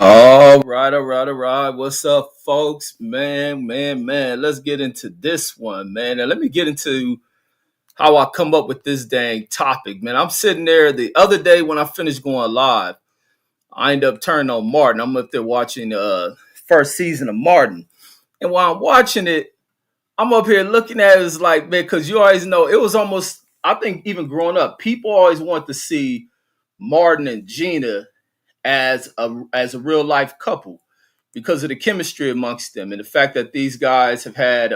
All right. What's up, folks? Man. Let's get into this one, man. And let me get into how I come up with this dang topic, man. I'm sitting there the other day when I finished going live. I end up turning on Martin. I'm up there watching first season of Martin. And while I'm watching it, I'm up here looking at it as like, man, because you always know it was almost, I think even growing up, people always want to see Martin and Gina as a real life couple because of the chemistry amongst them and the fact that these guys have had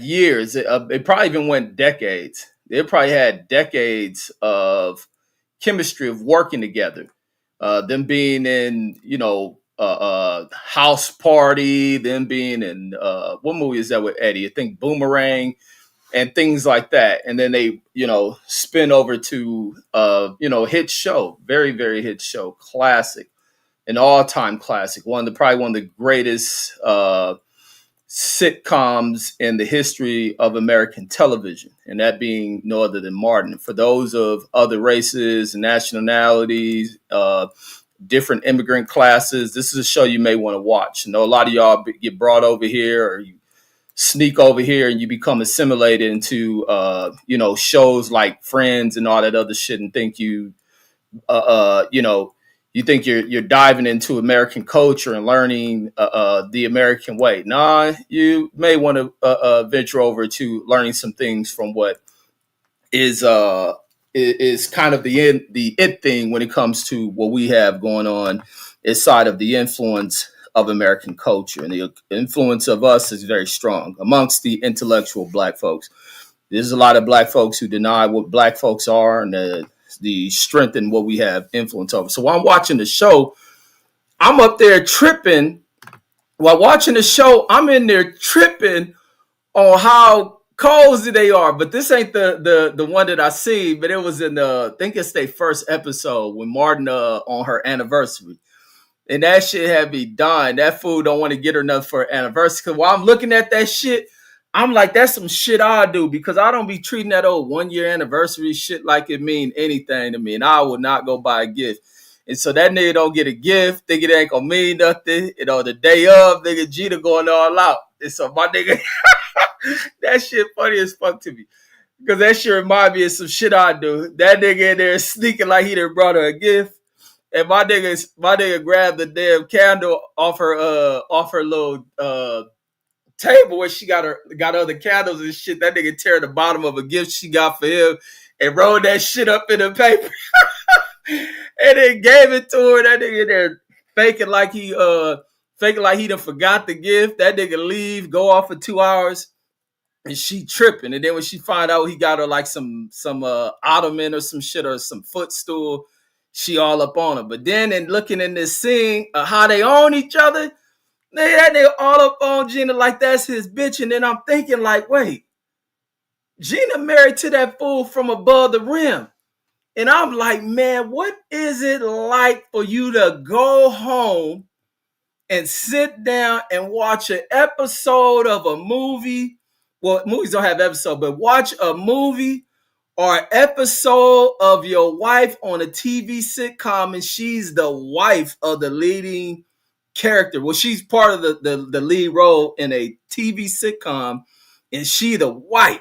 years. It probably even went decades. They probably had decades of chemistry of working together. Them being in, House Party, them being in what movie is that with Eddie? I think Boomerang and things like that. And then they, spin over to, hit show, very, very hit show, classic, an all-time classic, probably one of the greatest sitcoms in the history of American television, and that being no other than Martin. For those of other races, nationalities, different immigrant classes, this is a show you may want to watch. I know a lot of y'all get brought over here, or you sneak over here and you become assimilated into shows like Friends and all that other shit, and think you think you're diving into American culture and learning the American way. Nah, you may want to venture over to learning some things from what is kind of the it thing when it comes to what we have going on inside of the influence of American culture. And the influence of us is very strong amongst the intellectual black folks. There's a lot of black folks who deny what black folks are and the strength in what we have influence over. So while I'm watching the show, I'm up there tripping. While watching the show, I'm in there tripping on how cozy they are. But this ain't the one that I see, but it was in I think it's their first episode when Martin on her anniversary. And that shit had me dying. That fool don't want to get her nothing for her anniversary. Cause while I'm looking at that shit, I'm like, that's some shit I do, because I don't be treating that old 1 year anniversary shit like it mean anything to me. And I would not go buy a gift. And so that nigga don't get a gift. Think it ain't gonna mean nothing. The day of, nigga Gina going all out. And so my nigga, that shit funny as fuck to me. Because that shit remind me of some shit I do. That nigga in there sneaking like he done brought her a gift. And my nigga grabbed the damn candle off her little table where she got other candles and shit. That nigga tear the bottom of a gift she got for him and rolled that shit up in the paper and then gave it to her. That nigga there faking like he done forgot the gift. That nigga leave, go off for 2 hours, and she tripping. And then when she find out he got her like some ottoman or some shit or some footstool, she all up on her. But then in looking in this scene of how they own each other, that nigga all up on Gina like that's his bitch. And then I'm thinking like, wait, Gina married to that fool from above the rim. And I'm like, man, what is it like for you to go home and sit down and watch an episode of a movie? Well, movies don't have episodes, but watch a movie or an episode of your wife on a TV sitcom, and she's the wife of the leading character. Well, she's part of the lead role in a TV sitcom, and she the wife.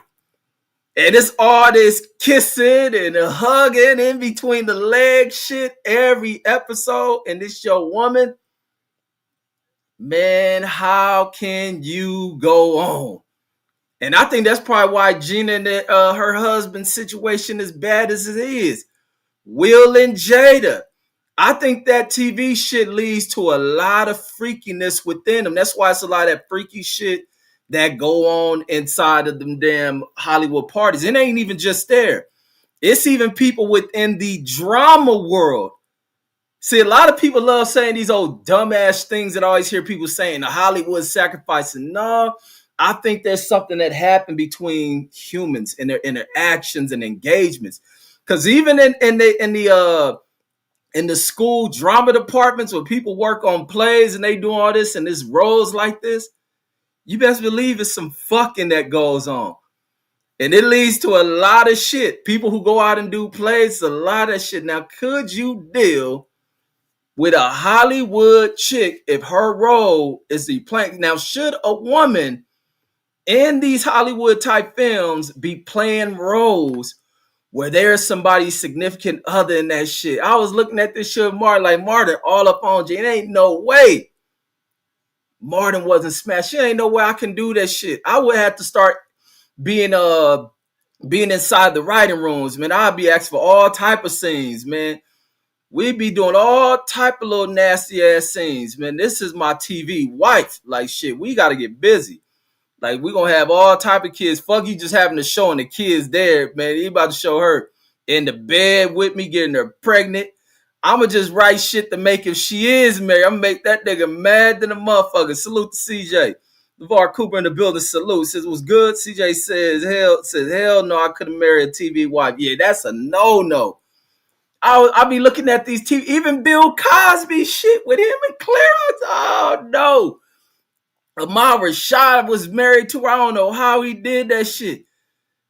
And it's all this kissing and hugging in between the legs shit every episode. And this your woman. Man, how can you go on? And I think that's probably why Gina and her husband's situation is bad as it is. Will and Jada. I think that TV shit leads to a lot of freakiness within them. That's why it's a lot of that freaky shit that go on inside of them damn Hollywood parties. It ain't even just there. It's even people within the drama world. See, a lot of people love saying these old dumbass things that I always hear people saying, the Hollywood sacrificing. No, I think there's something that happened between humans and their interactions and engagements. Because even in the school drama departments where people work on plays and they do all this and this roles like this, you best believe it's some fucking that goes on. And it leads to a lot of shit. People who go out and do plays, a lot of shit. Now, could you deal with a Hollywood chick if her role is the playing. Now, should a woman in these Hollywood type films be playing roles where there's somebody significant other in that shit? I was looking at this shit with Martin, like, Martin, all up on G. It ain't no way Martin wasn't smashed. It ain't no way I can do that shit. I would have to start being being inside the writing rooms, man. I'd be asking for all type of scenes, man. We'd be doing all type of little nasty ass scenes, man. This is my TV wife. Like, shit, we got to get busy. Like, we going to have all type of kids. Fuck you just having a show and the kids there, man. He about to show her in the bed with me, getting her pregnant. I'm going to just write shit to make, if she is married, I'm going to make that nigga mad than a motherfucker. Salute to CJ. LeVar Cooper in the building, salute. Says, what's good? CJ says, hell no, I couldn't marry a TV wife. Yeah, that's a no-no. I'll be looking at these TV, even Bill Cosby shit with him and Clarence. Oh, no. Ahmad Rashad was married to her. I don't know how he did that shit.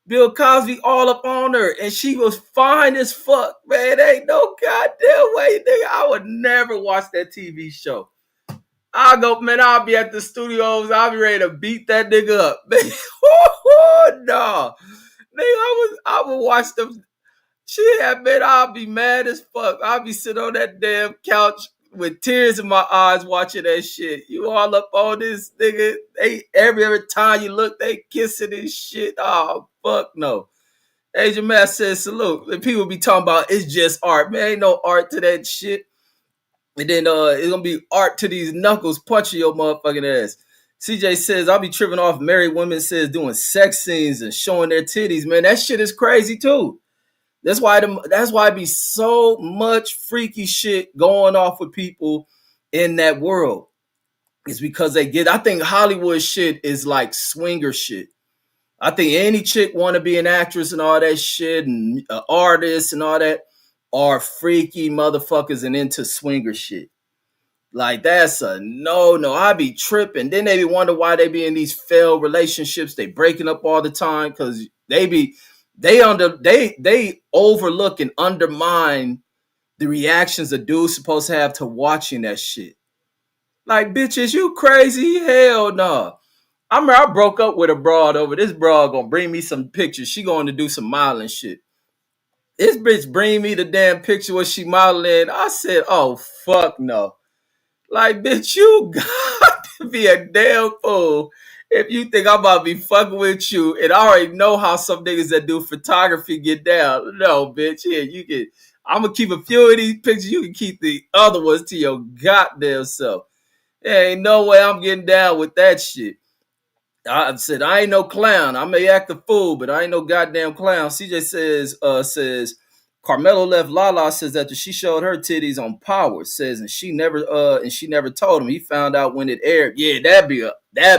Bill Cosby all up on her, and she was fine as fuck. Man, ain't no goddamn way, nigga. I would never watch that TV show. I'll go, man, I'll be at the studios. I'll be ready to beat that nigga up. Man, no. Nigga, I would watch them. Shit, man, I'll be mad as fuck. I'll be sitting on that damn couch with tears in my eyes watching that shit. You all up on this, nigga. They every time you look, they kissing this shit. Oh, fuck no. Agent Mass says salute. And people be talking about it's just art. Man, ain't no art to that shit. And then it's gonna be art to these knuckles punching your motherfucking ass. CJ says, I'll be tripping off married women says doing sex scenes and showing their titties. Man, that shit is crazy too. That's why it be so much freaky shit going off with people in that world. It's because I think Hollywood shit is like swinger shit. I think any chick want to be an actress and all that shit and an artist and all that are freaky motherfuckers and into swinger shit. Like, that's a no. I be tripping. Then they be wonder why they be in these failed relationships. They breaking up all the time because they overlook and undermine the reactions a dude's supposed to have to watching that shit. Like, bitches, you crazy? Hell no. I remember I broke up with a broad over this broad gonna bring me some pictures. She going to do some modeling shit. This bitch bring me the damn picture where she modeling. I said, oh, fuck no. Like, bitch, you got to be a damn fool if you think I'm about to be fucking with you. And I already know how some niggas that do photography get down. No, bitch, here, I'm going to keep a few of these pictures. You can keep the other ones to your goddamn self. There ain't no way I'm getting down with that shit. I said, I ain't no clown. I may act a fool, but I ain't no goddamn clown. CJ says, Carmelo left Lala, says after she showed her titties on Power, says, and she never told him. He found out when it aired. Yeah, that'd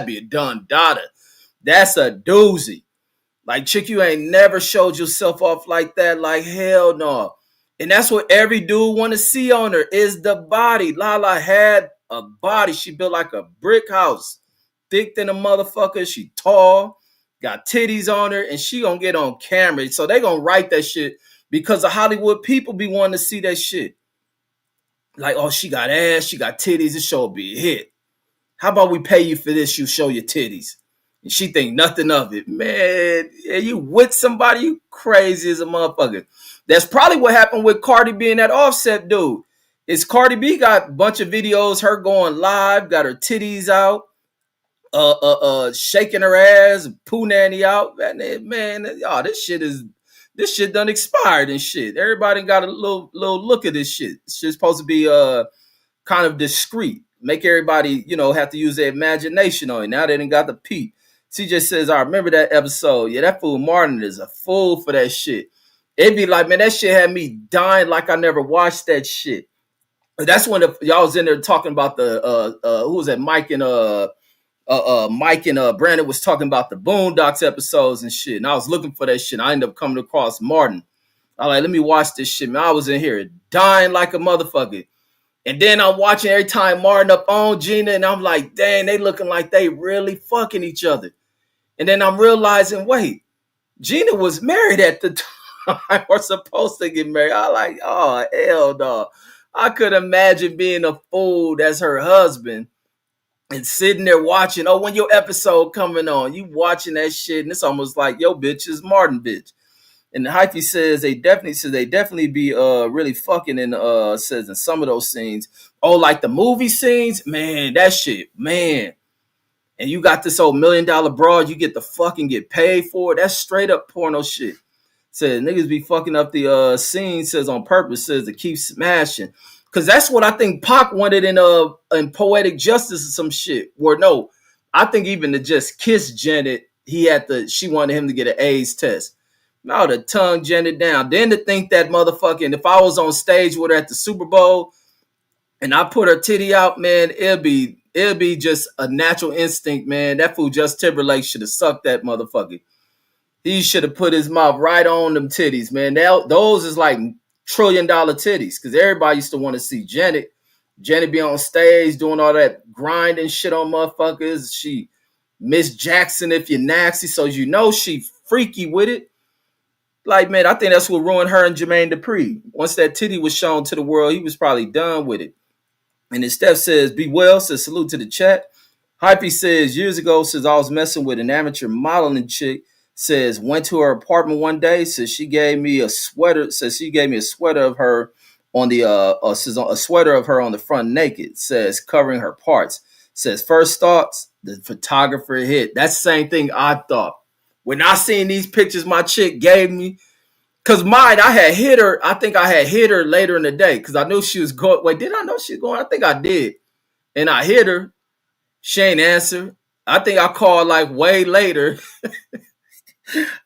be a done daughter. That's a doozy. Like, chick, you ain't never showed yourself off like that. Like, hell no. And that's what every dude want to see on her is the body. Lala had a body. She built like a brick house. Thick than a motherfucker. She tall. Got titties on her. And she gonna get on camera. So they gonna write that shit because the Hollywood people be wanting to see that shit. Like, oh, she got ass. She got titties. This show will be a hit. How about we pay you for this? You show your titties. And she think nothing of it. Man, you with somebody, you crazy as a motherfucker. That's probably what happened with Cardi B and that Offset dude. Is Cardi B got a bunch of videos, her going live, got her titties out, shaking her ass, poo nanny out. Man, y'all, this shit done expired and shit. Everybody got a little look at this shit. It's just supposed to be kind of discreet. Make everybody, have to use their imagination on it. Now they done got the peep. CJ says, I remember that episode. Yeah, that fool Martin is a fool for that shit. It'd be like, man, that shit had me dying like I never watched that shit. That's when y'all was in there talking about the who was that? Mike and Brandon was talking about the Boondocks episodes and shit. And I was looking for that shit. I ended up coming across Martin. I was like, let me watch this shit, man. I was in here dying like a motherfucker. And then I'm watching every time Martin up on Gina, and I'm like, dang, they looking like they really fucking each other. And then I'm realizing, wait, Gina was married at the time or supposed to get married. I like, oh, hell no. I could imagine being a fool that's her husband and sitting there watching. Oh, when your episode coming on, you watching that shit, and it's almost like yo bitch is Martin bitch. And the hyphy says they definitely be really fucking in says in some of those scenes. Oh, like the movie scenes, man, that shit, man. And you got this old $1 million broad, you get the fucking get paid for it. That's straight up porno shit. Says niggas be fucking up the scene, says on purpose, says to keep smashing. Cause that's what I think Pac wanted in Poetic Justice or some shit. Where no, I think even to just kiss Janet, she wanted him to get an AIDS test. No, to tongue Janet down. Then to think that motherfucking if I was on stage with her at the Super Bowl and I put her titty out, man, it'll be just a natural instinct, man. That fool Just Timberlake should have sucked that motherfucker. He should have put his mouth right on them titties, man. Those is like $1 trillion titties because everybody used to want to see Janet. Janet be on stage doing all that grinding shit on motherfuckers. She Miss Jackson if you're nasty, so you know she freaky with it. Like, man, I think that's what ruined her and Jermaine Dupri. Once that titty was shown to the world, he was probably done with it. And then Steph says, be well, says salute to the chat. Hypey says, years ago, says I was messing with an amateur modeling chick, says went to her apartment one day, says she gave me a sweater, of her on the says a sweater of her on the front naked, says covering her parts. Says first thoughts, the photographer hit. That's the same thing I thought. When I seen these pictures my chick gave me, because mine, I had hit her. I think I had hit her later in the day because I knew she was going. Wait, did I know she was going? I think I did. And I hit her. She ain't answer. I think I called like way later.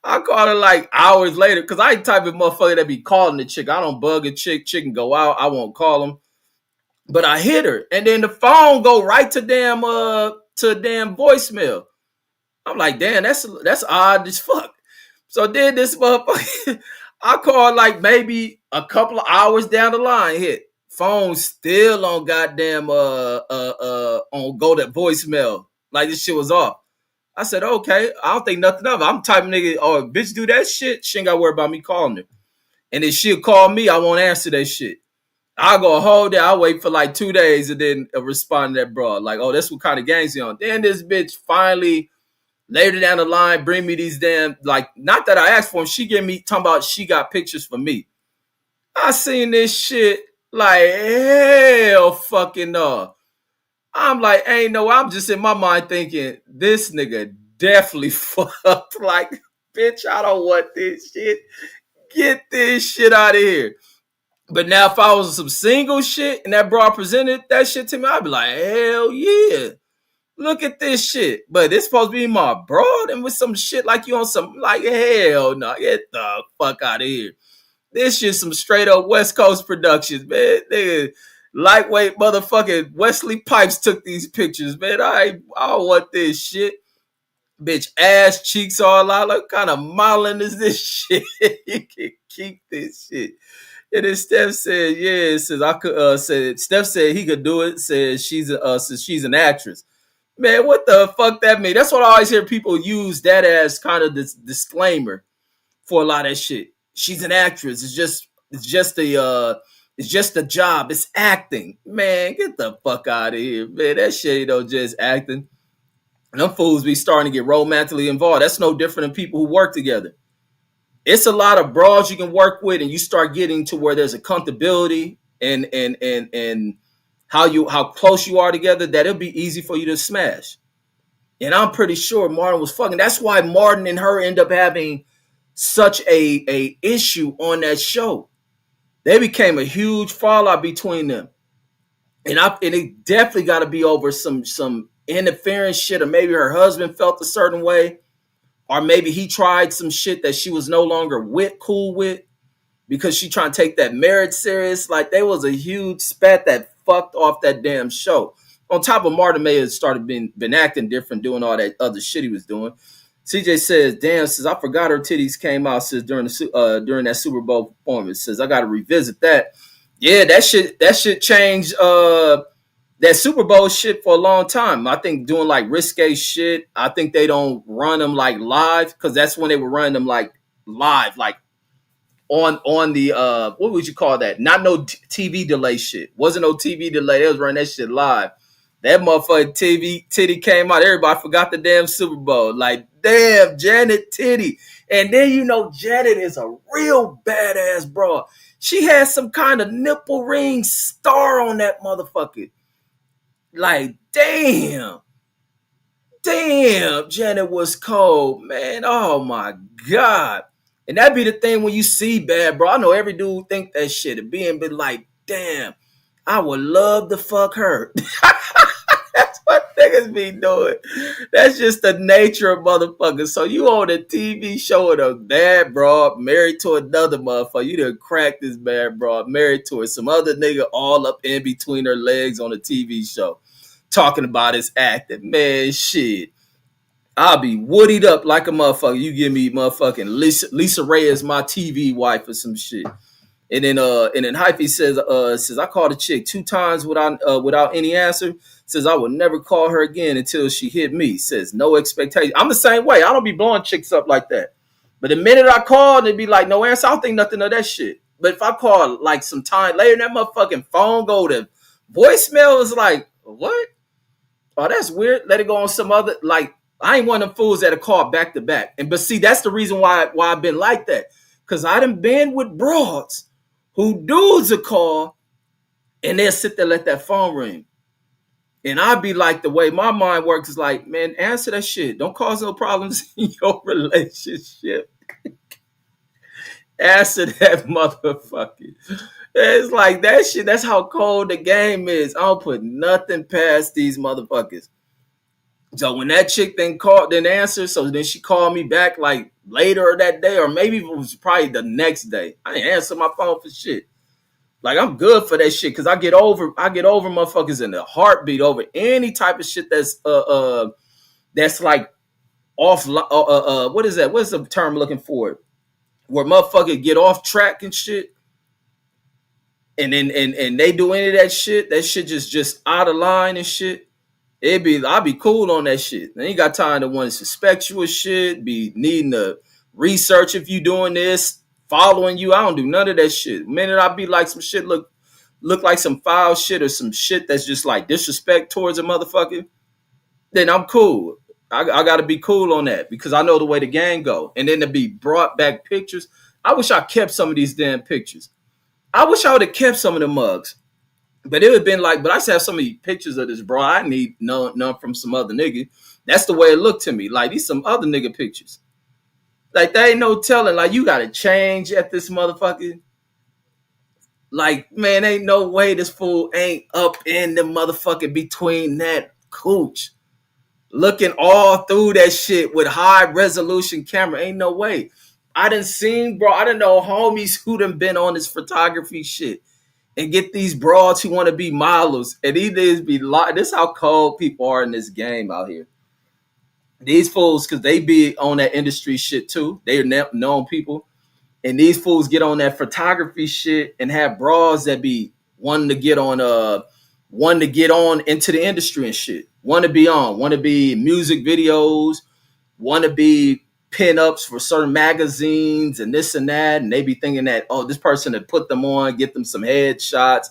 I called her like hours later because I ain't type of motherfucker that be calling the chick. I don't bug a chick. Chick can go out. I won't call them. But I hit her. And then the phone go right to damn voicemail. I'm like, damn, that's odd as fuck. So then this motherfucker, I called like maybe a couple of hours down the line, hit. Phone still on goddamn on go to voicemail. Like this shit was off. I said, okay, I don't think nothing of it. I'm typing nigga, oh, bitch do that shit. She ain't got to worry about me calling her. And then she'll call me, I won't answer that shit. I'll go a whole day. I'll wait for like 2 days and then respond to that broad. Like, oh, that's what kind of games he on. Then this bitch finally later down the line, bring me these damn, like, not that I asked for them. She gave me, talking about she got pictures for me. I seen this shit like, hell fucking no. I'm like, ain't no, I'm just in my mind thinking, this nigga definitely fucked. Like, bitch, I don't want this shit. Get this shit out of here. But now if I was some single shit and that broad presented that shit to me, I'd be like, hell yeah. Look at this shit. But it's supposed to be my broad and with some shit like you on some, like, hell no. Get the fuck out of here. This shit some straight up West Coast productions, man. Nigga, lightweight motherfucking Wesley Pipes took these pictures, man. I don't want this shit. Bitch, ass cheeks all out. Like, what kind of modeling is this shit? You can keep this shit. And then Steph said, yeah, says I could Steph said he could do it, says she's an actress. Man, what the fuck that mean? That's what I always hear people use that as kind of this disclaimer for a lot of shit. She's an actress. It's just a job. It's acting. Man, get the fuck out of here, man. That shit ain't just acting. And them fools be starting to get romantically involved. That's no different than people who work together. It's a lot of broads you can work with, and you start getting to where there's accountability and how close you are together, that it'll be easy for you to smash. And I'm pretty sure Martin was fucking. That's why Martin and her end up having such a issue on that show. They became a huge fallout between them. And it definitely got to be over some interference shit, or maybe her husband felt a certain way, or maybe he tried some shit that she was no longer cool with, because she trying to take that marriage serious. Like, there was a huge spat that fucked off that damn show. On top of Martin May had started been acting different, doing all that other shit he was doing. CJ says, damn, says I forgot her titties came out, says during that Super Bowl performance. Says I gotta revisit that. Yeah, that shit changed that Super Bowl shit for a long time. I think doing like risque shit, I think they don't run them like live, because that's when they were running them like live, like on the what would you call that? Not no TV delay shit. Wasn't no TV delay. They was running that shit live. That motherfucking TV Titty came out. Everybody forgot the damn Super Bowl. Like, damn, Janet Titty. And then you know Janet is a real badass bro. She has some kind of nipple ring star on that motherfucker. Like, damn. Damn, Janet was cold, man. Oh my God. And that be the thing when you see bad, bro. I know every dude think that shit. And being be like, damn, I would love to fuck her. That's what niggas be doing. That's just the nature of motherfuckers. So you on a TV show with a bad broad married to another motherfucker. You done cracked this bad broad married to her. Some other nigga all up in between her legs on a TV show. Talking about his acting. Man, shit. I'll be woodied up like a motherfucker. You give me motherfucking Lisa Ray as my TV wife or some shit. And then Hyphy says I called a chick 2 times without any answer. Says I would never call her again until she hit me. Says no expectation. I'm the same way. I don't be blowing chicks up like that. But the minute I call, they'd be like, no answer. I don't think nothing of that shit. But if I call like some time later, that motherfucking phone go to voicemail, is like, what? Oh, that's weird. Let it go on some other, like, I ain't one of them fools that are called back to back. But see, that's the reason why I've been like that. Because I done been with broads who dudes a call and they'll sit there, let that phone ring. And I'd be like, the way my mind works is like, man, answer that shit. Don't cause no problems in your relationship. Answer that motherfucker. It's like that shit. That's how cold the game is. I don't put nothing past these motherfuckers. So when that chick didn't answer, so then she called me back like later that day, or maybe it was probably the next day. I didn't answer my phone for shit. Like, I'm good for that shit because I get over motherfuckers in a heartbeat over any type of shit that's like off. What is that? What's the term I'm looking for? Where motherfuckers get off track and shit, and then and they do any of that shit just out of line and shit. I'll be cool on that shit. I ain't got time to want to suspect you of shit, be needing to research if you doing this, following you. I don't do none of that shit. The minute I be like some shit look like some foul shit or some shit that's just like disrespect towards a motherfucker, then I'm cool. I gotta be cool on that because I know the way the gang go. And then to be brought back pictures. I wish I kept some of these damn pictures. I wish I would have kept some of the mugs. But it would have been like, but I have so many pictures of this, bro. I need none from some other nigga. That's the way it looked to me. Like, these some other nigga pictures. Like, there ain't no telling. Like, you got to change at this motherfucker. Like, man, ain't no way this fool ain't up in the motherfucking between that cooch. Looking all through that shit with high resolution camera. Ain't no way. I done know homies who done been on this photography shit. And get these broads who want to be models. And these be like, this is how cold people are in this game out here. These fools, because they be on that industry shit too. They're known people. And these fools get on that photography shit and have broads that be wanting to get on into the industry and shit. Want to be music videos, want to be pinups for certain magazines and this and that, and they be thinking that, oh, this person had put them on, get them some headshots,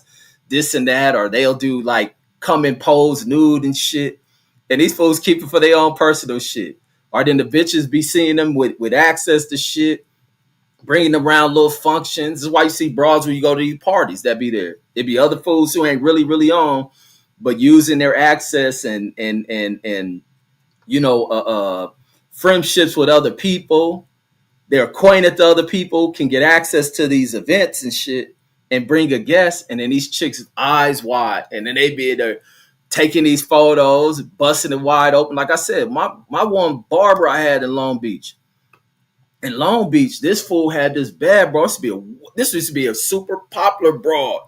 this and that, or they'll do like come and pose nude and shit. And these fools keep it for their own personal shit. Or then the bitches be seeing them with access to shit, bringing them around little functions. This is why you see broads when you go to these parties that be there. It be other fools who ain't really, really on, but using their access and you know, friendships with other people. They're acquainted to other people, can get access to these events and shit, and bring a guest. And then these chicks' eyes wide, and then they be there taking these photos, busting it wide open. Like I said, my one barber I had in Long Beach. In Long Beach, this fool had this bad bro. This used to be a super popular broad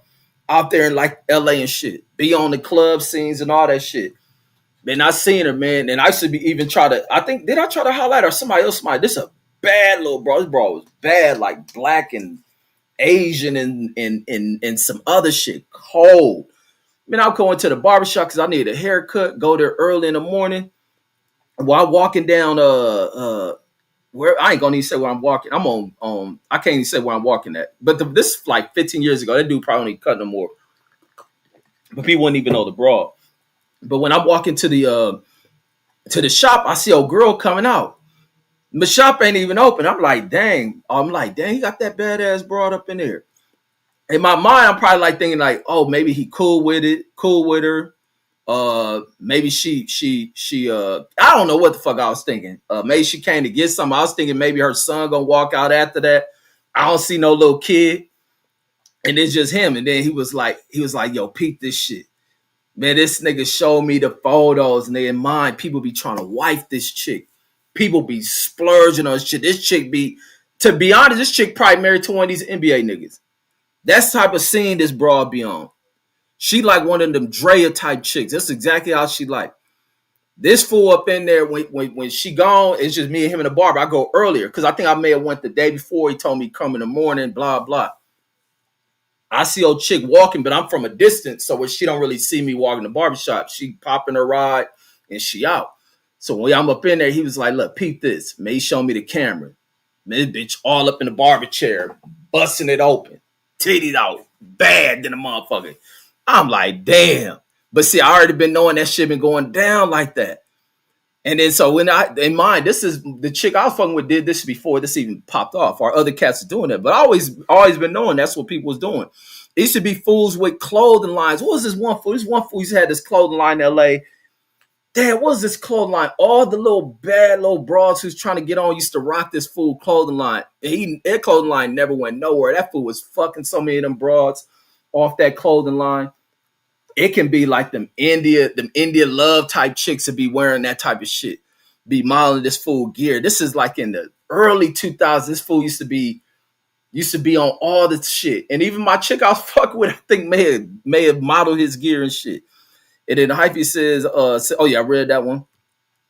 out there in like LA and shit. Be on the club scenes and all that shit. Man, I seen her, man, and I should be even did I try to highlight her? Somebody else might. This is a bad little bro. This bro was bad, like black and Asian and some other shit. Cold. Man, I'm going to the barbershop because I need a haircut. Go there early in the morning. While walking down where I ain't gonna even say where I'm walking. I'm on I can't even say where I'm walking at. But this is like 15 years ago. That dude probably ain't cut no more. But people wouldn't even know the broad. But when I'm walking to the shop, I see a girl coming out. The shop ain't even open. I'm like, dang. He got that badass broad up in there. In my mind, I'm probably like thinking like, oh, maybe he cool with her. Maybe she I don't know what the fuck I was thinking. Maybe she came to get something. I was thinking maybe her son gonna walk out after that. I don't see no little kid, and it's just him. And then he was like, yo, peep this shit. Man, this nigga showed me the photos, and they in mind people be trying to wife this chick. People be splurging on shit. This chick be, to be honest, this chick probably married to one of these NBA niggas. That's the type of scene this broad be on. She like one of them Drea type chicks. That's exactly how she like. This fool up in there, when she gone, it's just me and him in the barber. I go earlier because I think I may have went the day before. He told me come in the morning, blah, blah. I see old chick walking, but I'm from a distance, so when she don't really see me walking the barbershop, she popping her ride and she out. So when I'm up in there, he was like, look, peep this. May show me the camera. Man, this bitch all up in the barber chair, busting it open, titties out, bad than a motherfucker. I'm like, damn. But see, I already been knowing that shit been going down like that. And then so when in mind, this is the chick I was fucking with did this before this even popped off. Our other cats are doing it, but I always been knowing that's what people was doing. It used to be fools with clothing lines. What was this one fool? This one fool used to have this clothing line in LA. Damn, what was this clothing line? All the little bad little broads who's trying to get on used to rock this fool clothing line. That clothing line never went nowhere. That fool was fucking so many of them broads off that clothing line. It can be like them India love type chicks to be wearing that type of shit, be modeling this fool gear. This is like in the early 2000s. This fool used to be on all this shit. And even my chick I was fucking with, I think may have modeled his gear and shit. And then Hyphy says, oh yeah, I read that one.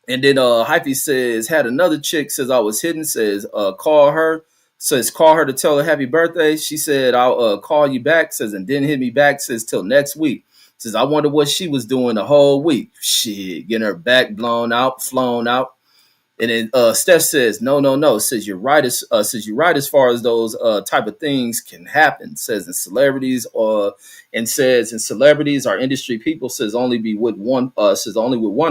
And then Hyphy says, had another chick, says I was hidden, says, call her to tell her happy birthday. She said, I'll call you back, says, and didn't hit me back, says, till next week. Says, I wonder what she was doing the whole week. Shit, getting her back flown out. And then Steph says, no. Says you're right as far as those type of things can happen. Says in celebrities, our industry people says only with one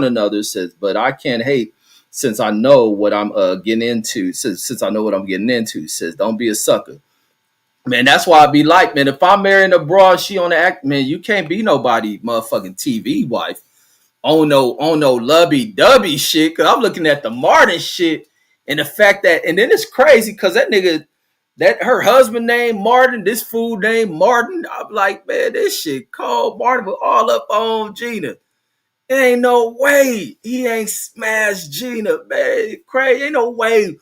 another. Says, but I can't hate since I know what I'm getting into. Since I know what I'm getting into. Says, don't be a sucker. Man, that's why I be like, man, if I'm marrying a broad, she on the act, man, you can't be nobody motherfucking TV wife. On no lovey-dovey shit, because I'm looking at the Martin shit and the fact that, and then it's crazy because that nigga, that her husband named Martin, this fool named Martin. I'm like, man, this shit cold. Martin was all up on Gina. There ain't no way he ain't smashed Gina, man. Crazy. Ain't no way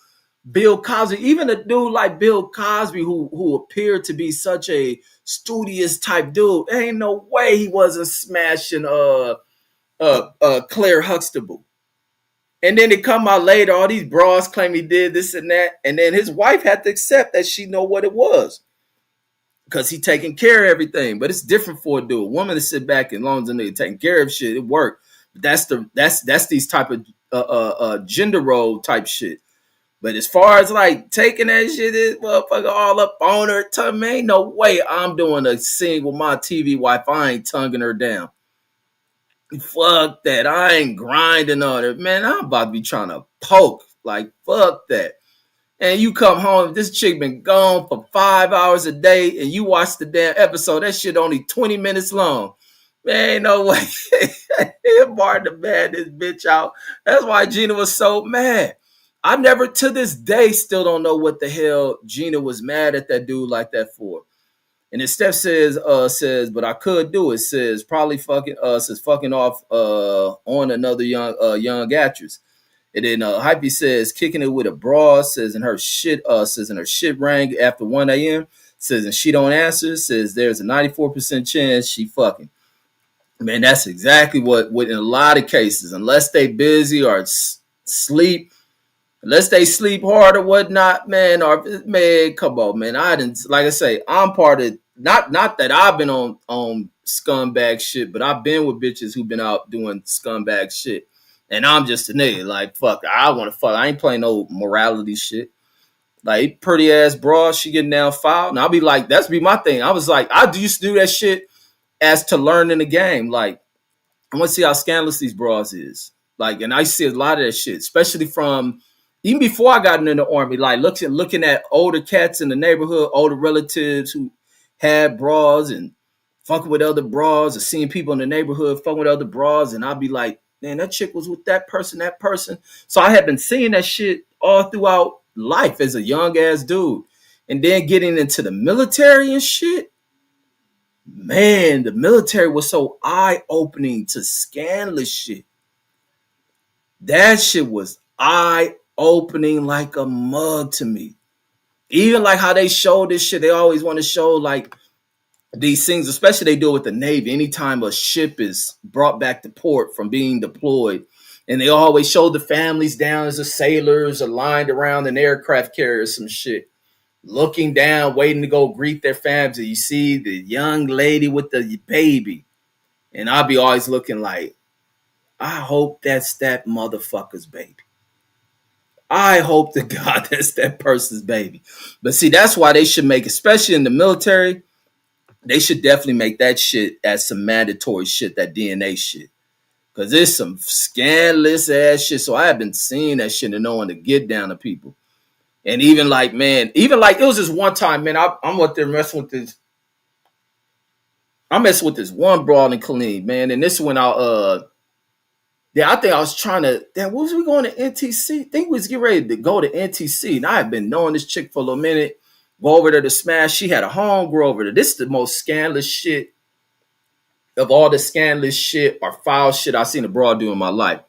Bill Cosby, even a dude like Bill Cosby, who appeared to be such a studious type dude, there ain't no way he wasn't smashing Claire Huxtable. And then it come out later, all these bras claim he did this and that, and then his wife had to accept that she know what it was because he taking care of everything. But it's different for a dude. A woman to sit back and long as a nigga taking care of shit, it work. But that's these type of gender role type shit. But as far as like taking that shit, this motherfucker all up on her tongue, man, ain't no way I'm doing a scene with my TV wife. I ain't tonguing her down. Fuck that. I ain't grinding on it. Man, I'm about to be trying to poke. Like, fuck that. And you come home, this chick been gone for 5 hours a day, and you watch the damn episode. That shit only 20 minutes long. Man, ain't no way. Martin to bad this bitch out. That's why Gina was so mad. I never, to this day, still don't know what the hell Gina was mad at that dude like that for. And then Steph says, but I could do it. Says probably fucking off on another young actress. And then Hypey says kicking it with a bra. Says in her shit rang after 1 a.m. Says and she don't answer. Says there's a 94% chance she fucking. Man, that's exactly what in a lot of cases, unless they busy or sleep. Unless they sleep hard or whatnot, man, come on, man. I didn't, like I say, I'm part of, not that I've been on scumbag shit, but I've been with bitches who've been out doing scumbag shit. And I'm just a nigga. Like, fuck, I want to fuck. I ain't playing no morality shit. Like, pretty ass broad, she getting down foul. And I'll be like, that's be my thing. I was like, I used to do that shit as to learn in the game. Like, I want to see how scandalous these bras is. Like, and I see a lot of that shit, especially from even before I got in the army. Like, looking at older cats in the neighborhood, older relatives who had bras and fucking with other bras, or seeing people in the neighborhood fucking with other bras, and I'd be like, man, that chick was with that person, that person. So I had been seeing that shit all throughout life as a young ass dude, and then getting into the military and shit. Man, the military was so eye-opening to scandalous shit. That shit was eye-opening like a mug to me. Even like how they show this shit, they always want to show like these things, especially they do it with the Navy. Anytime a ship is brought back to port from being deployed, and they always show the families down as the sailors are lined around an aircraft carrier, some shit, looking down, waiting to go greet their families. You see the young lady with the baby. And I'll be always looking like, I hope that's that motherfucker's baby. I hope to God that's that person's baby. But see, that's why they should make, especially in the military, they should definitely make that shit as some mandatory shit, that DNA shit. Because there's some scandalous ass shit. So I have been seeing that shit and knowing to get down to people. And even like, man, even like it was this one time, man, I'm up there messing with this. I'm messing with this one broad in Killeen, man. And this when yeah, I think I was trying to, what was we going to NTC? I think we was getting ready to go to NTC. And I had been knowing this chick for a little minute. Go over there to smash. She had a homegirl over there. This is the most scandalous shit of all the scandalous shit or foul shit I've seen a broad do in my life.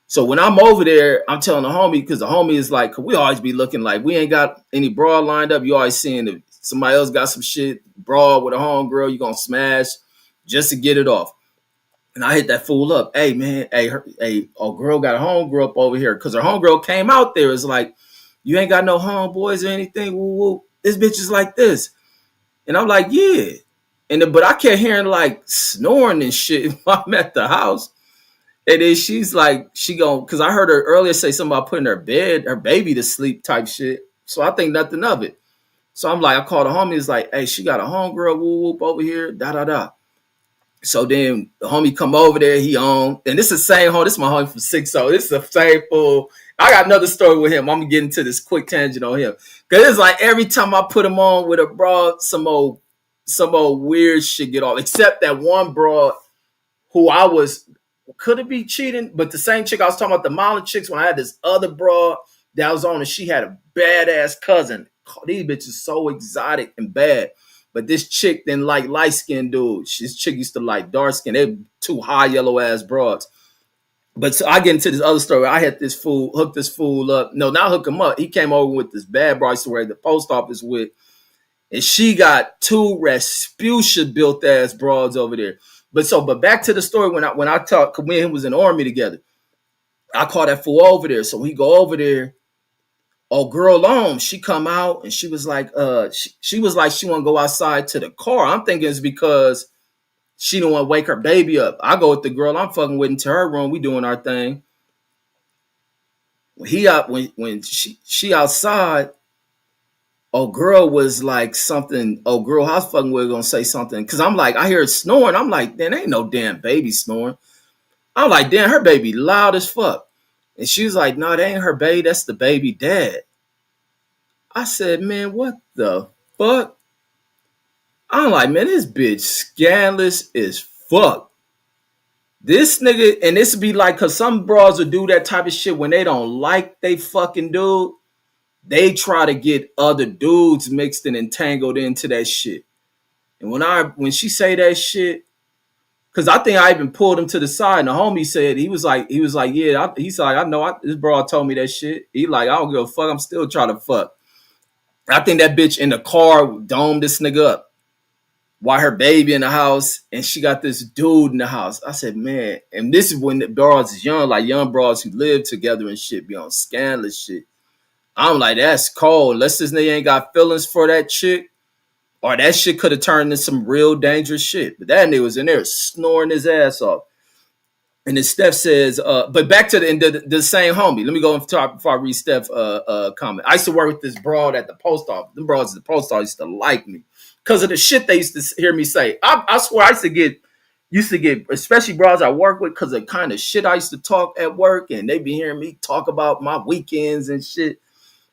So when I'm over there, I'm telling the homie, because the homie is like, we always be looking like we ain't got any broad lined up. You always seeing if somebody else got some shit broad with a homegirl, you gonna smash just to get it off. And I hit that fool up. Hey man, girl got a homegirl up over here, because her homegirl came out there. It's like, you ain't got no homeboys or anything. Woo woo. This bitch is like this, and I'm like, yeah. But I kept hearing like snoring and shit while I'm at the house. And then she's like, because I heard her earlier say something about putting her baby to sleep type shit. So I think nothing of it. So I'm like, I called the homie. It's like, hey, she got a homegirl whoop whoop over here, da da da. So then the homie come over there, he on, and this is the same homie. This is my homie from 6-0. This is the same fool. I got another story with him. I'm gonna get into this quick tangent on him. Cause it's like every time I put him on with a broad, some old weird shit get off. Except that one broad who could it be cheating? But the same chick I was talking about, the modeling chicks, when I had this other broad that was on, and she had a badass cousin. These bitches so exotic and bad. But this chick didn't like light-skinned dudes. This chick used to like dark-skinned. They two high yellow-ass broads. But so I get into this other story. I had hooked this fool up. No, not hook him up. He came over with this bad broad to where the post office with. And she got two Rasputia built-ass broads over there. But back to the story when I talked, me and him was in the army together. I called that fool over there. So we go over there. Oh, girl on, she come out and she was like, she was like, she want to go outside to the car. I'm thinking it's because she don't want to wake her baby up. I go with the girl I'm fucking with into her room. We doing our thing. When she outside, oh girl was like something. Oh girl, I was fucking with her gonna say something. Cause I'm like, I hear it snoring. I'm like, there ain't no damn baby snoring. I'm like, damn, her baby loud as fuck. And she was like, no, that ain't her baby. That's the baby dad. I said, man, what the fuck? I'm like, man, this bitch scandalous as fuck. This nigga, and this be like, cause some bras will do that type of shit when they don't like they fucking dude. They try to get other dudes mixed and entangled into that shit. And when she say that shit, cause I think I even pulled him to the side, and the homie said, he was like, yeah, he's like, I know this bra told me that shit. He like, I don't give a fuck. I'm still trying to fuck. I think that bitch in the car domed this nigga up while her baby in the house, and she got this dude in the house. I said, man, and this is when the bras is young, like young bras who live together and shit, be on scandalous shit. I'm like, that's cold. Unless this nigga ain't got feelings for that chick, or that shit could have turned into some real dangerous shit. But that nigga was in there snoring his ass off. And then Steph says, but back to the same homie. Let me go and talk before I read Steph comment. I used to work with this broad at the post office. Them broads at the post office used to like me because of the shit they used to hear me say. I swear I used to get, especially broads I work with, because of the kind of shit I used to talk at work, and they be hearing me talk about my weekends and shit.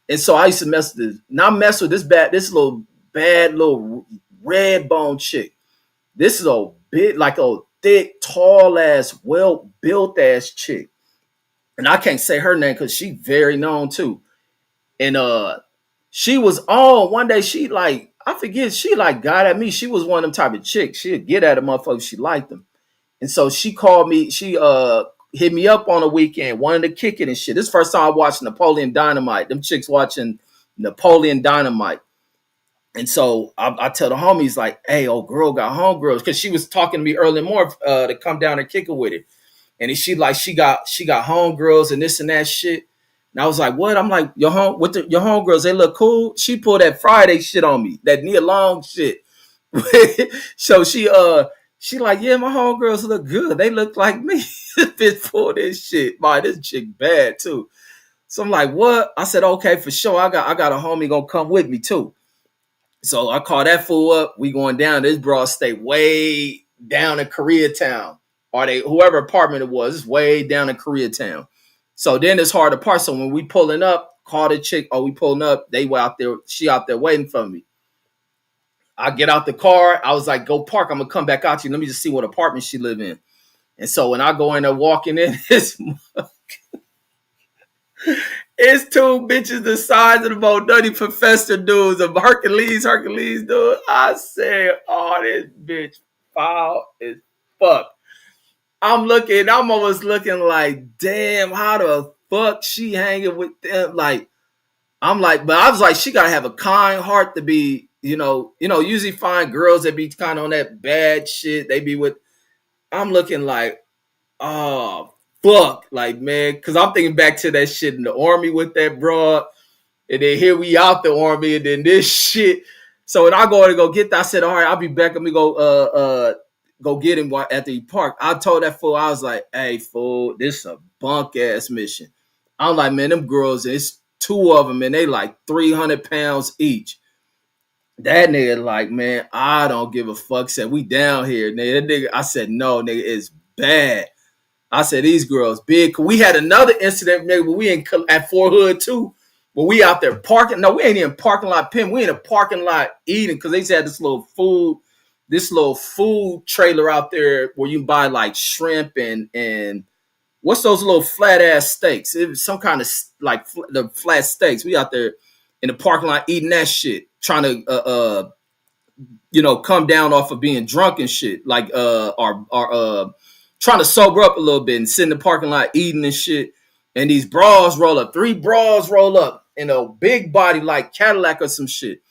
And so I used to mess with this little bad little red bone chick. This is a big, like a thick, tall ass, well built ass chick. And I can't say her name because she very known too. And she was on one day, she like, I forget, she like got at me. She was one of them type of chicks. She'd get at a motherfucker, she liked them. And so she called me, she hit me up on a weekend, wanted to kick it and shit. This is the first time I watched Napoleon Dynamite. Them chicks watching Napoleon Dynamite. And so I tell the homies like, hey, old girl got homegirls, because she was talking to me early in the morning to come down and kick it with it. And she got homegirls and this and that shit. And I was like, what? I'm like, your homegirls, they look cool. She pulled that Friday shit on me, that Nia Long shit. So she like, yeah, my homegirls look good. They look like me. Bitch pulled this shit. My, this chick bad too. So I'm like, what? I said, okay, for sure. I got a homie gonna come with me too. So I call that fool up. We going down. This broad stay way down in Koreatown. Or whoever apartment it was, it's way down in Koreatown. So then it's hard to park. So when we pulling up, call the chick, we pulling up, they were out there, she out there waiting for me. I get out the car. I was like, go park. I'm gonna come back out to you. Let me just see what apartment she live in. And so when I go in there walking in, it's two bitches the size of the Mo Nutty Professor dudes of Hercules dude. I said, oh, this bitch foul as fuck. I'm almost looking like, damn, how the fuck she hanging with them? Like, I'm like, but I was like, she gotta have a kind heart to be, usually find girls that be kind of on that bad shit. They be with, I'm looking like, oh, fuck. Like, man, because I'm thinking back to that shit in the army with that broad. And then here we out the army, and then this shit. So when I go get that, I said, all right, I'll be back. Let me go get him at the park. I told that fool, I was like, hey, fool, this is a bunk ass mission. I'm like, man, them girls, it's two of them, and they like 300 pounds each. That nigga like, man, I don't give a fuck. Said, we down here, nigga. That nigga, I said, no, nigga, it's bad. I said, these girls big. We had another incident, nigga, but we at Fort Hood too. But we out there parking. No, we ain't in parking lot pin. We in a parking lot eating, because they just had this little food trailer out there where you can buy like shrimp and what's those little flat ass steaks? It was some kind of like the flat steaks. We out there in the parking lot eating that shit, trying to come down off of being drunk and shit. Like our trying to sober up a little bit and sit in the parking lot eating and shit. And these bras roll up. 3 bras roll up in a big body like Cadillac or some shit.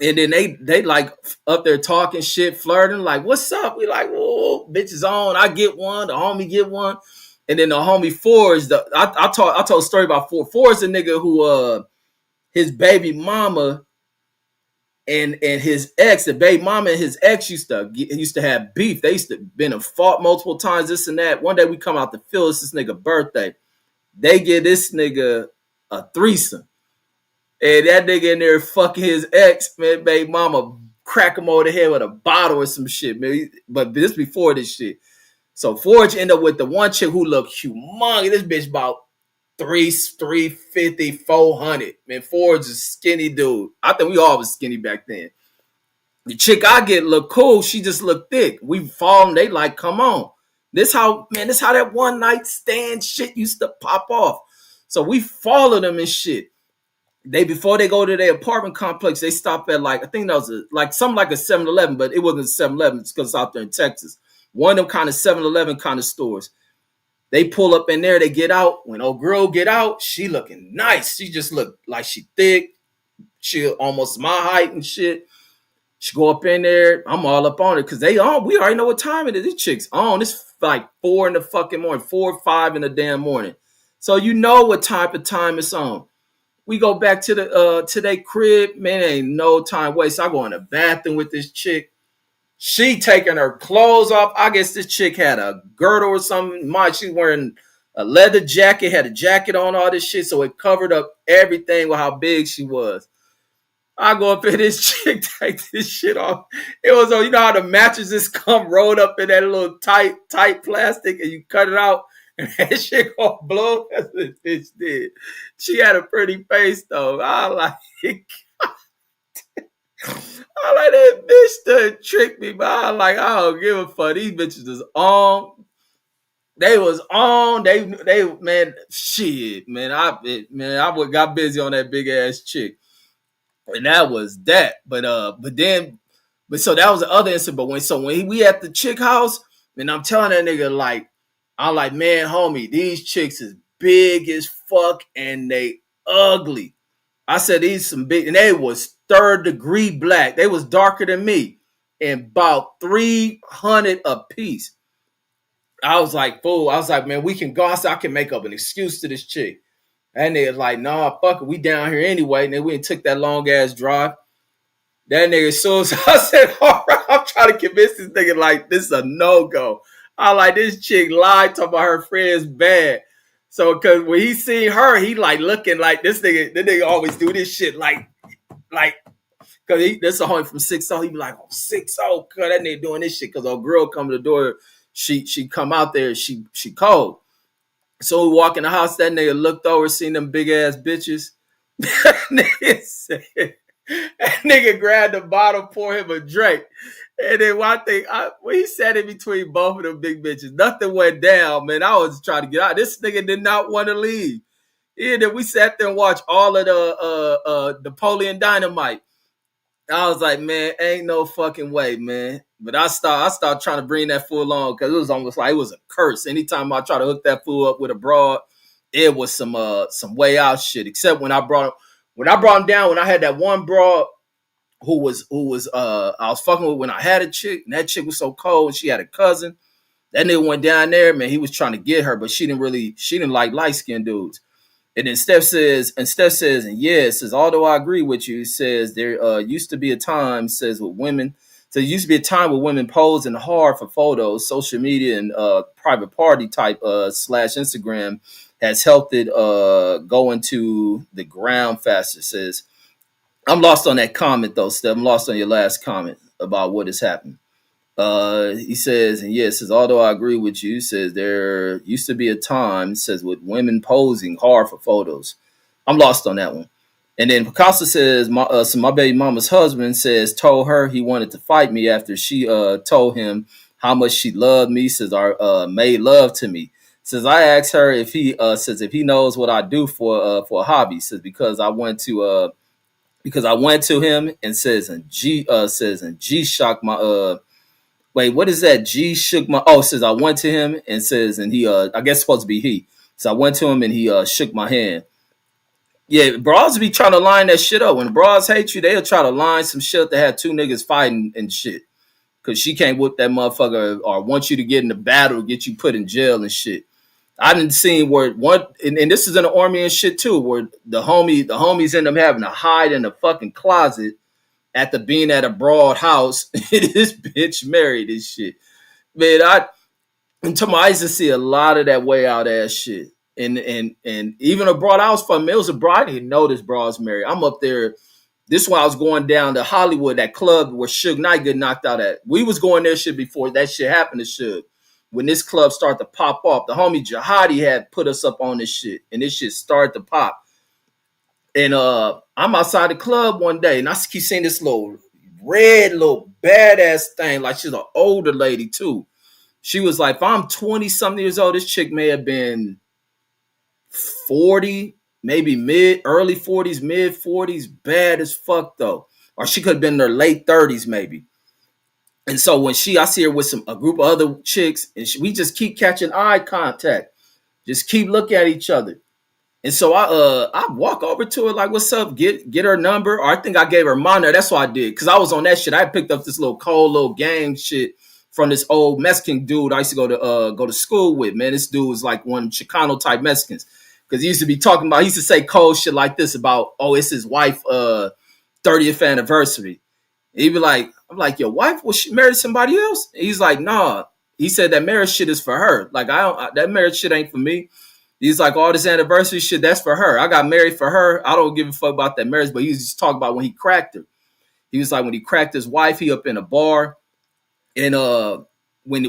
And then they like up there talking shit, flirting, like, what's up? We like, whoa, bitches on. I get one, the homie get one. And then the homie Forge, I told a story about Forge. Forge is a nigga who his baby mama and his ex, the baby mama and his ex used to have beef. They used to been in fault multiple times, this and that. One day we come out to Phil, it's this nigga birthday. They give this nigga a threesome. And that nigga in there fucking his ex, man, baby mama crack him over the head with a bottle or some shit, man. But this before this shit. So Forge ended up with the one chick who looked humongous. This bitch about 350, 400. Man, Forge is a skinny dude. I think we all was skinny back then. The chick I get look cool. She just look thick. We fall, they like, come on. This how that one night stand shit used to pop off. So we follow them and shit. Before they go to their apartment complex, they stop at like, I think that was something like a 7-Eleven, but it wasn't a 7-Eleven. It's because it's out there in Texas. One of them kind of 7-Eleven kind of stores. They pull up in there, they get out. When old girl get out, she looking nice. She just looked like she thick. She almost my height and shit. She go up in there. I'm all up on it because we already know what time it is. These chicks on. It's like 4 in the fucking morning, 4 or 5 in the damn morning. So you know what type of time it's on. We go back to their crib, man. Ain't no time waste. I go in the bathroom with this chick. She taking her clothes off. I guess this chick had a girdle or something. She's wearing a leather jacket, had a jacket on, all this shit, so it covered up everything with how big she was. I go up in this chick, take this shit off. It was on, you know how the mattresses come rolled up in that little tight plastic, and you cut it out, and that shit gonna blow. That's what this bitch did. She had a pretty face though. I like that bitch to trick me, but I don't give a fuck. These bitches is on. They was on. They man, shit, man. I would got busy on that big ass chick. And that was that. But so that was the other incident. But when we at the chick house, and I'm telling that nigga, like, I'm like, man, homie, these chicks is big as fuck and they ugly. I said these some big, and they was third degree black. They was darker than me, and about 300 a piece. I was like, fool. I was like, man, we can go. I said, I can make up an excuse to this chick. And they was like, nah, fuck it, we down here anyway. And then we took that long ass drive. That nigga, so I said, all right, I'm trying to convince this nigga, like, this is a no-go. I like, this chick lied, talking about her friend's bad. So, because when he seen her, he like looking like this nigga always do this shit, like, because this a homie from 6-0. He be like, oh, 6-0, cuz that nigga doing this shit, because our girl come to the door, she come out there, she cold. So we walk in the house, that nigga looked over, seen them big ass bitches. That nigga grabbed the bottle, pour him a drink. And then one thing, when he sat in between both of them big bitches, nothing went down, man. I was trying to get out. This nigga did not want to leave. And then we sat there and watched all of the Napoleon Dynamite. I was like, man, ain't no fucking way, man. But I started trying to bring that fool on because it was almost like it was a curse. Anytime I try to hook that fool up with a broad, it was some way out shit. Except when I brought him down, when I had that one broad who was I was fucking with when I had a chick, and that chick was so cold, and she had a cousin. That nigga went down there, man. He was trying to get her, but she didn't like light skinned dudes. And then Steph says, and yeah, it says, although I agree with you, it says there used to be a time, says with women, so there used to be a time with women posing hard for photos. Social media and private party type / Instagram has helped it go into the ground faster. Says, I'm lost on that comment though, Steph. I'm lost on your last comment about what has happened. He says, and yes, says, although I agree with you, says there used to be a time, says, with women posing hard for photos. I'm lost on that one. And then Picasso says, my baby mama's husband says, told her he wanted to fight me after she told him how much she loved me, says, made love to me. Says, I asked her if he knows what I do for a hobby. Says, because I went to him and says, and G shocked my wait, what is that? G shook my. Oh, says I went to him and says, and he, I guess it's supposed to be he. So I went to him and he shook my hand. Yeah, bras be trying to line that shit up. When bras hate you, they'll try to line some shit to have two niggas fighting and shit. Cause she can't whip that motherfucker or want you to get in the battle, get you put in jail and shit. I didn't see where one, and this is in the army and shit too, where the homies end up having to hide in the fucking closet after being at a broad house. This bitch married this shit. Man, I used to see a lot of that way out ass shit. And even a broad, I was from, it was a broad, I didn't know this broad's married. I'm up there. This one I was going down to Hollywood, that club where Suge Knight get knocked out at. We was going there shit before that shit happened to Suge. When this club started to pop off, the homie Jihadi had put us up on this shit. And this shit started to pop. And I'm outside the club one day, and I keep seeing this little badass thing, like she's an older lady too. She was like, if I'm 20-something years old, this chick may have been 40, maybe early 40s, mid 40s, bad as fuck though. Or she could have been in her late 30s maybe. And so when I see her with a group of other chicks, and we just keep catching eye contact, just keep looking at each other. And so I walk over to her like, what's up? Get her number. Or I think I gave her my number. That's what I did. Because I was on that shit. I picked up this little cold little gang shit from this old Mexican dude I used to go to school with, man. This dude was like one Chicano type Mexicans. Because he used to be talking about, he used to say cold shit like this about, oh, it's his wife 30th anniversary. He'd be like, I'm like, your wife, was she married to somebody else? He's like, nah. He said that marriage shit is for her. Like, that marriage shit ain't for me. He's like, all this anniversary shit, that's for her. I got married for her. I don't give a fuck about that marriage. But he was just talking about when he cracked her. He was like, when he cracked his wife, he up in a bar. And when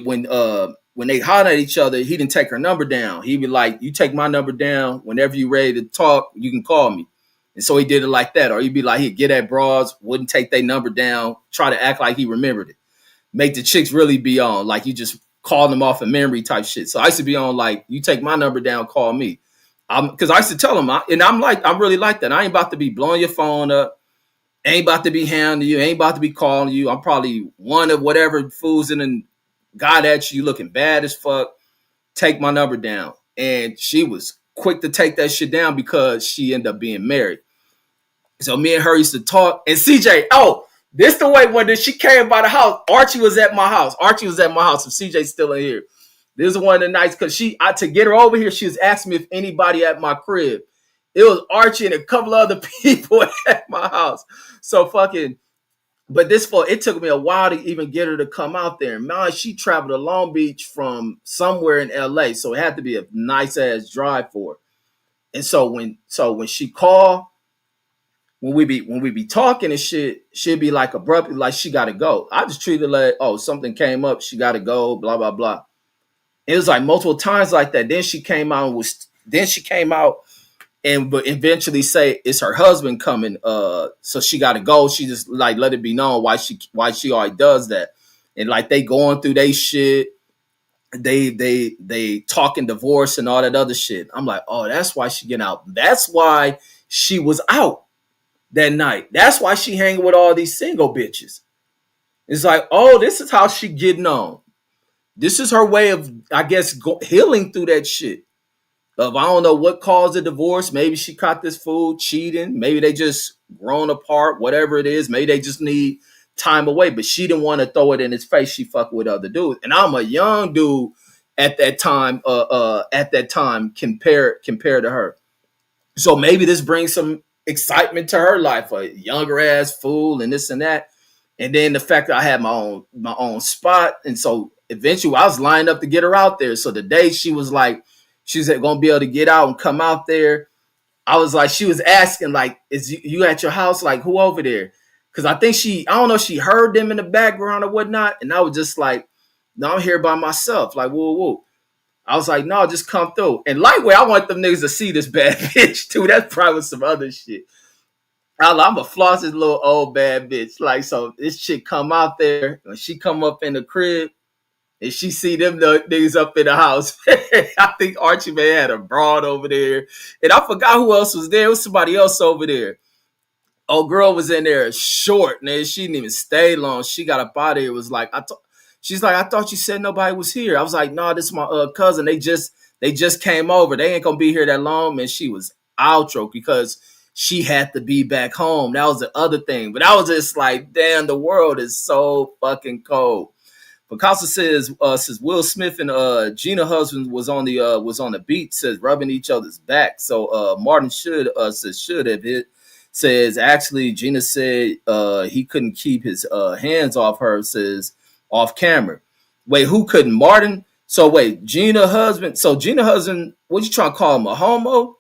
they hollered at each other, he didn't take her number down. He'd be like, you take my number down. Whenever you ready to talk, you can call me. And so he did it like that. Or he'd be like, he'd get at bras, wouldn't take their number down, try to act like he remembered it. Make the chicks really be on, like you just called them off of memory type shit. So I used to be on like, you take my number down, call me. Because I used to tell him, and I'm really like that. I ain't about to be blowing your phone up. Ain't about to be hounding you. Ain't about to be calling you. I'm probably one of whatever fools in and got at you looking bad as fuck. Take my number down. And she was quick to take that shit down because she ended up being married. So me and her used to talk. And CJ, this the way when she came by the house. Archie was at my house. If CJ's still in here. This is one of the nights because to get her over here, she was asking me if anybody at my crib. It was Archie and a couple other people at my house. So but it took me a while to even get her to come out there. And man, she traveled to Long Beach from somewhere in LA. So it had to be a nice ass drive for her. And so when she called, when we be talking and shit, she'd be like abruptly, like she gotta go. I just treated her like, something came up, she gotta go, blah, blah, blah. It was like multiple times like that. Then she came out and but eventually say it's her husband coming. So she gotta go. She just like let it be known why she always does that. And like they going through they shit. They talking divorce and all that other shit. I'm like, oh, that's why she get out. That's why she was out that night. That's why she hanging with all these single bitches. It's like, oh, this is how she getting on. This is her way of, I guess, healing through that shit. Of I don't know what caused the divorce. Maybe she caught this fool cheating. Maybe they just grown apart. Whatever it is. Maybe they just need time away. But she didn't want to throw it in his face. She fucking with other dudes. And I'm a young dude at that time. Compared to her. So maybe this brings some excitement to her life. A younger ass fool and this and that. And then the fact that I had my own spot. And so eventually I was lined up to get her out there. So the day she was like, she's going to be able to get out and come out there. I was like, she was asking like, is you at your house? Like who over there? Cause I think I don't know if she heard them in the background or whatnot. And I was just like, no, I'm here by myself. Like, whoa. I was like, no, just come through. And lightweight, I want them niggas to see this bad bitch too. That's probably some other shit. I'm a floss this little old bad bitch. Like, so this chick come out there, when she come up in the crib, and she see them niggas up in the house. I think Archie man had a broad over there. And I forgot who else was there. It was somebody else over there. Old girl was in there short, man. She didn't even stay long. She got up out of here. It was like, she's like, I thought you said nobody was here. I was like, no, this is my cousin. They just came over. They ain't gonna be here that long. And she was outro because she had to be back home. That was the other thing. But I was just like, damn, the world is so fucking cold. Picasso says Will Smith and Gina husband was on the beat, says rubbing each other's back. So Martin should have hit. Says actually Gina said he couldn't keep his hands off her, says off camera. Wait, who couldn't? Martin? So wait, Gina husband, what you trying to call him, a homo?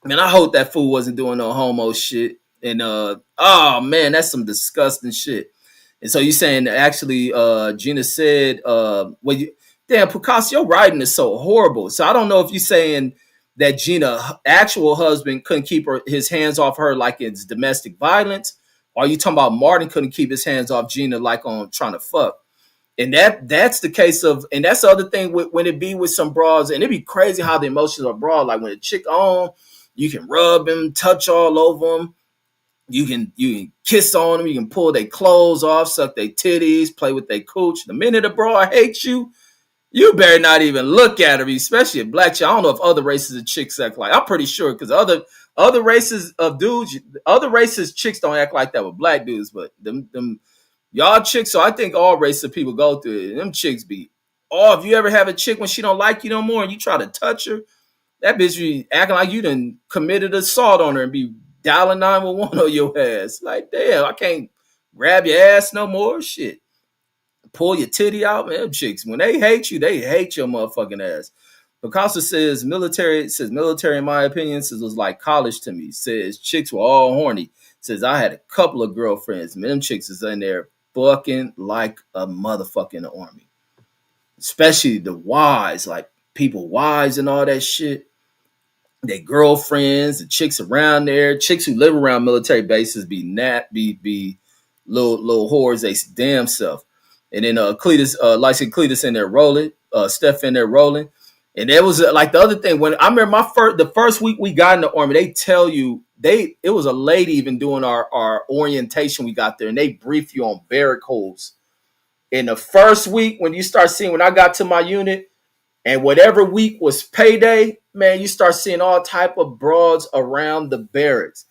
Man, I hope that fool wasn't doing no homo shit. And oh man, that's some disgusting shit. And so you're saying that actually Gina said, damn, Picasso, your writing is so horrible. So I don't know if you're saying that Gina actual husband couldn't keep his hands off her like it's domestic violence, or are you talking about Martin couldn't keep his hands off Gina like on trying to fuck? And that's the case of, and that's the other thing when it be with some bras, and it'd be crazy how the emotions are broad. Like when a chick on, you can rub them, touch all over them. You can kiss on them. You can pull their clothes off, suck their titties, play with their cooch. The minute a broad hates you, you better not even look at her, especially a black chick. I don't know if other races of chicks act like. I'm pretty sure because other races of dudes, other races chicks don't act like that with black dudes, but them y'all chicks. So I think all races of people go through it. Them chicks be. Oh, if you ever have a chick when she don't like you no more and you try to touch her, that bitch be acting like you done committed assault on her and be dialing 911 on your ass. Like, damn, I can't grab your ass no more. Shit, pull your titty out, man. Them chicks, when they hate you, they hate your motherfucking ass. Picasso says military in my opinion says was like college to me. Says chicks were all horny. Says I had a couple of girlfriends. Man, them chicks is in there fucking like a motherfucker in the army. Especially the wives, like people wives and all that shit. Their girlfriends, the chicks around there, chicks who live around military bases be little whores they damn self. And then Cletus, Lysa Cletus in there rolling, Steph in there rolling. And there was like the other thing when I remember the first week we got in the army, they tell you it was a lady even doing our orientation. We got there and they brief you on barrack holes. In the first week, when you start seeing when I got to my unit, and whatever week was payday, man, you start seeing all type of broads around the barracks.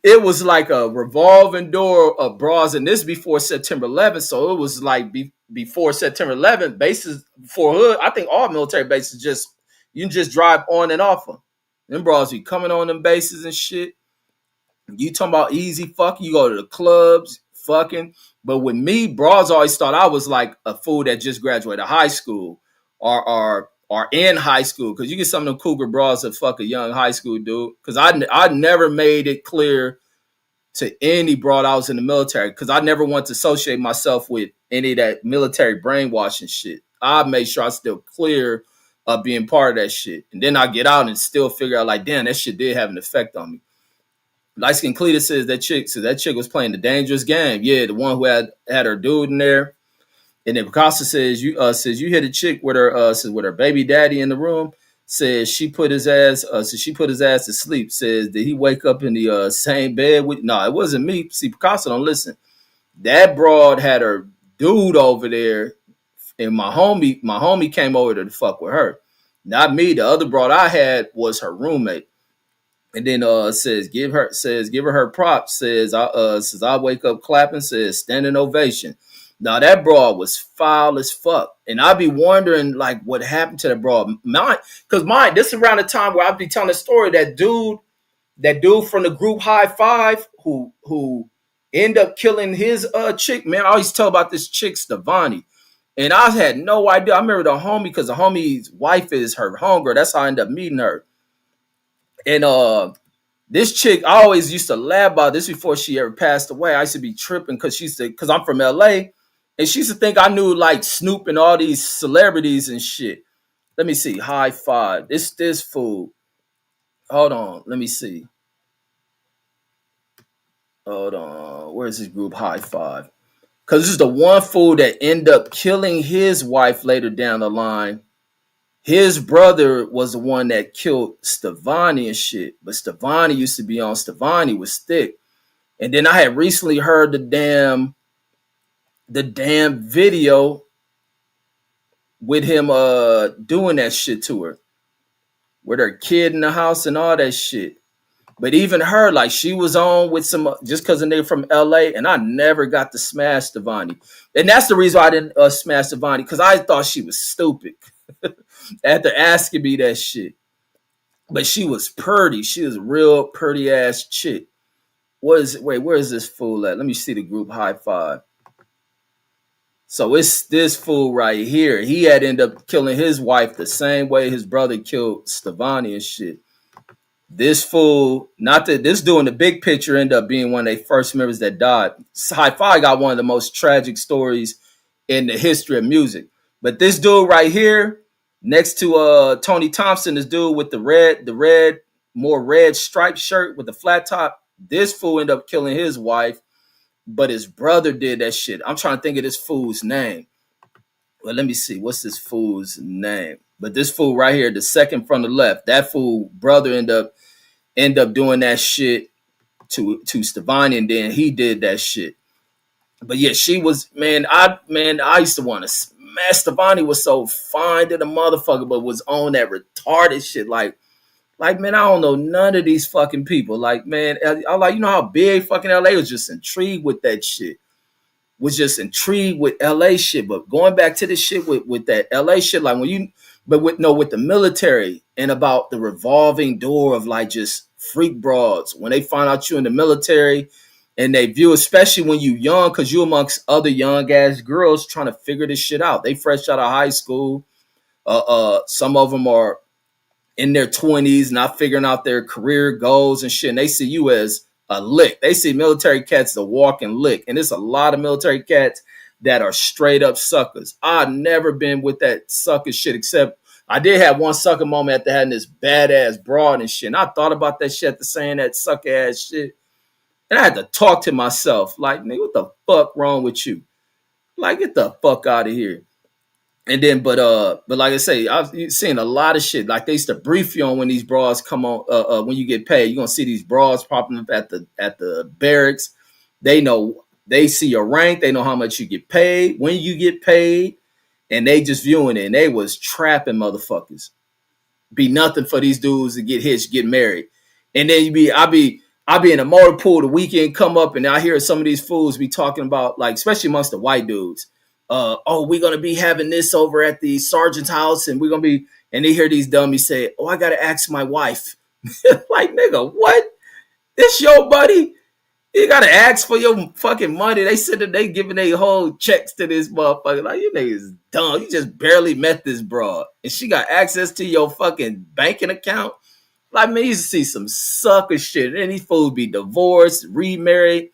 It was like a revolving door of broads, and this before September 11th. So it was like before September 11th, bases for hood. I think all military bases you can just drive on and off them. Them broads be coming on them bases and shit. You talking about easy fucking, you go to the clubs, fucking. But with me, broads always thought I was like a fool that just graduated high school or in high school. Because you get some of them cougar broads that fuck a young high school dude. Because I never made it clear to any broad I was in the military. Because I never want to associate myself with any of that military brainwashing shit. I made sure I still clear of being part of that shit. And then I get out and still figure out like, damn, that shit did have an effect on me. Light Skin Cletus says that chick was playing the dangerous game. Yeah, the one who had her dude in there. And then Picasso says you hit a chick with her baby daddy in the room. Says she put his ass to sleep. Says did he wake up in the same bed with? No, it wasn't me. See, Picasso don't listen. That broad had her dude over there, and my homie came over to fuck with her. Not me. The other broad I had was her roommate. And then says give her her props. Says I wake up clapping. Says standing ovation. Now that broad was foul as fuck, and I'd be wondering like what happened to that broad. This is around the time where I'd be telling the story that dude from the group High Five who ended up killing his chick. Man, I always tell about this chick Stevani, and I had no idea. I remember the homie because the homie's wife is her homegirl. That's how I ended up meeting her. And this chick, I always used to laugh about this before she ever passed away. I used to be tripping because I'm from LA, and she used to think I knew like Snoop and all these celebrities and shit. Let me see. High Five. This fool. Hold on. Let me see. Hold on. Where's this group High Five? Because this is the one fool that ended up killing his wife later down the line. His brother was the one that killed Stevani and shit. But Stevani used to be on. Stevani was thick. And then I had recently heard the damn video with him doing that shit to her. With her kid in the house and all that shit. But even her, like she was on with some, just because they're from LA, and I never got to smash Stevani. And that's the reason why I didn't smash Stevani, because I thought she was stupid. After asking me that shit. But she was pretty. She was a real pretty ass chick. Where is this fool at? Let me see the group High Five. So it's this fool right here. He had ended up killing his wife the same way his brother killed Stevani and shit. This fool, this dude in the big picture ended up being one of their first members that died. High Five got one of the most tragic stories in the history of music. But this dude right here, next to Tony Thompson, this dude with the more red striped shirt with the flat top, this fool ended up killing his wife, but his brother did that shit. I'm trying to think of this fool's name. Well, let me see. What's this fool's name? But this fool right here, the second from the left, that fool brother end up doing that shit to Stevani, and then he did that shit. But yeah, she was, I used to want to smash. Stevani was so fine to the motherfucker, but was on that retarded shit. Like, man, I don't know none of these fucking people. Like, man, I like, you know how big fucking LA was, just intrigued with that shit. Was just intrigued with LA shit. But going back to this shit with that LA shit, like with the military and about the revolving door of like just freak broads. When they find out you in the military And they view, especially when you young, because you amongst other young ass girls trying to figure this shit out. They fresh out of high school. Some of them are in their 20s, not figuring out their career goals and shit. And they see you as a lick. They see military cats as a walking lick. And there's a lot of military cats that are straight up suckers. I've never been with that sucker shit, except I did have one sucker moment after having this badass broad and shit. And I thought about that shit after saying that sucker ass shit. And I had to talk to myself, like, nigga, what the fuck wrong with you? Like, get the fuck out of here. And then, but like I say, I've seen a lot of shit. Like they used to brief you on when these bras come on, when you get paid. You're gonna see these bras popping up at the barracks. They know, they see your rank. They know how much you get paid, when you get paid, and they just viewing it. And they was trapping motherfuckers. Be nothing for these dudes to get hitched, get married, and then I be in a motor pool the weekend come up, and I hear some of these fools be talking about, like, especially amongst the white dudes. Oh, we're gonna be having this over at the sergeant's house, and we're gonna be, and they hear these dummies say, "Oh, I gotta ask my wife." Like, nigga, what? This your buddy? You gotta ask for your fucking money. They said that they giving their whole checks to this motherfucker. Like, you niggas dumb. You just barely met this broad, and she got access to your fucking banking account. Like, man, you used to see some sucker shit. And these fools be divorced, remarried,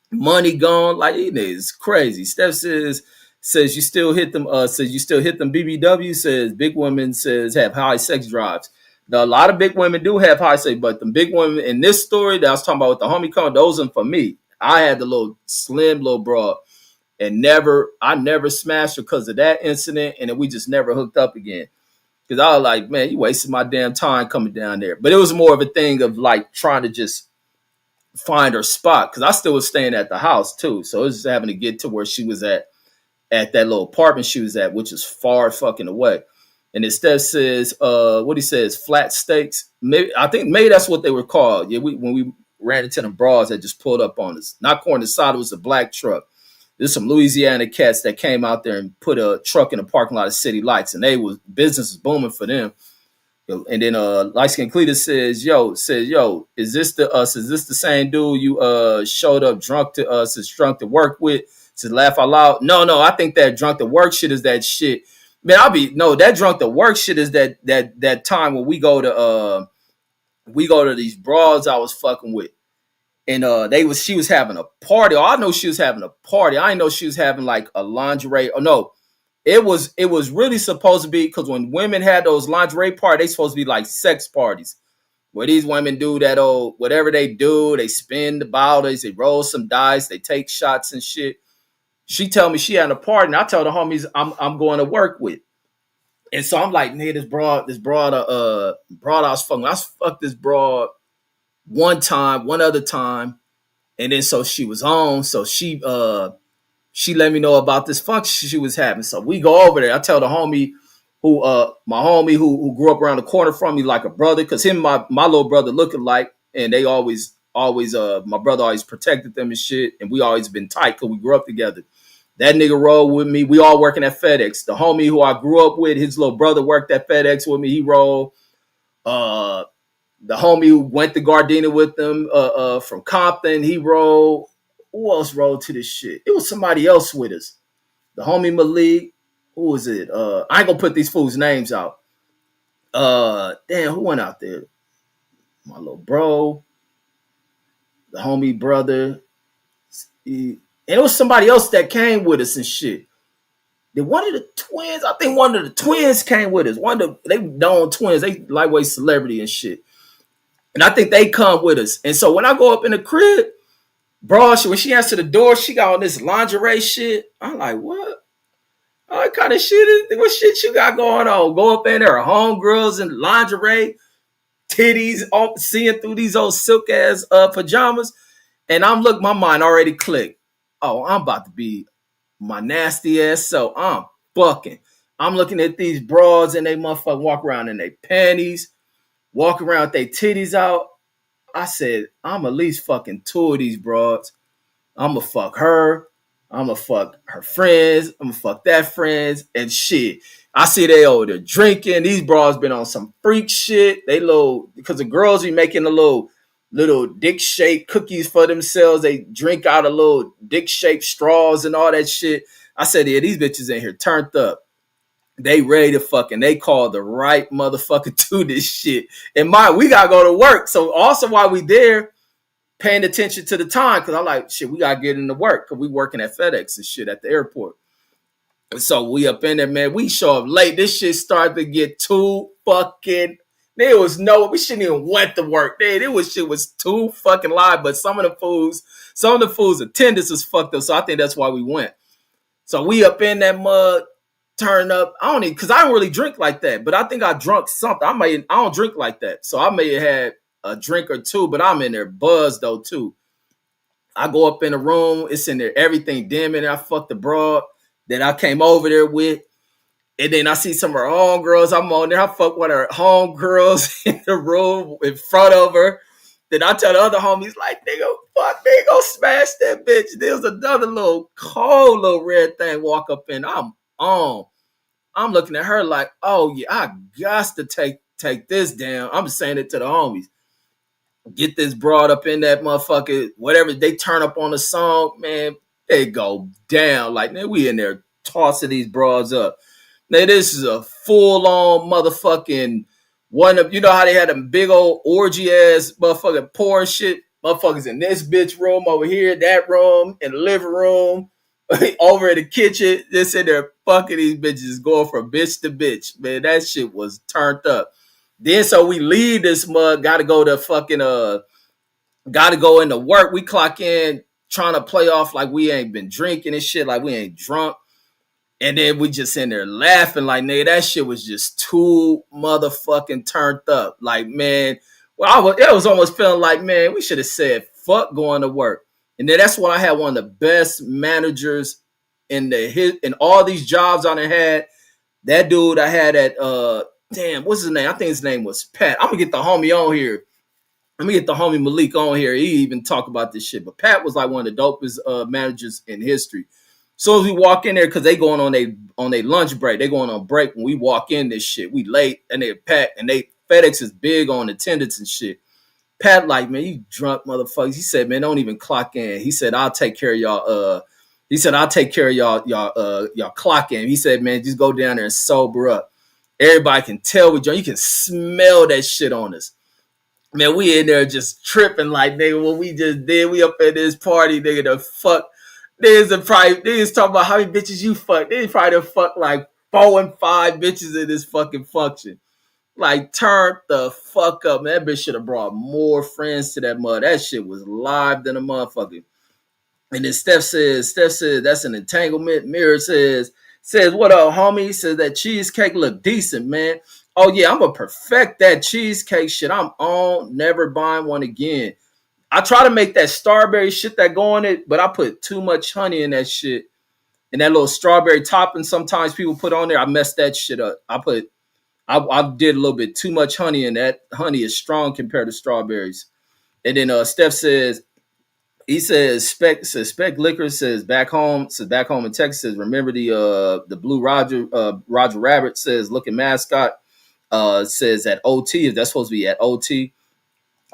money gone. Like, it is crazy. Steph says you still hit them. Says you still hit them. BBW says big women says have high sex drives. Now, a lot of big women do have high sex, but the big women in this story that I was talking about with the homie cone, those are for me. I had the little slim little broad, and I never smashed her because of that incident, and then we just never hooked up again. Because I was like, man, you wasted my damn time coming down there. But it was more of a thing of like trying to just find her spot, because I still was staying at the house too. So it was just having to get to where she was at that little apartment she was at, which is far fucking away. And instead says, what he says, flat steaks. Maybe I think maybe that's what they were called. Yeah, when we ran into them bras that just pulled up on us. Not corn side, it was a black truck. There's some Louisiana cats that came out there and put a truck in the parking lot of City Lights, and business was booming for them. And then light skin Cletus says, yo, is this the same dude you showed up drunk to drunk to work with? Says laugh out loud. No, I think that drunk to work shit is that shit. Man, that drunk to work shit is that time when we go to these bras I was fucking with. And she was having a party. Oh, I know she was having a party. I didn't know she was having like a lingerie. Oh no, it was really supposed to be, because when women had those lingerie parties, they supposed to be like sex parties, where these women do that old whatever they do. They spin the bottles, they roll some dice, they take shots and shit. She tell me she had a party, and I tell the homies I'm going to work with. And so I'm like, nigga, this broad I was fucking. I fucked this broad one other time, and then so she was on. So she let me know about this function she was having. So we go over there. I tell the homie my homie who grew up around the corner from me like a brother, because him and my little brother look alike, and they always my brother always protected them and shit, and we always been tight because we grew up together. That nigga rolled with me. We all working at FedEx. The homie who I grew up with, his little brother worked at FedEx with me. He rolled. The homie who went to Gardena with them from Compton, he rolled. Who else rolled to this shit? It was somebody else with us. The homie Malik. Who was it? I ain't gonna put these fools' names out. Damn, who went out there? My little bro. The homie brother. And it was somebody else that came with us and shit. Did one of the twins? I think one of the twins came with us. They known twins. They lightweight celebrity and shit. And I think they come with us. And so when I go up in the crib, bro, when she answered the door, she got on this lingerie shit. I'm like, what? What kind of shit is? What shit you got going on? Go up in there, homegirls in lingerie, titties, all seeing through these old silk ass pajamas. And my mind already clicked. Oh, I'm about to be my nasty ass. So I'm fucking. I'm looking at these bras, and they motherfucking walk around in their panties, walk around with their titties out. I said, I'm at least fucking two of these broads. I'm gonna fuck her. I'm gonna fuck her friends. I'm gonna fuck that friends and shit. I see they over there drinking. These bras been on some freak shit. They because the girls be making a little little dick-shaped cookies for themselves. They drink out of little dick-shaped straws and all that shit. I said, yeah, these bitches in here turned up. They ready to fucking, they called the right motherfucker to this shit. And we gotta go to work. So also while we there, paying attention to the time, because I'm like, shit, we gotta get into work because we working at FedEx and shit at the airport. So we up in there, man. We show up late. This shit started to get too fucking. There was we shouldn't even went to work. Shit was too fucking live. But some of the fools' attendance was fucked up. So I think that's why we went. So we up in that mud, turn up. I don't even, because I don't really drink like that. But I think I drunk something. I don't drink like that. So I may have had a drink or two, but I'm in there buzzed though too. I go up in the room. It's in there, everything dim in there. I fucked the broad that I came over there with. And then I see some of her homegirls. I'm on there. I fuck one of her homegirls in the room in front of her. Then I tell the other homies, like, nigga, fuck, they go smash that bitch. There's another little cold little red thing walk up in. I'm on. I'm looking at her like, oh yeah, I got to take this down. I'm saying it to the homies. Get this broad up in that motherfucker. Whatever they turn up on the song, man, they go down. Like, man, we in there tossing these broads up. Now, this is a full-on motherfucking one of, you know how they had them big old orgy-ass motherfucking porn shit? Motherfuckers in this bitch room over here, that room, in the living room, over in the kitchen, just in there fucking these bitches, going from bitch to bitch. Man, that shit was turned up. Then so we leave this mug, gotta go into work. We clock in, trying to play off like we ain't been drinking and shit, like we ain't drunk. And then we just in there laughing like, nigga, that shit was just too motherfucking turned up. Like, man, it was almost feeling like, man, we should have said, fuck going to work. And then that's when I had one of the best managers in all these jobs I done had. That dude I had at, what's his name? I think his name was Pat. I'm going to get the homie on here. Let me get the homie Malik on here. He even talk about this shit. But Pat was like one of the dopest managers in history. So as we walk in there, because they going on their lunch break, they going on break. When we walk in this shit, we late and they packed, and FedEx is big on attendance and shit. Pat like, man, you drunk motherfuckers. He said, man, don't even clock in. He said, I'll take care of y'all. He said, I'll take care of y'all clock in. He said, man, just go down there and sober up. Everybody can tell we drunk. You can smell that shit on us. Man, we in there just tripping like, nigga, what we just did. We up at this party, nigga, the fuck. Niggas talking about how many bitches you fuck. They probably done fuck like 4 and 5 bitches in this fucking function. Like, turn the fuck up, man. That bitch should have brought more friends to that mud. That shit was live than a motherfucker. And then Steph says, that's an entanglement. Mirror says, what up, homie? He says that cheesecake look decent, man. Oh yeah, I'm gonna perfect that cheesecake shit. I'm on, never buying one again. I try to make that strawberry shit that go on it, but I put too much honey in that shit. And that little strawberry topping sometimes people put on there, I messed that shit up. I did a little bit too much honey in that. Honey is strong compared to strawberries. And then Steph says, Spec Liquor says back home in Texas, says, remember the Blue Roger Rabbit says looking mascot, says at OT, if that's supposed to be at OT.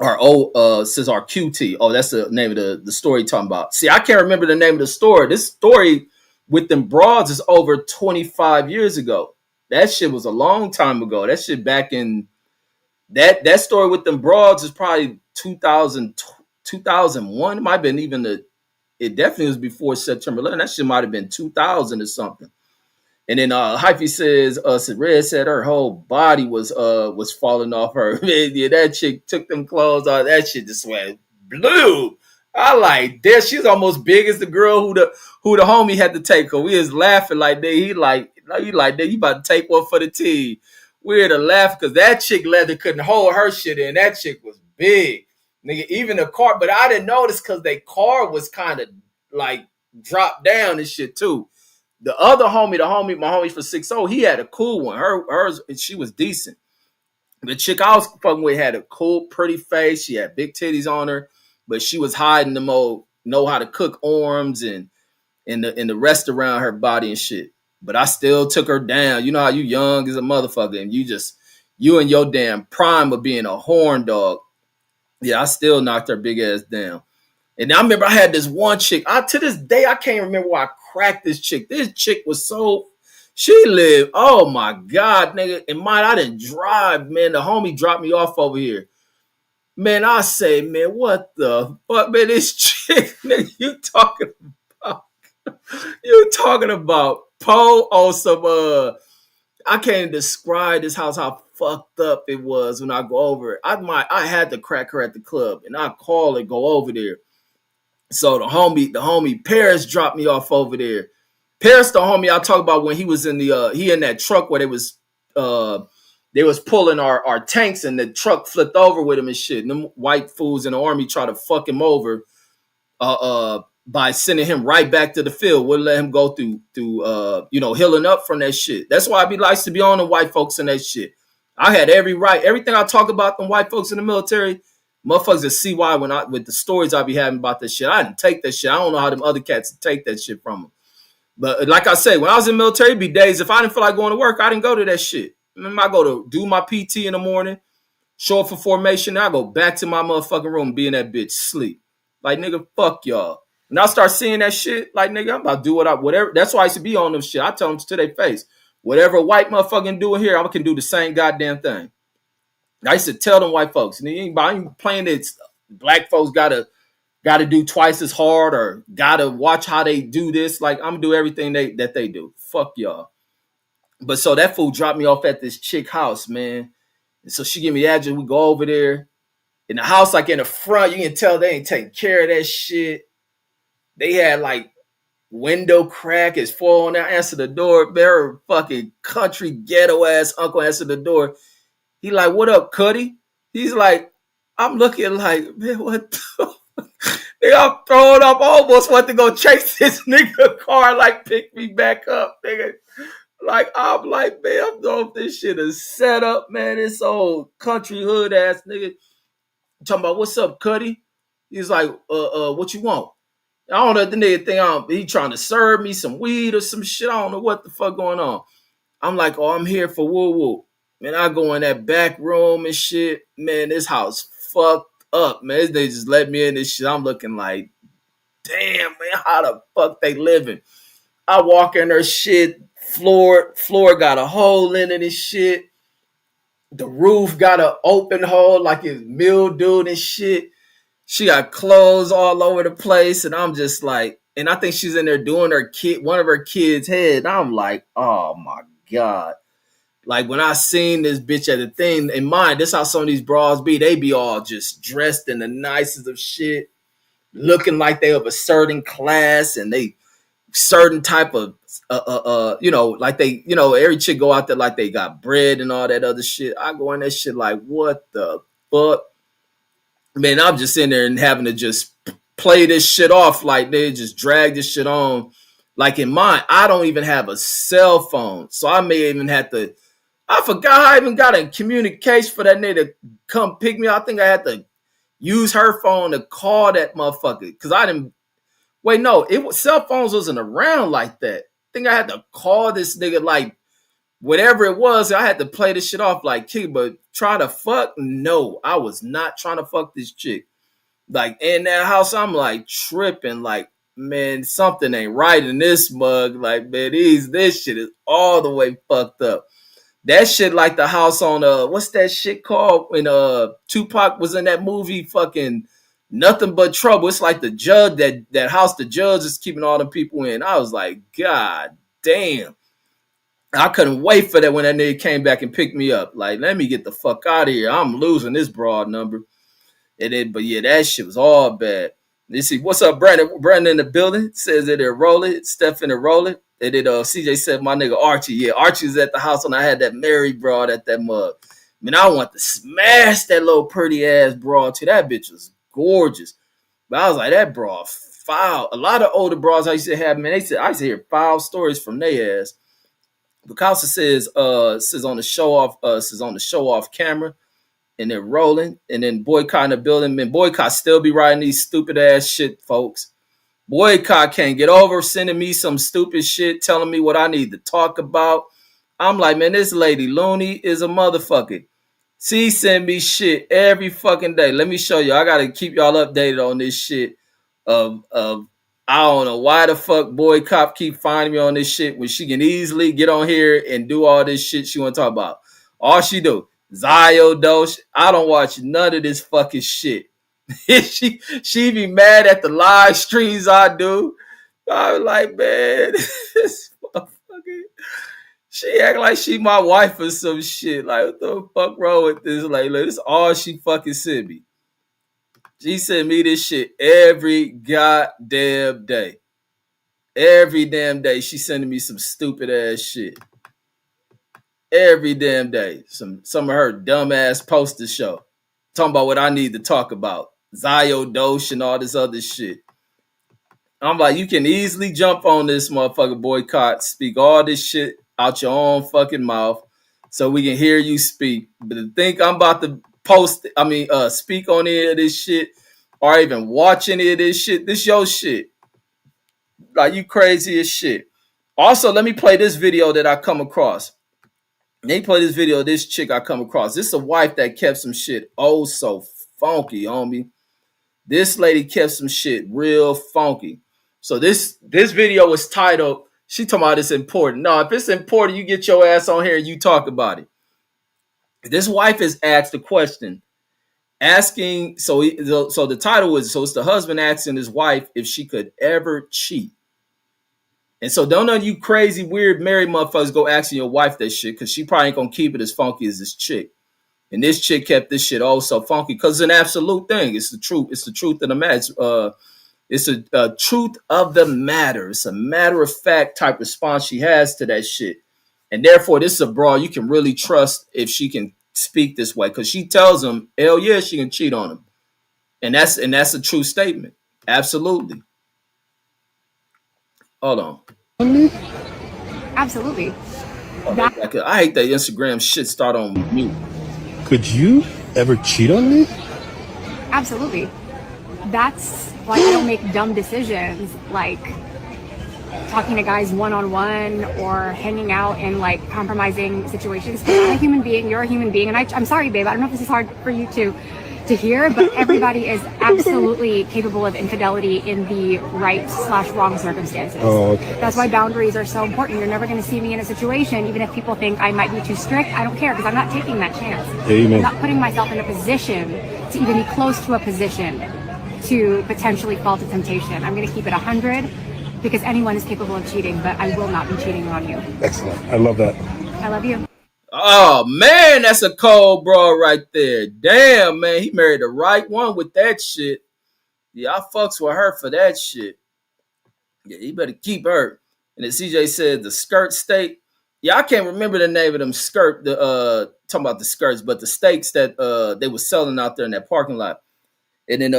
Says our QT. Oh, that's the name of the story talking about. See, I can't remember the name of the story. This story with them broads is over 25 years ago. That shit was a long time ago. That shit back in that story with them broads is probably 2001. It might have been it definitely was before September 11. That shit might have been 2000 or something. And then Hyphy says, Red said her whole body was falling off her. Yeah, that chick took them clothes off. That shit just went blue. I like that. She's almost big as the girl who the homie had to take her. We was laughing like that. He like that. You about to take one for the team. We had to laugh because that chick leather couldn't hold her shit in. That chick was big. Nigga, even the car, but I didn't notice because their car was kind of like dropped down and shit too. The other homie, my homie for 6'0", he had a cool one. Hers, she was decent. The chick I was fucking with had a cool, pretty face. She had big titties on her, but she was hiding the know how to cook arms and the rest around her body and shit. But I still took her down. You know how you young as a motherfucker and you in your damn prime of being a horn dog. Yeah, I still knocked her big ass down. And I remember I had this one chick. To this day, I can't remember why I cracked this chick. This chick was so, she lived, oh my God, nigga. And mine, I didn't drive, man. The homie dropped me off over here. Man, I say, man, what the fuck, man, this chick, nigga, you talking about Poe on some, I can't describe this house, how fucked up it was when I go over it. I had to crack her at the club, and I call and go over there. So the homie Paris dropped me off over there. Paris, the homie I talk about when he was in the he in that truck where they was pulling our tanks and the truck flipped over with him and shit. And them white fools in the army try to fuck him over by sending him right back to the field. Wouldn't let him go through healing up from that shit. That's why I likes to be on the white folks and that shit. I had every right. Everything I talk about them white folks in the military, motherfuckers will see why with the stories I be having about that shit. I didn't take that shit. I don't know how them other cats take that shit from them. But like I say, when I was in the military, it'd be days if I didn't feel like going to work, I didn't go to that shit. I go to do my PT in the morning, show up for formation, and I go back to my motherfucking room and be in that bitch sleep. Like, nigga, fuck y'all. And I start seeing that shit, like, nigga, I'm about to do whatever. That's why I used to be on them shit. I tell them to their face, whatever white motherfucking doing here, I can do the same goddamn thing. I used to tell them white folks, and I ain't playing it. Black folks gotta do twice as hard or gotta watch how they do this. Like, I'm gonna do everything that they do. Fuck y'all. But so that fool dropped me off at this chick house, man. And so she give me the address. We go over there. In the house, like in the front, you can tell they ain't taking care of that shit. They had like window crack. It's falling out. Answer the door. Very fucking country ghetto ass uncle answer the door. He like, what up, Cuddy? He's like, I'm looking like, man, what the Nigga, I'm throwing up. Almost want to go chase this nigga car, like pick me back up, nigga. Like, I'm like, man, I'm doing this shit is set up, man. This old country hood ass nigga. Talking about, what's up, Cuddy? He's like, what you want? I don't know if the nigga think he trying to serve me some weed or some shit. I don't know what the fuck going on. I'm like, oh, I'm here for woo woo. Man, I go in that back room and shit. Man, this house fucked up, man. They just let me in this shit. I'm looking like, damn, man, how the fuck they living? I walk in her shit. Floor got a hole in it and shit. The roof got an open hole like it's mildewed and shit. She got clothes all over the place, and I'm just like, and I think she's in there doing one of her kids' head. I'm like, oh my God. Like, when I seen this bitch at the thing, in mind, this how some of these bras be. They be all just dressed in the nicest of shit, looking like they of a certain class, and they certain type of like they, every chick go out there like they got bread and all that other shit. I go in that shit like, what the fuck? Man, I'm just in there and having to just play this shit off like they just drag this shit on. Like, in mine, I don't even have a cell phone. So I may even have to, I forgot I even got a communication for that nigga to come pick me up. I think I had to use her phone to call that motherfucker. Because I didn't, wait, no, cell phones wasn't around like that. I think I had to call this nigga, like, whatever it was. I had to play this shit off like, kid, but try to fuck? No, I was not trying to fuck this chick. Like, in that house, I'm like tripping, like, man, something ain't right in this mug. Like, man, this shit is all the way fucked up. That shit like the house on what's that shit called when Tupac was in that movie, fucking Nothing But Trouble. It's like the judge, that house the judge is keeping all the people in. I was like, God damn. I couldn't wait for that when that nigga came back and picked me up. Like, let me get the fuck out of here. I'm losing this broad number. But yeah, that shit was all bad. You see, what's up, Brandon? Brandon in the building. Says that they're rolling. Steph in the rolling. And then CJ said, my nigga Archie. Yeah, Archie's at the house when I had that Mary broad at that mug. Man, I want to smash that little pretty ass broad too. That bitch was gorgeous. But I was like, that broad foul. A lot of older broads I used to have, man, I used to hear foul stories from their ass. Bukowski says on the show off camera, and they're rolling, and then Boycott in the building. Man, Boycott still be writing these stupid ass shit, folks. Boycott can't get over sending me some stupid shit, telling me what I need to talk about. I'm like, man, this lady loony is a motherfucker. She send me shit every fucking day. Let me show you. I gotta keep y'all updated on this shit. Of I don't know why the fuck boy cop keep finding me on this shit when she can easily get on here and do all this shit she want to talk about. All she do, Ziodosh. I don't watch none of this fucking shit. she be mad at the live streams I do. I'm like, man, this motherfucker. She act like she my wife or some shit. Like, what the fuck wrong with this? Like, look, this is all she fucking sent me. She sent me this shit every goddamn day. Every damn day, she sending me some stupid ass shit. Every damn day, some of her dumb ass poster show, talking about what I need to talk about, Ziodosh and all this other shit. I'm like, you can easily jump on this motherfucker boycott, speak all this shit out your own fucking mouth, so we can hear you speak. But to think I'm about to speak on any of this shit, or even watch any of this shit, this your shit. Like, you crazy as shit. Also, let me play this video that I come across. They play this video of this chick I come across. This is a wife that kept some shit oh so funky, homie. This lady kept some shit real funky. So this video was titled, she talking about it's important. No, if it's important, you get your ass on here and you talk about it. This wife is asked a question, asking, so the title is, so it's the husband asking his wife if she could ever cheat. And so don't none of you crazy, weird married motherfuckers go asking your wife that shit, because she probably ain't gonna keep it as funky as this chick. And this chick kept this shit oh so funky because it's an absolute thing. It's the truth. It's the truth of the matter. It's a truth of the matter. It's a matter of fact type response she has to that shit. And therefore, this is a broad you can really trust if she can speak this way, because she tells him, hell yeah, she can cheat on him. And that's a true statement. Absolutely. Hold on. Absolutely. I hate that Instagram shit start on mute. Could you ever cheat on me? Absolutely. That's why I don't make dumb decisions like talking to guys one-on-one or hanging out in like compromising situations. I'm a human being, you're a human being, and I'm sorry, babe, I don't know if this is hard for you to hear, but everybody is absolutely capable of infidelity in the right/wrong circumstances. Oh, okay. That's why boundaries are so important. You're never going to see me in a situation, even if people think I might be too strict, I don't care, because I'm not taking that chance. Amen. I'm not putting myself in a position to even be close to a position to potentially fall to temptation. I'm going to keep it 100, because anyone is capable of cheating, but I will not be cheating on you. Excellent. I love that. I love you. Oh man, that's a cold bro right there. Damn, man, he married the right one with that shit. Yeah, I fucks with her for that shit. Yeah, he better keep her. And then CJ said the skirt steak. Yeah, I can't remember the name of them talking about the skirts, but the steaks that they were selling out there in that parking lot. And then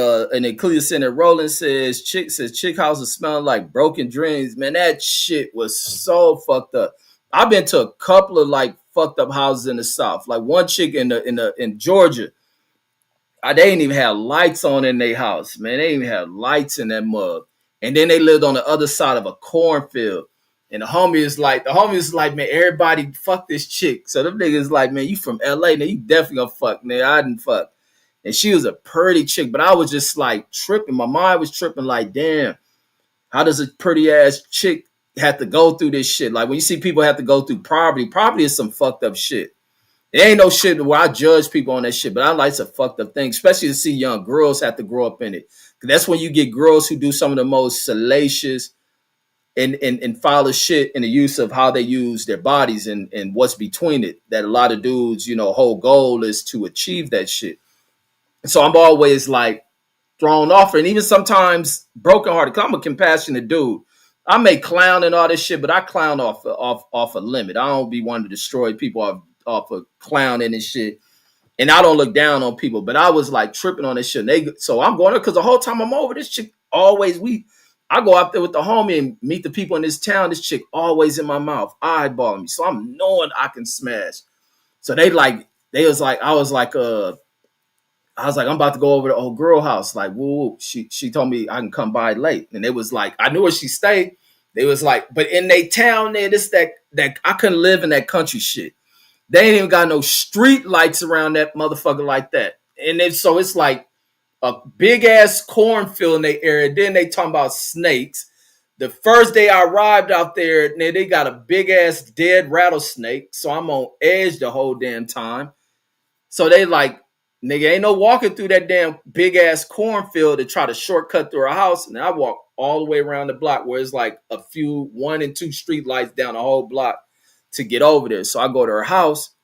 Cleveland Center Roland says chick houses smelling like broken dreams. Man, that shit was so fucked up. I've been to a couple of like fucked up houses in the South. Like one chick in Georgia, they didn't even have lights on in their house, man. They didn't even have lights in that mug. And then they lived on the other side of a cornfield. And the homie is like, man, everybody fuck this chick. So them niggas like, man, you from LA, now you definitely gonna fuck, man. I didn't fuck. And she was a pretty chick, but I was just like tripping. My mind was tripping like, damn, how does a pretty ass chick have to go through this shit? Like when you see people have to go through poverty is some fucked up shit. It ain't no shit where I judge people on that shit, but I like some fucked up things, especially to see young girls have to grow up in it. That's when you get girls who do some of the most salacious and foul shit in the use of how they use their bodies and what's between it. That a lot of dudes, whole goal is to achieve that shit. So I'm always like thrown off, and even sometimes brokenhearted. Cause I'm a compassionate dude. I may clown and all this shit, but I clown off a limit. I don't be wanting to destroy people off of clowning and shit. And I don't look down on people, but I was like tripping on this shit. So I'm going there because the whole time I'm over, this chick always I go out there with the homie and meet the people in this town. This chick always in my mouth, eyeballing me. So I'm knowing I can smash. So I was like, I'm about to go over to the old girl house. Like, woo. She told me I can come by late. And it was like, I knew where she stayed. They was like, but in they town there, that I couldn't live in that country shit. They ain't even got no street lights around that motherfucker like that. And so it's like a big ass cornfield in their area. Then they talking about snakes. The first day I arrived out there, they got a big ass dead rattlesnake. So I'm on edge the whole damn time. So they like, nigga, ain't no walking through that damn big ass cornfield to try to shortcut through our house. And I walk all the way around the block where it's like a few 1 and 2 street lights down the whole block to get over there. So I go to her house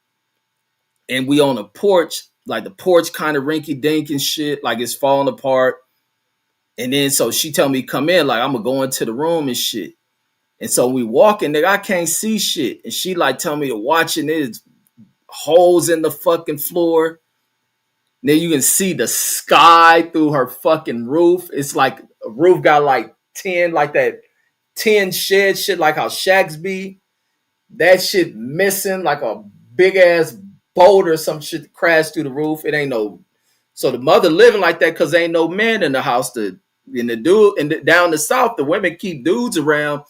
and we on a porch, like the porch kind of rinky dink and shit, like it's falling apart. And then so she tell me come in, like I'm gonna go into the room and shit. And so we walking, nigga, I can't see shit. And she like tell me to watch it. There's holes in the fucking floor. Then you can see the sky through her fucking roof. It's like a roof got like 10, like that 10 shed shit, like how shacks be. That shit missing, like a big ass boulder, some shit crashed through the roof. It ain't no. So the mother living like that because ain't no man in the house to. And the dude, and down the south, the women keep dudes around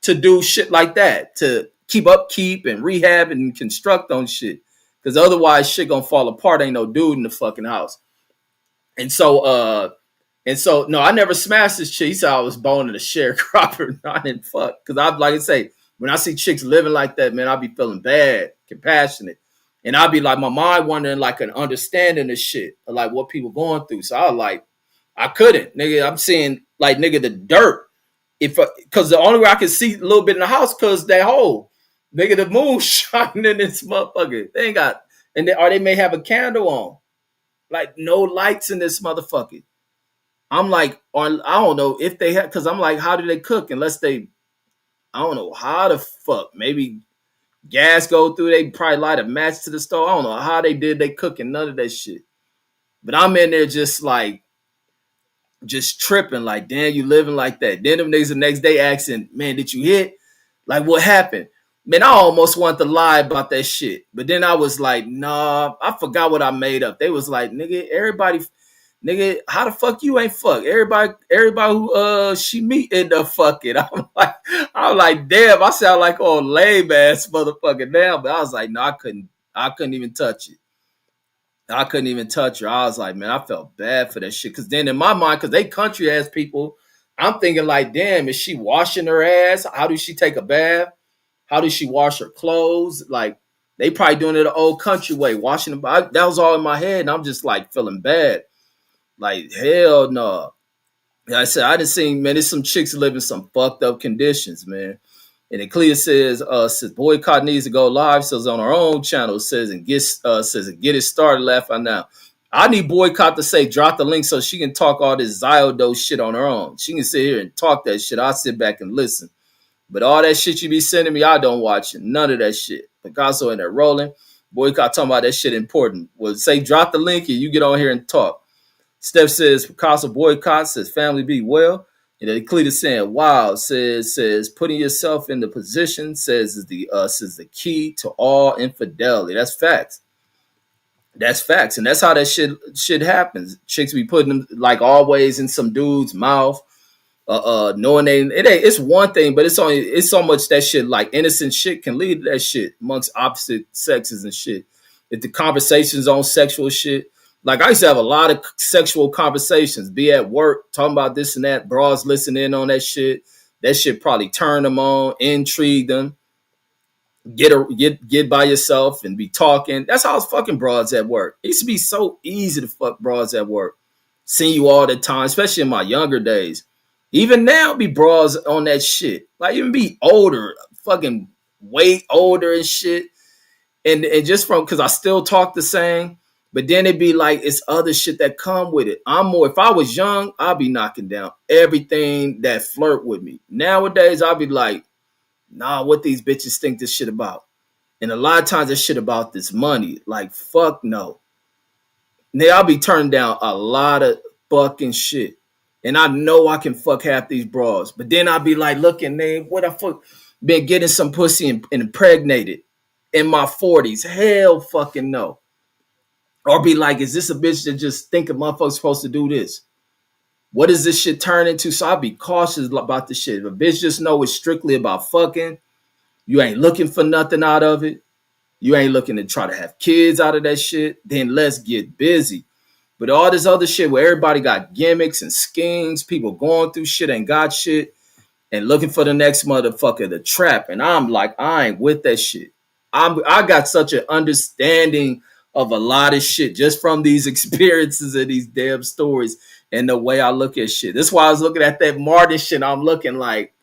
to do shit like that, to keep upkeep and rehab and construct on shit. Because otherwise shit gonna fall apart. Ain't no dude in the fucking house. And so no, I never smashed this chick. He said I was boning a sharecropper. No, I didn't fuck. Because I like I say, when I see chicks living like that, man, I be feeling bad, compassionate. And I be like, my mind wondering like an understanding of shit, of like what people going through. So I was like, I couldn't, nigga. I'm seeing like, nigga, the dirt. Because the only way I can see a little bit in the house, because that hole, nigga, the moon shining in this motherfucker. They ain't got, or they may have a candle on, like no lights in this motherfucker. I'm like, or I don't know if they have, because I'm like, how do they cook unless they, I don't know how the fuck, maybe gas go through. They probably light a match to the stove. I don't know how they did they cooking, none of that shit. But I'm in there just like, just tripping, like, damn, you living like that. Then them niggas the next day asking, man, did you hit? Like, what happened? Man, I almost wanted to lie about that shit. But then I was like, nah, I forgot what I made up. They was like, nigga, everybody, nigga, how the fuck you ain't fuck? Everybody who she meet end up fucking. I'm like, damn, I sound like old lame ass motherfucker now. But I was like, no, I couldn't even touch it. I couldn't even touch her. I was like, man, I felt bad for that shit. Because then in my mind, because they country ass people, I'm thinking like, damn, is she washing her ass? How does she take a bath? How does she wash her clothes? Like, they probably doing it the old country way, washing them. That was all in my head. And I'm just like feeling bad. Like, hell no. Like I said, I done seen, man, there's some chicks live in some fucked up conditions, man. And then Clea says boycott needs to go live. So it's on our own channel. Says get it started. Laugh out now. I need boycott to say drop the link so she can talk all this Ziodo shit on her own. She can sit here and talk that shit. I'll sit back and listen. But all that shit you be sending me, I don't watch it. None of that shit. Picasso in there rolling. Boycott talking about that shit important. Well, say drop the link and you get on here and talk. Steph says Picasso boycott, says family be well. And then Cletus saying, wow, says putting yourself in the position, says is the key to all infidelity. That's facts. That's facts. And that's how that shit happens. Chicks be putting them like always in some dude's mouth. Knowing it's one thing, but it's so much that shit, like innocent shit can lead to that shit amongst opposite sexes and shit. If the conversations on sexual shit, like I used to have a lot of sexual conversations, be at work, talking about this and that, bras listening in on that shit. That shit probably turn them on, intrigue them, get by yourself and be talking. That's how I was fucking broads at work. It used to be so easy to fuck broads at work. Seeing you all the time, especially in my younger days. Even now, be bras on that shit. Like, even be older, fucking way older and shit. And just from, because I still talk the same. But then it'd be like, it's other shit that come with it. If I was young, I'd be knocking down everything that flirt with me. Nowadays, I'd be like, nah, what these bitches think this shit about? And a lot of times, this shit about this money. Like, fuck no. Now, I'll be turning down a lot of fucking shit. And I know I can fuck half these bras. But then I'll be like, looking, man, what the fuck? Been getting some pussy and impregnated in my 40s. Hell fucking no. Or be like, is this a bitch that just think a motherfucker's supposed to do this? What does this shit turn into? So I'll be cautious about this shit. If a bitch just know it's strictly about fucking, you ain't looking for nothing out of it, You ain't looking to try to have kids out of that shit. Then let's get busy. But all this other shit where everybody got gimmicks and schemes, people going through shit and got shit and looking for the next motherfucker to trap. And I'm like, I ain't with that shit. I got such an understanding of a lot of shit just from these experiences and these damn stories and the way I look at shit. That's why I was looking at that Martin shit. I'm looking like,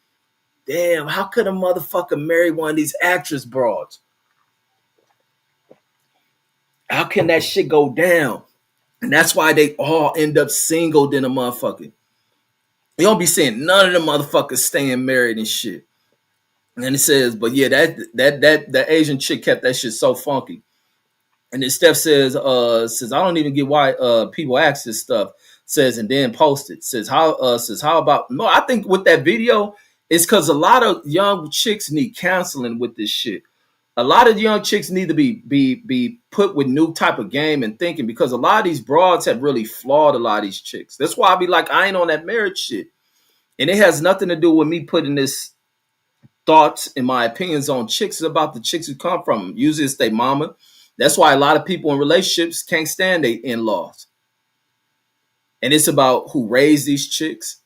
damn, how could a motherfucker marry one of these actress broads? How can that shit go down? And that's why they all end up single than a motherfucker. You don't be seeing none of the motherfuckers staying married and shit. And it says, but yeah, that Asian chick kept that shit so funky. And then Steph says, I don't even get why people ask this stuff. Says, and then post it. Says how about no, I think with that video, it's because a lot of young chicks need counseling with this shit. A lot of young chicks need to be put with new type of game and thinking, because a lot of these broads have really flawed a lot of these chicks. That's why I be like, I ain't on that marriage shit. And it has nothing to do with me putting this thoughts and my opinions on chicks. It's about the chicks who come from them. Usually it's their mama. That's why a lot of people in relationships can't stand their in-laws. And it's about who raised these chicks.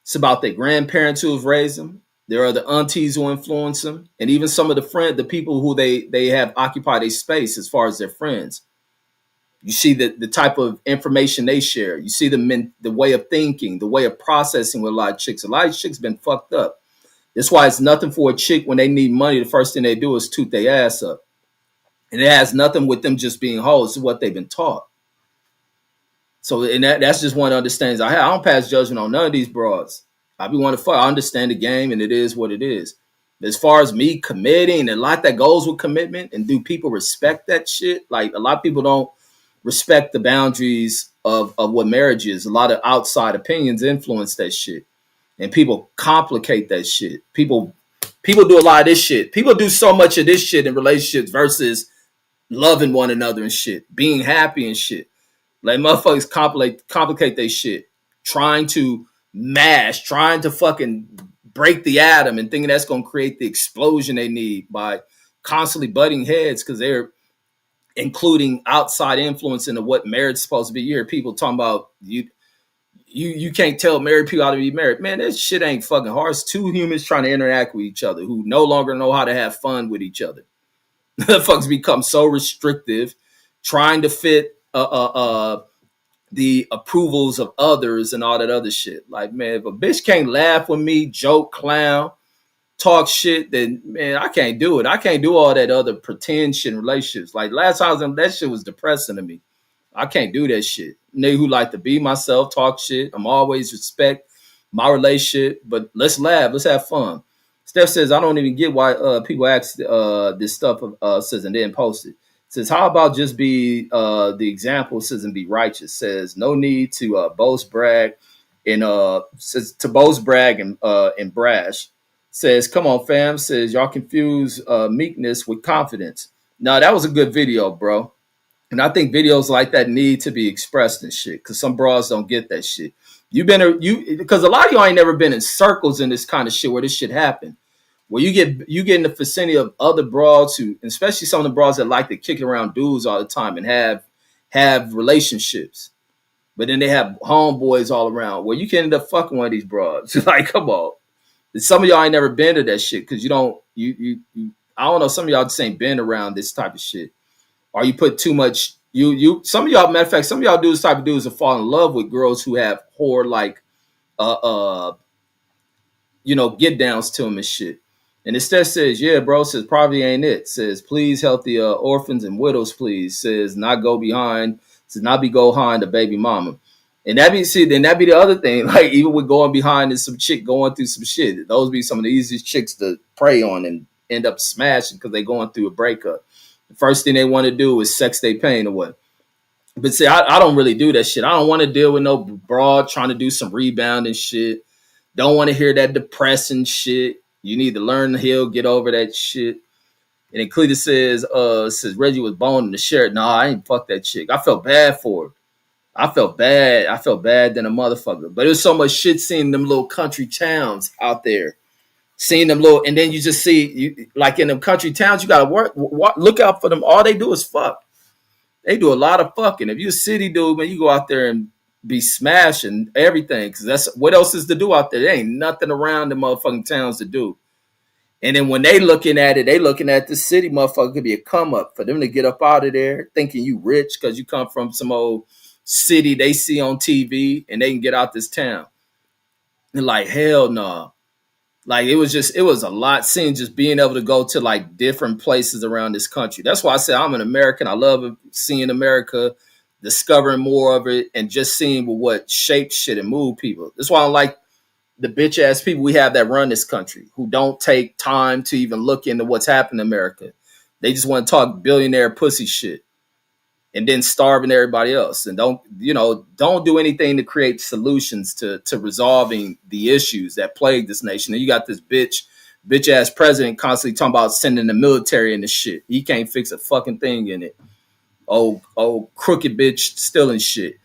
It's about their grandparents who have raised them. There are the aunties who influence them, and even some of the people who they have occupied a space as far as their friends. You see the type of information they share. You see the way of thinking, the way of processing with a lot of chicks. A lot of chicks been fucked up. That's why it's nothing for a chick when they need money. The first thing they do is toot their ass up. And it has nothing with them just being hoes. It's what they've been taught. So, and that's just one of the understandings I have. I don't pass judgment on none of these broads. I be wanting to fuck. I understand the game, and it is what it is. As far as me committing, and a lot that goes with commitment, and do people respect that shit? Like, a lot of people don't respect the boundaries of what marriage is. A lot of outside opinions influence that shit, and people complicate that shit. People do a lot of this shit. People do so much of this shit in relationships versus loving one another and shit, being happy and shit. Like, motherfuckers complicate their shit, trying to fucking break the atom and thinking that's going to create the explosion they need by constantly butting heads because they're including outside influence into what marriage is supposed to be. You hear people talking about you can't tell married people how to be married. Man, that shit ain't fucking hard. It's two humans trying to interact with each other who no longer know how to have fun with each other. The fucks become so restrictive, trying to fit the approvals of others and all that other shit. Like, man, if a bitch can't laugh with me, joke, clown, talk shit, then, man, I can't do it. I can't do all that other pretend shit in relationships. Like, last time I was in, that shit was depressing to me. I can't do that shit. Nigga who like to be myself, talk shit. I'm always respect my relationship, but let's laugh. Let's have fun. Steph says, I don't even get why people ask this stuff, says, and then post it. Says, how about just be the example, says, and be righteous. Says, no need to boast, brag, and says to boast, brag, and brash. Says, come on, fam. Says, y'all confuse meekness with confidence. Now, that was a good video, bro. And I think videos like that need to be expressed and shit, because some bras don't get that shit. Because a lot of y'all ain't never been in circles in this kind of shit where this shit happened. Where you get in the vicinity of other broads who, especially some of the broads that like to kick around dudes all the time and have relationships, but then they have homeboys all around. Where you can end up fucking one of these broads. Like, come on. Some of y'all ain't never been to that shit because I don't know. Some of y'all just ain't been around this type of shit, or you put too much. Some of y'all, matter of fact, some of y'all do this type of dudes that fall in love with girls who have whore like, get downs to them and shit. And instead says, yeah, bro, says probably ain't it. Says, please help the orphans and widows, please. Says, not go behind. Says, not be go behind the baby mama. And that'd be the other thing. Like, even with going behind and some chick going through some shit, those be some of the easiest chicks to prey on and end up smashing because they going through a breakup. The first thing they want to do is sex their pain away. But see, I don't really do that shit. I don't want to deal with no broad trying to do some rebounding shit. Don't want to hear that depressing shit. You need to learn the hill, get over that shit. And then Cletus says Reggie was boning the shirt. Nah, I ain't fuck that chick. I felt bad for her. I felt bad than a motherfucker. But it was so much shit seeing them little country towns out there Seeing them little, and then you just see you like in them country towns, you gotta look out for them. All they do is fuck. They do a lot of fucking. If you a city dude, man, you go out there and be smashing everything because that's what else is to do out there. There ain't nothing around the motherfucking towns to do. And then when they looking at it, they looking at the city, motherfucker could be a come up for them to get up out of there thinking you rich because you come from some old city they see on TV and they can get out this town. And like, hell no. Nah. Like it was a lot seeing just being able to go to like different places around this country. That's why I say I'm an American. I love seeing America, discovering more of it, and just seeing what shaped shit and move people. That's why I like the bitch ass people we have that run this country who don't take time to even look into what's happened in America. They just want to talk billionaire pussy shit and then starving everybody else. And don't do anything to create solutions to resolving the issues that plague this nation. And you got this bitch ass president constantly talking about sending the military in the shit. He can't fix a fucking thing in it. Oh, crooked bitch stealing shit.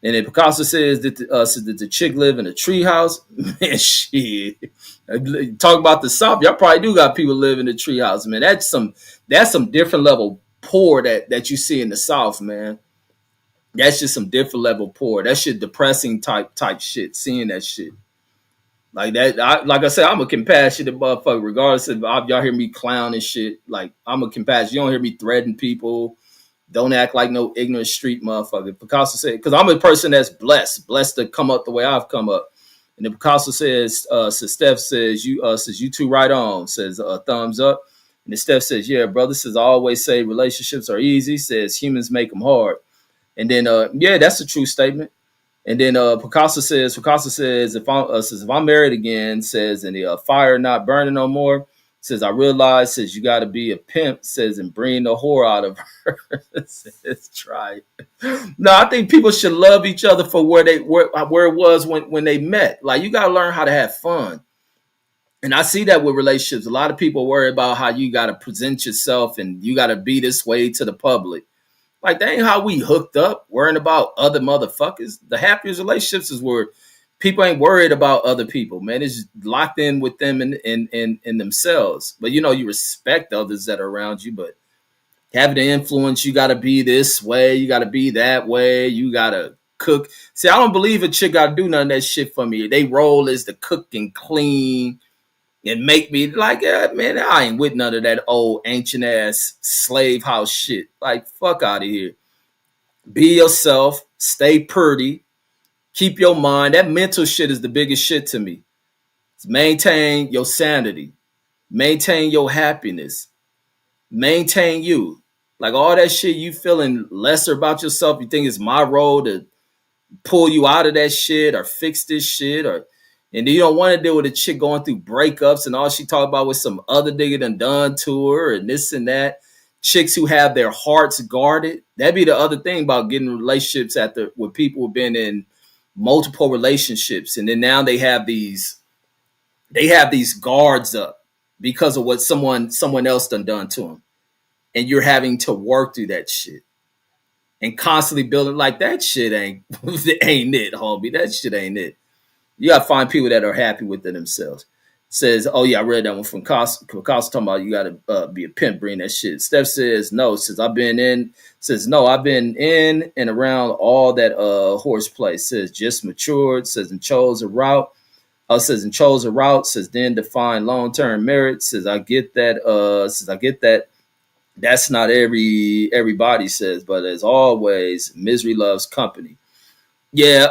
And then Picasso says that the chick live in a treehouse. Man, shit. Talk about the South. Y'all probably do got people live in a treehouse, man. That's some different level poor that you see in the South, man. That's just some different level poor. That shit depressing type shit. Seeing that shit like that. Like I said, I'm a compassionate motherfucker. Regardless of y'all hear me clown and shit. Like I'm a compassionate. You don't hear me threatening people. Don't act like no ignorant street motherfucker. Picasso said, because I'm a person that's blessed to come up the way I've come up. And then Picasso says, Steph says, you two right on, says thumbs up. And then Steph says, yeah, brother, says I always say relationships are easy, says humans make them hard. And then, yeah, that's a true statement. And then Picasso says, if I'm married again, says, and the fire not burning no more, says, I realize, says, you got to be a pimp, says, and bring the whore out of her. Says, try it. No, I think people should love each other for where it was when they met. Like, you got to learn how to have fun. And I see that with relationships. A lot of people worry about how you got to present yourself and you got to be this way to the public. Like, that ain't how we hooked up, worrying about other motherfuckers. The happiest relationships is where people ain't worried about other people, man. It's locked in with them in themselves. But, you respect others that are around you. But having the influence, you got to be this way. You got to be that way. You got to cook. See, I don't believe a chick got to do none of that shit for me. They role is to cook and clean and make me like, man, I ain't with none of that old ancient ass slave house shit. Like, fuck out of here. Be yourself. Stay pretty. Keep your mind. That mental shit is the biggest shit to me. Maintain your sanity. Maintain your happiness. Maintain you. Like all that shit, you feeling lesser about yourself. You think it's my role to pull you out of that shit or fix this shit, and you don't want to deal with a chick going through breakups and all she talk about was some other nigga done to her and this and that. Chicks who have their hearts guarded. That'd be the other thing about getting relationships with people who've been in multiple relationships, and then now they have these guards up because of what someone else done to them, and you're having to work through that shit and constantly building. Like, that shit ain't it, homie. That shit ain't it. You gotta find people that are happy with it themselves. Says, oh yeah, I read that one from Costa talking about you gotta be a pimp, bring that shit. Steph says no. Says I've been in and around all that horseplay. Says just matured. Says and chose a route. Says then define long term merit. Says I get that. That's not everybody, says, but as always, misery loves company. Yeah,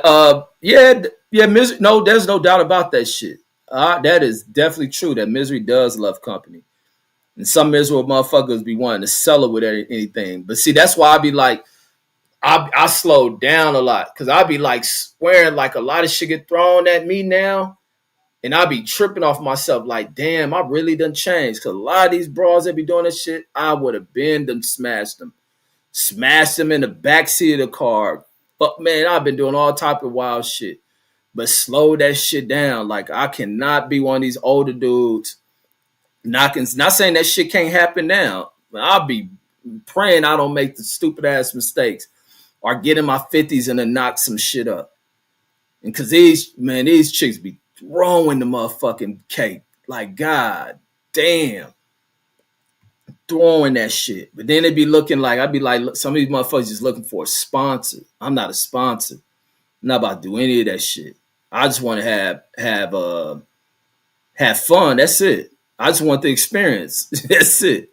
misery. No, there's no doubt about that shit. That is definitely true. That misery does love company, and some miserable motherfuckers be wanting to sell it with anything. But see, that's why I be like, I slowed down a lot because I be like swearing like a lot of shit get thrown at me now, and I be tripping off myself like, damn, I really done changed. Because a lot of these bras that be doing this shit, I would have been done smashed them in the backseat of the car. But man, I've been doing all type of wild shit. But slow that shit down. Like, I cannot be one of these older dudes knocking. Not saying that shit can't happen now, but I'll be praying I don't make the stupid ass mistakes or get in my 50s and then knock some shit up. And because these chicks be throwing the motherfucking cake. Like, God damn, throwing that shit. But then it'd be looking like, I'd be like, look, some of these motherfuckers just looking for a sponsor. I'm not a sponsor. I'm not about to do any of that shit. I just want to have fun. That's it. I just want the experience. That's it.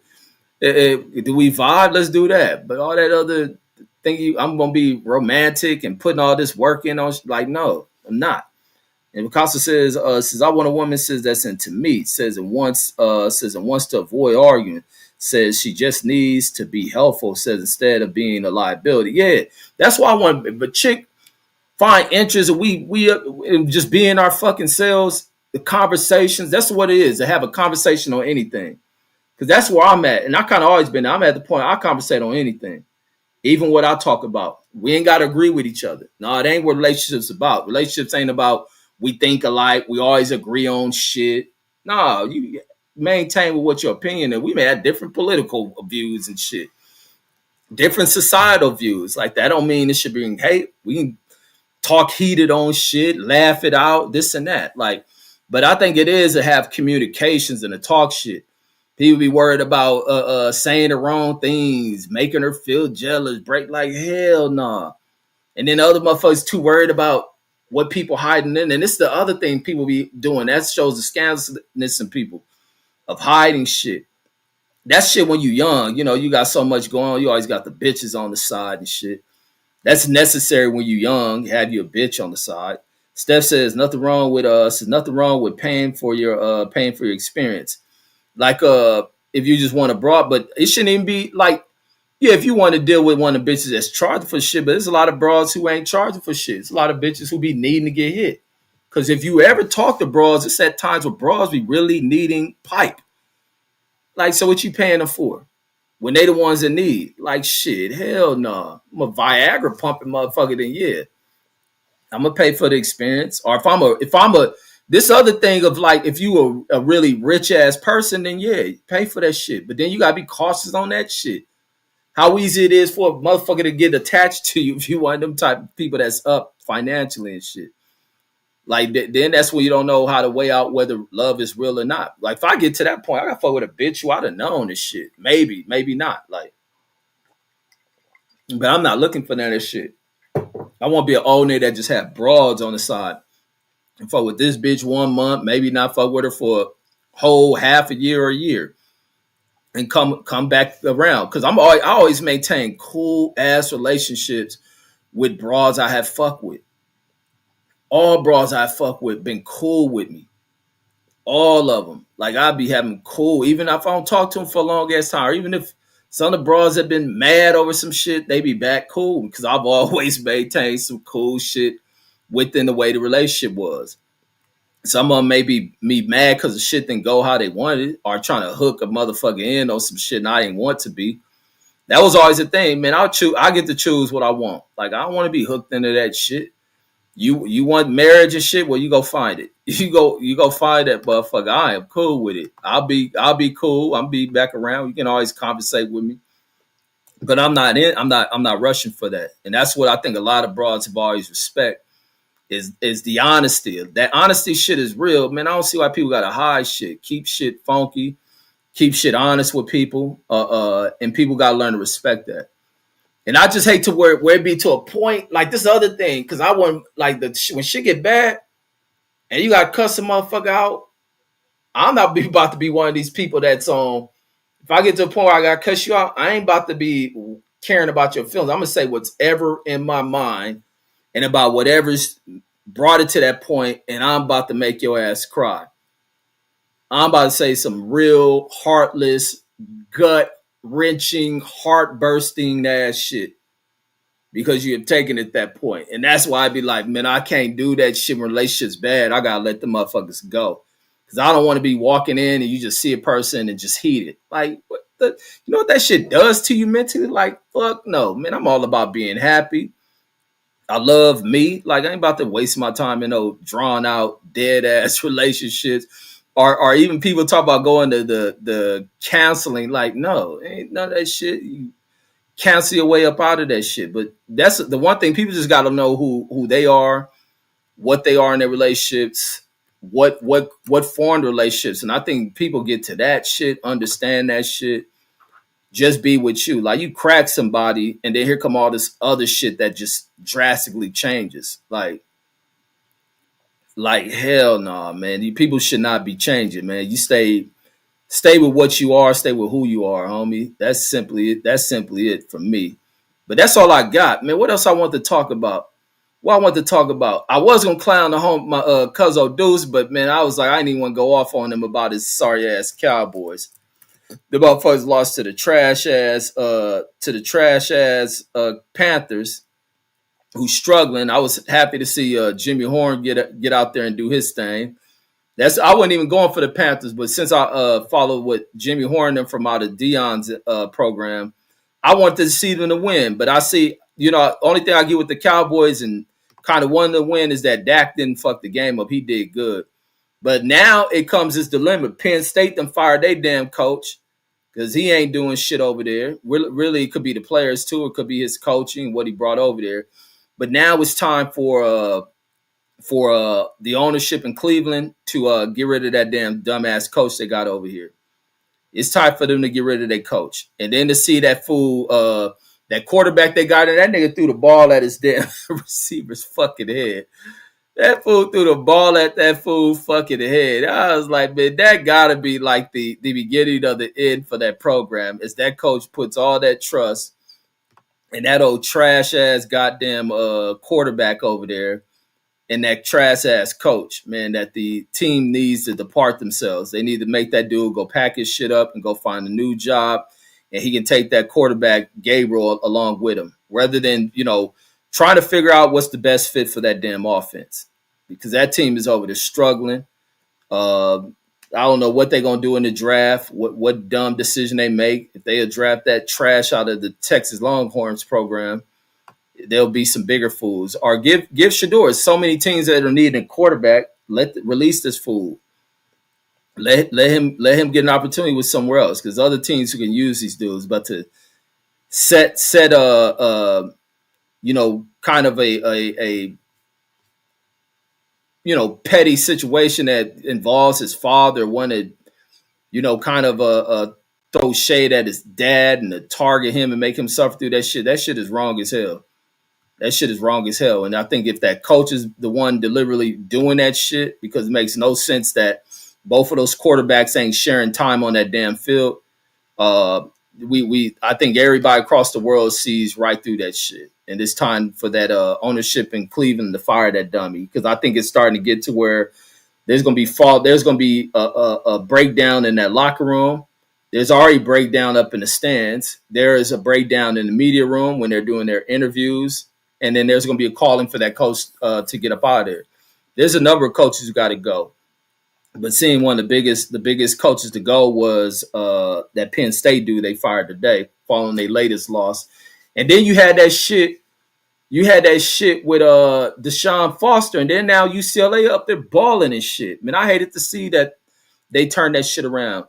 Do we vibe? Let's do that. But all that other thing, I'm gonna be romantic and putting all this work in on, like, no, I'm not. And Picasso says I want a woman, says that's into me. Says and wants to avoid arguing. Says she just needs to be helpful. Says instead of being a liability. Yeah, that's why I want. But chick find interest. We just being our fucking selves. The conversations. That's what it is. To have a conversation on anything. Because that's where I'm at. And I kind of always been. I'm at the point I conversate on anything. Even what I talk about. We ain't got to agree with each other. No, it ain't what relationships about. Relationships ain't about we think alike. We always agree on shit. No, you maintain with what your opinion is. We may have different political views and shit. Different societal views. Like, that don't mean it should be hate. We can talk heated on shit, laugh it out, this and that. Like, but I think it is to have communications and to talk shit. People be worried about saying the wrong things, making her feel jealous, break like hell nah. And then the other motherfuckers too worried about what people hiding in. And it's the other thing people be doing. That shows the scandalousness in people of hiding shit. That shit when you young, you got so much going on. You always got the bitches on the side and shit. That's necessary when you young. Have you a bitch on the side. Steph says nothing wrong with paying for your experience. Like if you just want to broad, but it shouldn't even be like, yeah, if you want to deal with one of the bitches that's charging for shit, but there's a lot of broads who ain't charging for shit. It's a lot of bitches who be needing to get hit. Because if you ever talk to broads, it's at times where broads be really needing pipe. Like, so what you paying them for? When they the ones that need. Like, shit, hell no. Nah. I'm a Viagra pumping motherfucker, then yeah. I'm gonna pay for the experience. Or if I'm a this other thing of like, if you a really rich ass person, then yeah, pay for that shit. But then you gotta be cautious on that shit. How easy it is for a motherfucker to get attached to you if you want them type of people that's up financially and shit. Like, then that's when you don't know how to weigh out whether love is real or not. Like, if I get to that point, I gotta fuck with a bitch who I'd have known this shit. Maybe not. Like, but I'm not looking for none of this shit. I want to be an old nigga that just have broads on the side. And fuck with this bitch 1 month, maybe not fuck with her for a whole half a year or a year. And come back around. Because I always maintain cool ass relationships with broads I have fucked with. All broads I fuck with been cool with me. All of them. Like, I'd be having cool, even if I don't talk to them for a long ass time, or even if some of the broads have been mad over some shit, they be back cool. Because I've always maintained some cool shit within the way the relationship was. Some of them may be me mad because the shit didn't go how they wanted, or trying to hook a motherfucker in on some shit and I didn't want to be. That was always the thing, man. I get to choose what I want. Like, I don't want to be hooked into that shit. You want marriage and shit? Well, you go find it. You go find that motherfucker. I am cool with it. I'll be cool. I'll be back around. You can always conversate with me. But I'm not rushing for that. And that's what I think a lot of broads have always respect. Is the honesty. That honesty shit is real, man. I don't see why people gotta hide shit. Keep shit funky, keep shit honest with people, and people gotta learn to respect that. And I just hate to where it be to a point like this other thing, because I want like when shit get bad, and you gotta cuss a motherfucker out. I'm not about to be one of these people that's on. If I get to a point where I gotta cuss you out, I ain't about to be caring about your feelings. I'm gonna say what's ever in my mind. And about whatever's brought it to that point, and I'm about to make your ass cry. I'm about to say some real heartless, gut-wrenching, heart-bursting ass shit because you're taking it that point. And that's why I'd be like, man, I can't do that shit when relationships bad. I got to let the motherfuckers go. Because I don't want to be walking in and you just see a person and just heat it. Like, you know what that shit does to you mentally? Like, fuck no, man, I'm all about being happy. I love me. Like, I ain't about to waste my time in no drawn out, dead ass relationships. Or even people talk about going to the counseling. Like, no, ain't none of that shit. You cancel your way up out of that shit. But that's the one thing, people just got to know who they are, what they are in their relationships, what formed relationships. And I think people get to that shit, understand that shit, just be with you. Like you crack somebody and then here come all this other shit that just drastically changes. Like hell no, man. You people should not be changing, man. You stay with what you are, stay with who you are, homie. That's simply it. That's simply it for me. But that's all I got, man. What else I want to talk about? What I want to talk about? I was gonna clown my Cuzzo Deuce, but man, I was like, I didn't even want to go off on him about his sorry ass Cowboys. The motherfuckers lost to the trash ass Panthers, who's struggling. I was happy to see Jimmy Horn get out there and do his thing. I wasn't even going for the Panthers, but since I followed what Jimmy Horn from out of Dion's program, I wanted to see them to win. But I see, only thing I get with the Cowboys and kind of wanted to win is that Dak didn't fuck the game up. He did good. But now it comes this dilemma. Penn State done fired their damn coach because he ain't doing shit over there. Really, it could be the players too. It could be his coaching, what he brought over there. But now it's time for the ownership in Cleveland to get rid of that damn dumbass coach they got over here. It's time for them to get rid of their coach. And then to see that fool, that quarterback they got in, that nigga threw the ball at his damn receiver's fucking head. That fool threw the ball at that fool fucking head. I was like, man, that gotta be like the beginning of the end for that program. Is that coach puts all that trust in that old trash ass goddamn quarterback over there and that trash ass coach, man, that the team needs to depart themselves. They need to make that dude go pack his shit up and go find a new job. And he can take that quarterback Gabriel along with him rather than, trying to figure out what's the best fit for that damn offense, because that team is over there struggling. I don't know what they're going to do in the draft, what dumb decision they make. If they draft that trash out of the Texas Longhorns program, there'll be some bigger fools. Or give Shedeur so many teams that are needing a quarterback. Release this fool. Let him get an opportunity with somewhere else, because other teams who can use these dudes. But to set kind of a petty situation that involves his father wanted, kind of throw shade at his dad and to target him and make him suffer through that shit. That shit is wrong as hell. That shit is wrong as hell. And I think if that coach is the one deliberately doing that shit, because it makes no sense that both of those quarterbacks ain't sharing time on that damn field. I think everybody across the world sees right through that shit. And it's time for that ownership in Cleveland to fire that dummy, because I think it's starting to get to where there's going to be a breakdown in that locker room. There's already breakdown up in the stands. There is a breakdown in the media room when they're doing their interviews. And then there's going to be a calling for that coach to get up out of there. There's a number of coaches who got to go. But seeing one of the biggest coaches to go was that Penn State dude they fired today following their latest loss. And then you had that shit. You had that shit with Deshaun Foster, and then now UCLA up there balling and shit. Man, I hated to see that they turned that shit around.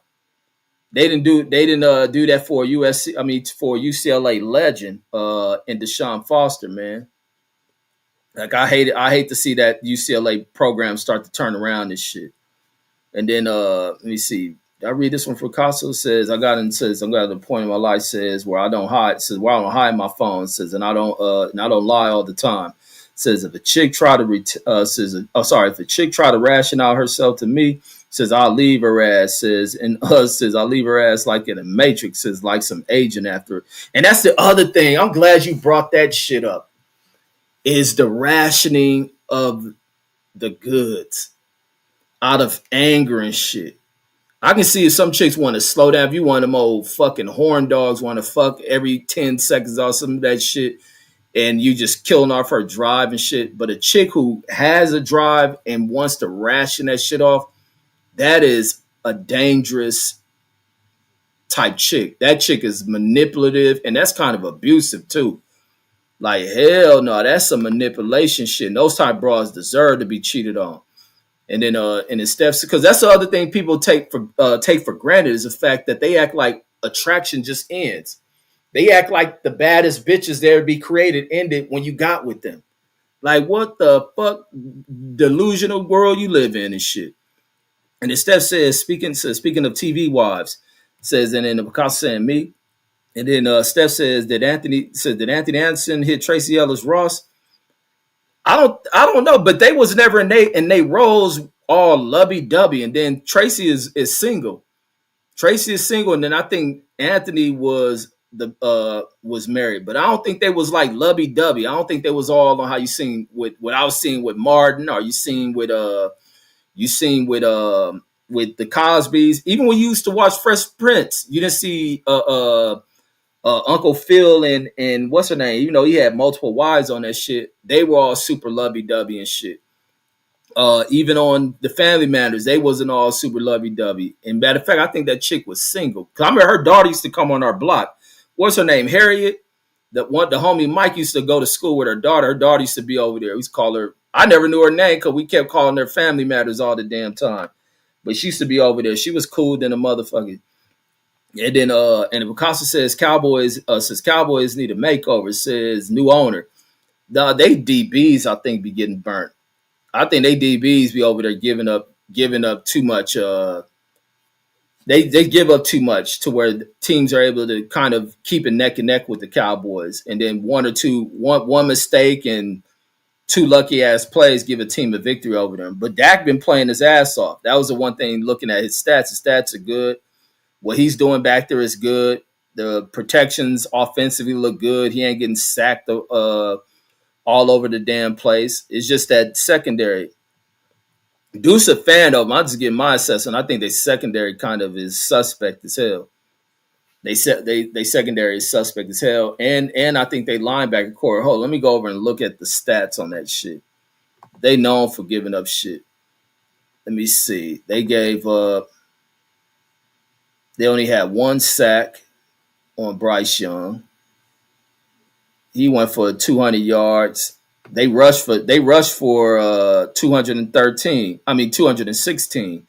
They didn't do that for for UCLA legend and Deshaun Foster, man. Like I hate to see that UCLA program start to turn around this shit. And then let me see. I read this one for Picasso. Says I'm got to the point in my life where I don't hide. Says where I don't hide my phone. And I don't lie all the time. Says if a chick try to if a chick try to ration out herself to me, says I'll leave her ass. Says I'll leave her ass like in a Matrix. Says like some agent after her. And that's the other thing. I'm glad you brought that shit up. Is the rationing of the goods out of anger and shit. I can see if some chicks want to slow down. If you want them old fucking horn dogs want to fuck every 10 seconds or some of that shit, and you just killing off her drive and shit. But a chick who has a drive and wants to ration that shit off, that is a dangerous type chick. That chick is manipulative, and that's kind of abusive too. Like, hell no, that's some manipulation shit. And those type bras deserve to be cheated on. And then in steps, because that's the other thing people take for granted is the fact that they act like attraction just ends. They act like the baddest bitches there to be created ended when you got with them. Like, what the fuck delusional world you live in and shit. And then Steph says, speaking of TV wives, says, and then Picasso saying me. And then Steph says did Anthony Anderson hit Tracy Ellis Ross? I don't know, but they was never in they roles all lovey dovey. And then Tracy is single. Tracy is single, and then I think Anthony was married, but I don't think they was like lovey dovey. I don't think they was all on how you seen with what I was seeing with Martin, or you seen with with the Cosbys. Even when you used to watch Fresh Prince, you didn't see Uncle Phil and what's her name? You know, he had multiple wives on that shit. They were all super lovey dovey and shit. Even on the Family Matters, they wasn't all super lovey dovey. And matter of fact, I think that chick was single. Cause I remember her daughter used to come on our block. What's her name? Harriet. The homie Mike used to go to school with her daughter. Her daughter used to be over there. We used to call her. I never knew her name because we kept calling her Family Matters all the damn time. But she used to be over there. She was cool than a motherfucker. And then and Picasso says Cowboys need a makeover. It says new owner. They DBs I think be getting burnt. I think they DBs be over there giving up too much. They give up too much to where teams are able to kind of keep it neck and neck with the Cowboys, and then one mistake and two lucky ass plays give a team a victory over them. But Dak been playing his ass off. That was the one thing looking at his stats. His stats are good. What he's doing back there is good. The protections offensively look good. He ain't getting sacked all over the damn place. It's just that secondary. Deuce a fan of him. I'll just give my assessment. I think their secondary kind of is suspect as hell. They secondary is suspect as hell. And I think they linebacker core. Hold on, let me go over and look at the stats on that shit. They known for giving up shit. Let me see. They gave up. They only had one sack on Bryce Young. He went for 200 yards. They rushed for 213. I mean 216.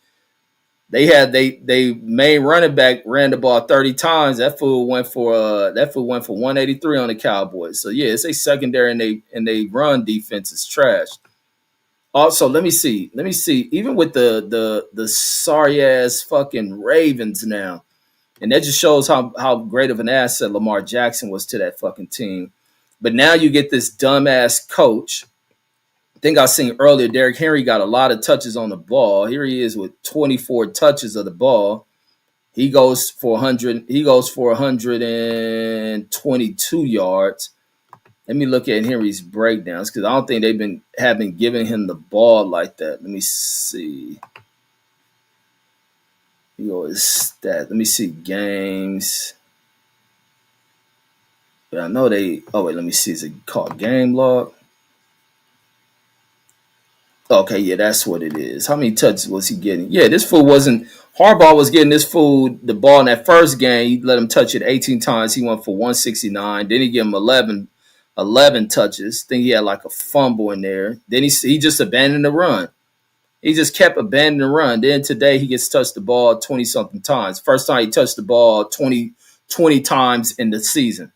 They main running back ran the ball 30 times. That fool went for 183 on the Cowboys. So yeah, it's a secondary and they run defense is trash. Also, let me see. Even with the sorry ass fucking Ravens now, and that just shows how great of an asset Lamar Jackson was to that fucking team. But now you get this dumbass coach. I think I seen earlier, Derrick Henry got a lot of touches on the ball. Here he is with 24 touches of the ball. He goes for 100. He goes for 122 yards. Let me look at Henry's breakdowns because I don't think have been giving him the ball like that. Let me see. Let me see games. But I know they. Oh wait, let me see. Is it called game log? Okay, yeah, that's what it is. How many touches was he getting? Yeah, this fool wasn't. Harbaugh was getting this fool the ball in that first game. He let him touch it 18 times. He went for 169. Then he gave him 11 touches. Think he had like a fumble in there. Then he just abandoned the run. He just kept abandoning the run. Then today he gets touched the ball 20-something times. First time he touched the ball 20 times in the season.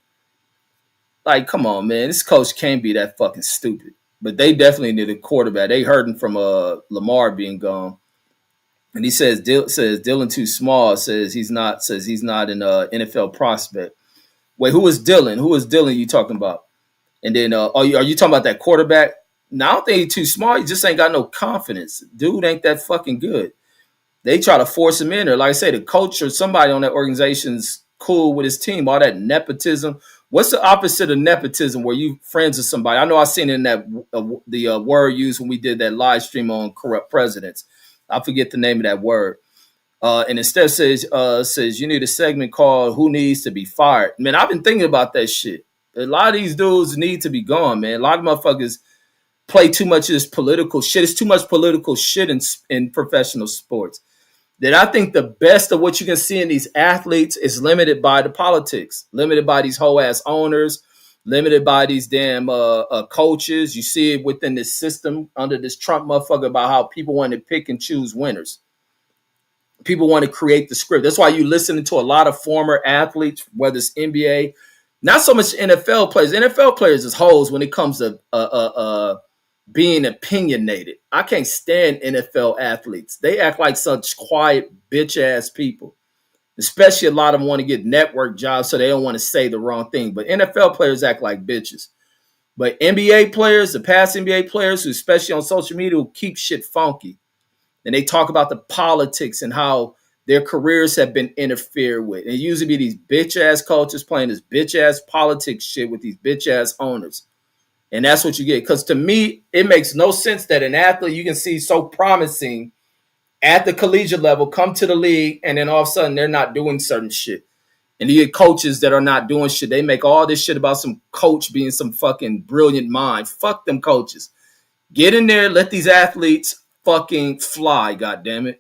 Like, come on, man. This coach can't be that fucking stupid. But they definitely need a quarterback. They hurting from Lamar being gone. And he says Dylan too small. Says he's not an NFL prospect. Wait, who is Dylan? Who is Dylan you talking about? And then are you talking about that quarterback? No, I don't think he's too small. He just ain't got no confidence. Dude ain't that fucking good. They try to force him in there. Like I say, the coach or somebody on that organization's cool with his team. All that nepotism. What's the opposite of nepotism where you friends with somebody? I know I seen it in that the word used when we did that live stream on corrupt presidents. I forget the name of that word. And instead says you need a segment called "Who Needs to Be Fired." Man, I've been thinking about that shit. A lot of these dudes need to be gone, man. A lot of motherfuckers play too much of this political shit. It's too much political shit in professional sports. That I think the best of what you can see in these athletes is limited by the politics, limited by these whole ass owners, limited by these damn coaches. You see it within this system under this Trump motherfucker about how people want to pick and choose winners. People want to create the script. That's why you listen to a lot of former athletes, whether it's NBA, not so much NFL players. NFL players is hoes when it comes to being opinionated. I can't stand NFL athletes. They act like such quiet bitch ass people. Especially a lot of them want to get network jobs, so they don't want to say the wrong thing. But NFL players act like bitches. But NBA players, the past NBA players, who especially on social media, will keep shit funky. And they talk about the politics and how their careers have been interfered with. And it usually be these bitch ass coaches playing this bitch ass politics shit with these bitch ass owners. And that's what you get. Because to me, it makes no sense that an athlete you can see so promising at the collegiate level come to the league, and then all of a sudden they're not doing certain shit. And you get coaches that are not doing shit. They make all this shit about some coach being some fucking brilliant mind. Fuck them coaches. Get in there, let these athletes fucking fly, goddammit.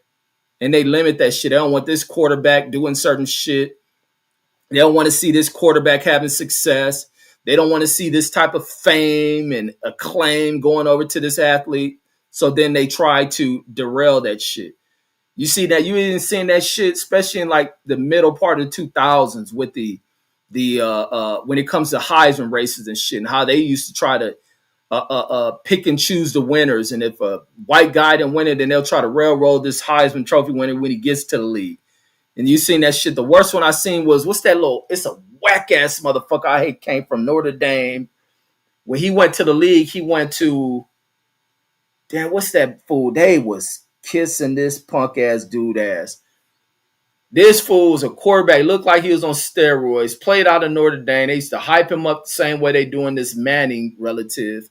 And they limit that shit. They don't want this quarterback doing certain shit. They don't want to see this quarterback having success. They don't want to see this type of fame and acclaim going over to this athlete. So then they try to derail that shit. You see that, you even seen that shit, especially in like the middle part of the 2000s with the when it comes to Heisman races and shit, and how they used to try to pick and choose the winners. And if a white guy didn't win it, then they'll try to railroad this Heisman Trophy winner when he gets to the league. And you seen that shit. The worst one I seen was, what's that little, it's a whack ass motherfucker I hate, came from Notre Dame. When he went to the league, he went to, damn, what's that fool? They was kissing this punk ass dude ass. This fool was a quarterback. Looked like he was on steroids. Played out of Notre Dame. They used to hype him up the same way they doing this Manning relative.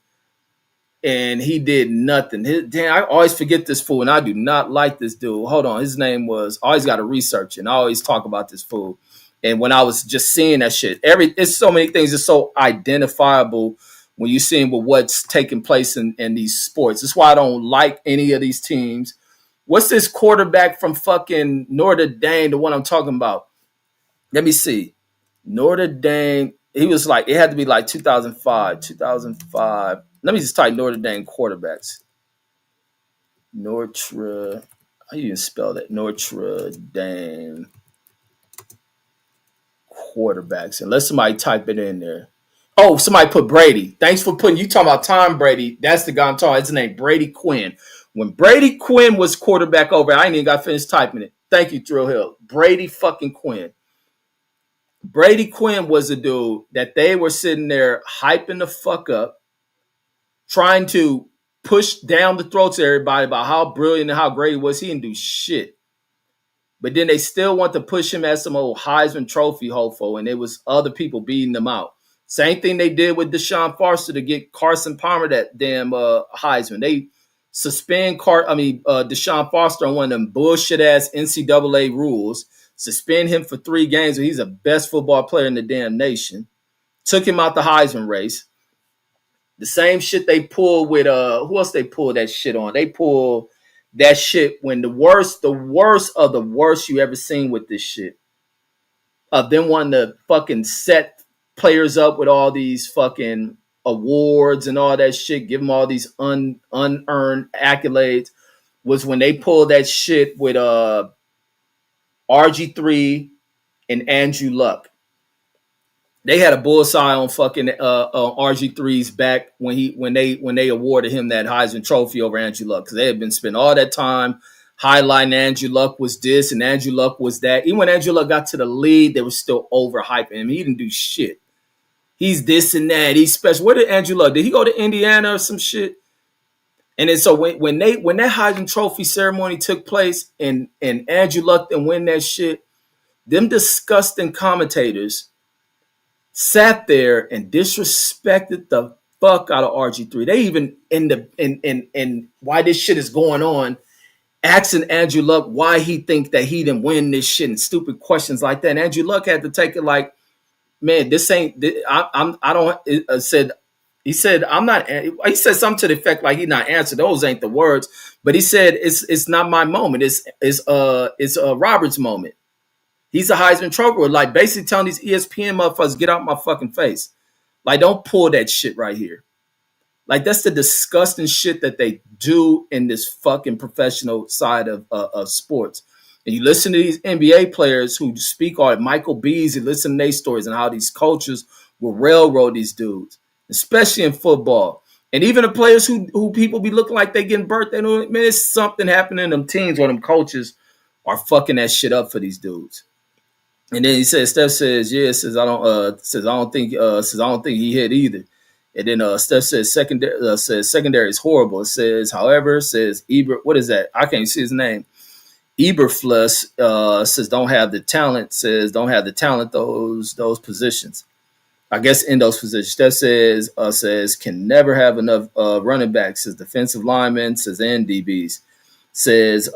And he did nothing. Damn, I always forget this fool, and I do not like this dude. Hold on. His name was, I always got to research it, and I always talk about this fool. And when I was just seeing that shit, it's so many things that's so identifiable when you're seeing what's taking place in these sports. That's why I don't like any of these teams. What's this quarterback from fucking Notre Dame, the one I'm talking about? Let me see. Notre Dame, he was like, it had to be like 2005. Let me just type Notre Dame quarterbacks. How do you even spell that? Notre Dame quarterbacks. And let somebody type it in there. Oh, somebody put Brady. Thanks for putting, you talking about Tom Brady. That's the guy I'm talking about. His name, Brady Quinn. When Brady Quinn was quarterback over, I ain't even got finished typing it. Thank you, Thrill Hill. Brady fucking Quinn. Brady Quinn was a dude that they were sitting there hyping the fuck up, trying to push down the throats of everybody about how brilliant and how great he was. He didn't do shit. But then they still want to push him as some old Heisman Trophy hopeful, and it was other people beating them out. Same thing they did with Deshaun Foster to get Carson Palmer that damn Heisman. They suspend Deshaun Foster on one of them bullshit ass NCAA rules. Suspend him for 3 games, and he's the best football player in the damn nation. Took him out the Heisman race. The same shit they pull with who else they pull that shit on? They pull that shit when the worst of the worst you ever seen with this shit. Them wanting to fucking set players up with all these fucking awards and all that shit, give them all these unearned accolades, was when they pulled that shit with RG3 and Andrew Luck. They had a bullseye on fucking RG3's back when they awarded him that Heisman Trophy over Andrew Luck, because they had been spending all that time highlighting Andrew Luck was this and Andrew Luck was that. Even when Andrew Luck got to the league, they were still overhyping him. He didn't do shit. He's this and that. He's special. Where did Andrew Luck? Did he go to Indiana or some shit? And then so when that Heisman Trophy ceremony took place and Andrew Luck didn't win that shit, them disgusting commentators sat there and disrespected the fuck out of RG3. They even in why this shit is going on, asking Andrew Luck why he think that he didn't win this shit and stupid questions like that. And Andrew Luck had to take it like, man, this ain't. I don't. He said I'm not. He said something to the effect like he not answered. Those ain't the words, but he said it's not my moment. It's Robert's moment. He's a Heisman Trophy, like basically telling these ESPN motherfuckers, get out my fucking face. Like, don't pull that shit right here. Like, that's the disgusting shit that they do in this fucking professional side of sports. And you listen to these NBA players who speak on it, Michael Beasley, listen to their stories and how these coaches will railroad these dudes, especially in football. And even the players who people be looking like they getting burnt, they know, man, it's something happening in them teams or them coaches are fucking that shit up for these dudes. And then he says, Steph says, yeah, says I don't think he hit either. And then Steph says secondary is horrible. It says, however, says Eber, what is that? I can't see his name. Eberflus says don't have the talent. Says don't have the talent those positions. I guess in those positions. Steph says can never have enough running backs. Says defensive linemen. Says and DBs. Says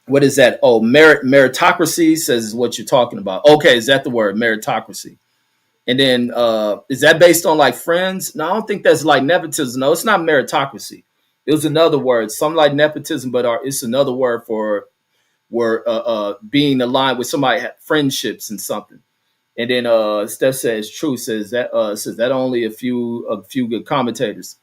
what is that? Oh, meritocracy says is what you're talking about. Okay, is that the word meritocracy? And then is that based on like friends? No, I don't think that's like nepotism. No, it's not meritocracy. It was another word, something like nepotism, but it's another word for being aligned with somebody, friendships and something. And then Steph says, "True," says that only a few good commentators.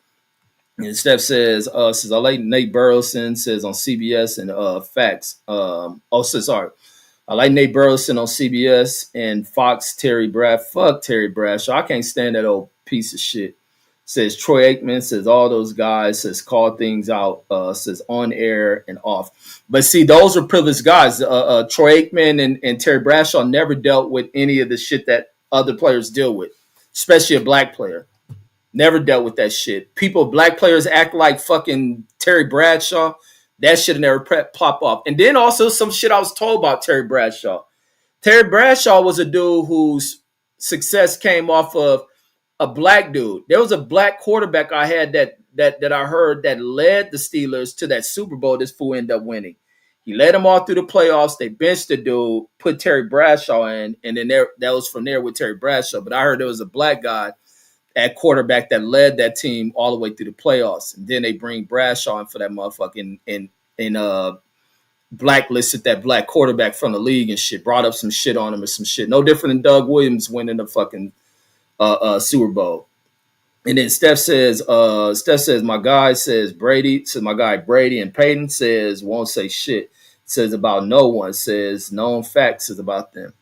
And Steph says I like Nate Burleson says on CBS and Facts. I like Nate Burleson on CBS and Fox. Fuck Terry Bradshaw. I can't stand that old piece of shit. Says Troy Aikman says all those guys says call things out. Says on air and off. But see, those are privileged guys. Troy Aikman and Terry Bradshaw never dealt with any of the shit that other players deal with, especially a black player. Never dealt with that shit. Black players act like fucking Terry Bradshaw. That shit never pop off. And then also some shit I was told about Terry Bradshaw. Terry Bradshaw was a dude whose success came off of a black dude. There was a black quarterback I had that I heard that led the Steelers to that Super Bowl this fool ended up winning. He led them all through the playoffs. They benched the dude, put Terry Bradshaw in, and then that was from there with Terry Bradshaw. But I heard there was a black guy at quarterback that led that team all the way through the playoffs. And then they bring Bradshaw in for that motherfucking and blacklisted that black quarterback from the league and shit, brought up some shit on him or some shit. No different than Doug Williams winning the fucking Super Bowl. And then Steph says my guy Brady and Peyton says won't say shit. Says about no one. Says known facts is about them.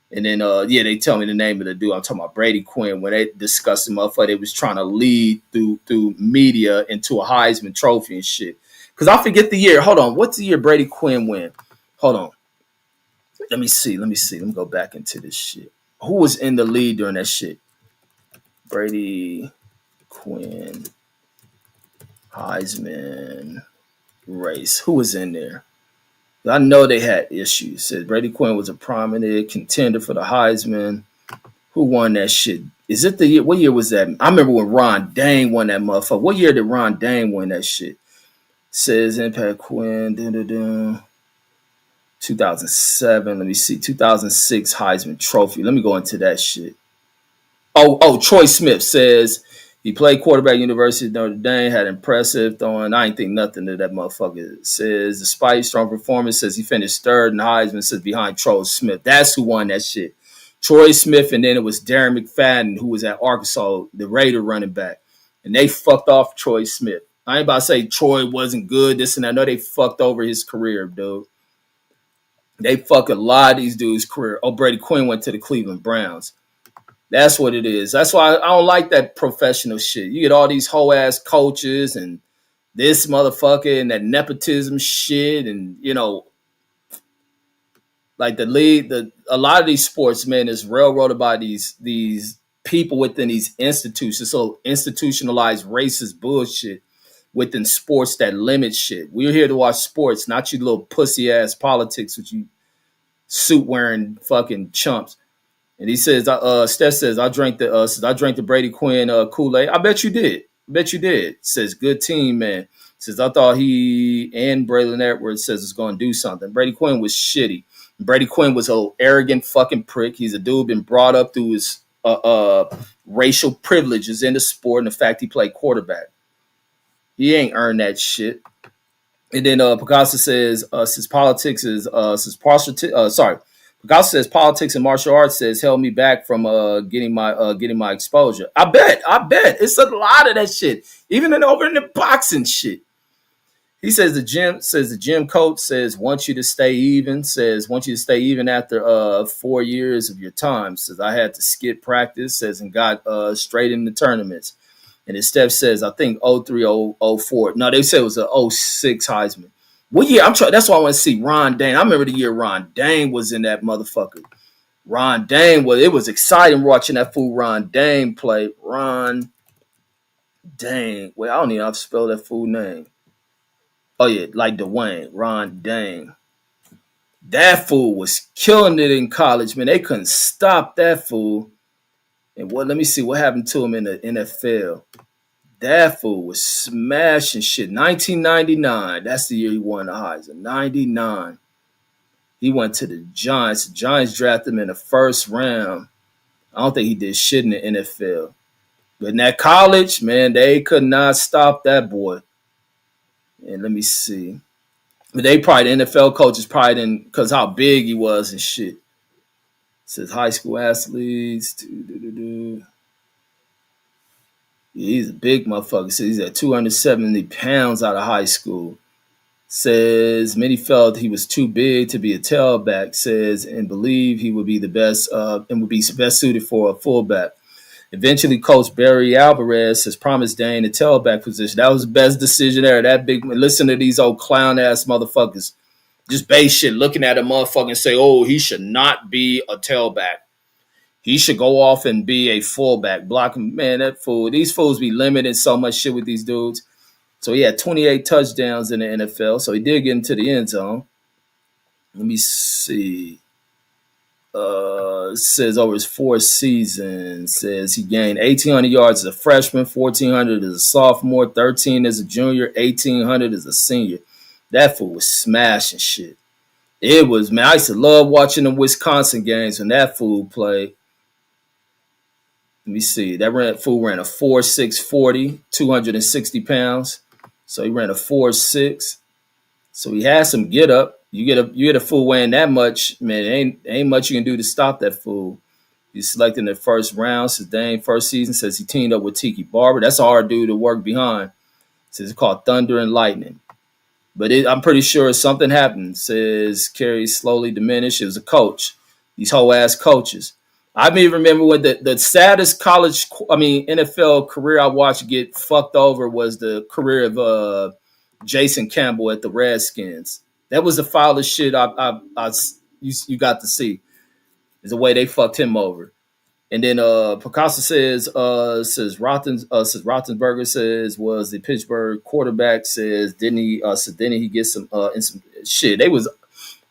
And then, they tell me the name of the dude. I'm talking about Brady Quinn. When they discussed him, motherfucker, they was trying to lead through media into a Heisman Trophy and shit. Because I forget the year. Hold on. What's the year Brady Quinn win? Hold on. Let me see. Let me go back into this shit. Who was in the lead during that shit? Brady Quinn Heisman race. Who was in there? I know they had issues. Said Brady Quinn was a prominent contender for the Heisman. Who won that shit? Is it the year? What year was that? I remember when Ron Dane won that motherfucker. What year did Ron Dane win that shit? Says Impact Quinn. 2007. Let me see. 2006 Heisman Trophy. Let me go into that shit. Oh, Troy Smith says he played quarterback at University of Notre Dame, had impressive throwing. I ain't think nothing of that motherfucker. Says despite strong performance, says he finished third in Heisman, says behind Troy Smith. That's who won that shit. Troy Smith, and then it was Darren McFadden, who was at Arkansas, the Raider running back. And they fucked off Troy Smith. I ain't about to say Troy wasn't good, this and that. No, they fucked over his career, dude. They fucked a lot of these dudes' career. Oh, Brady Quinn went to the Cleveland Browns. That's what it is. That's why I don't like that professional shit. You get all these hoe-ass coaches and this motherfucker and that nepotism shit and, like the league, a lot of these sports, man, is railroaded by these people within these institutions. So institutionalized racist bullshit within sports that limit shit. We're here to watch sports, not you little pussy-ass politics with you suit-wearing fucking chumps. And he says, Steph says, I drank the Brady Quinn Kool-Aid. I bet you did. Says, good team, man. Says, I thought he and Braylon Edwards says it's going to do something. Brady Quinn was shitty. Brady Quinn was an arrogant fucking prick. He's a dude been brought up through his racial privileges in the sport and the fact he played quarterback. He ain't earned that shit. And then Picasso says, politics is Picasso says politics and martial arts says held me back from getting my exposure. I bet it's a lot of that shit. Even over in the boxing shit. He says the gym coach says want you to stay even. Says want you to stay even after 4 years of your time. Says I had to skip practice. Says and got straight into tournaments. And then Steph says, I think 03, 04. No, they said it was a 06 Heisman. What year? That's why I want to see Ron Dane. I remember the year Ron Dane was in that motherfucker. Ron Dane it was exciting watching that fool Ron Dane play. Ron Dane. Wait, I don't even know how to spell that fool name. Oh yeah, like Dwayne. Ron Dane. That fool was killing it in college, man. They couldn't stop that fool. And let me see what happened to him in the NFL. That fool was smashing shit. 1999. That's the year he won the Heisman. 99. He went to the Giants. The Giants drafted him in the first round. I don't think he did shit in the NFL. But in that college, man, they could not stop that boy. And let me see. But the NFL coaches probably didn't, because how big he was and shit. It says high school athletes. He's a big motherfucker. Says he's at 270 pounds out of high school. Says many felt he was too big to be a tailback. Says and believed he would be the best and would be best suited for a fullback. Eventually, Coach Barry Alvarez has promised Dane a tailback position. That was the best decision there. That big. Listen to these old clown ass motherfuckers. Just base shit, looking at a motherfucker and say, "Oh, he should not be a tailback. He should go off and be a fullback." Blocking, man, that fool. These fools be limiting so much shit with these dudes. So he had 28 touchdowns in the NFL. So he did get into the end zone. Let me see. Says over his 4 seasons, says he gained 1,800 yards as a freshman, 1,400 as a sophomore, 13 as a junior, 1,800 as a senior. That fool was smashing shit. It was, man, I used to love watching the Wisconsin games when that fool played. Let me see. That fool ran a 4.6 40, 260 pounds. So he ran a 4.6. So he had some get up. You get a fool weighing that much, man. Ain't much you can do to stop that fool. He's selected in the first round. Since Dane first season, says he teamed up with Tiki Barber. That's a hard dude to work behind. Says it's called Thunder and Lightning. But I'm pretty sure something happened. Says Kerry slowly diminished. It was a coach. These whole ass coaches. I even remember when the saddest NFL career I watched get fucked over was the career of Jason Campbell at the Redskins. That was the foulest shit you got to see. Is the way they fucked him over. And then Picasso says Roethlisberger says was the Pittsburgh quarterback. Says didn't he get some in some shit? They was,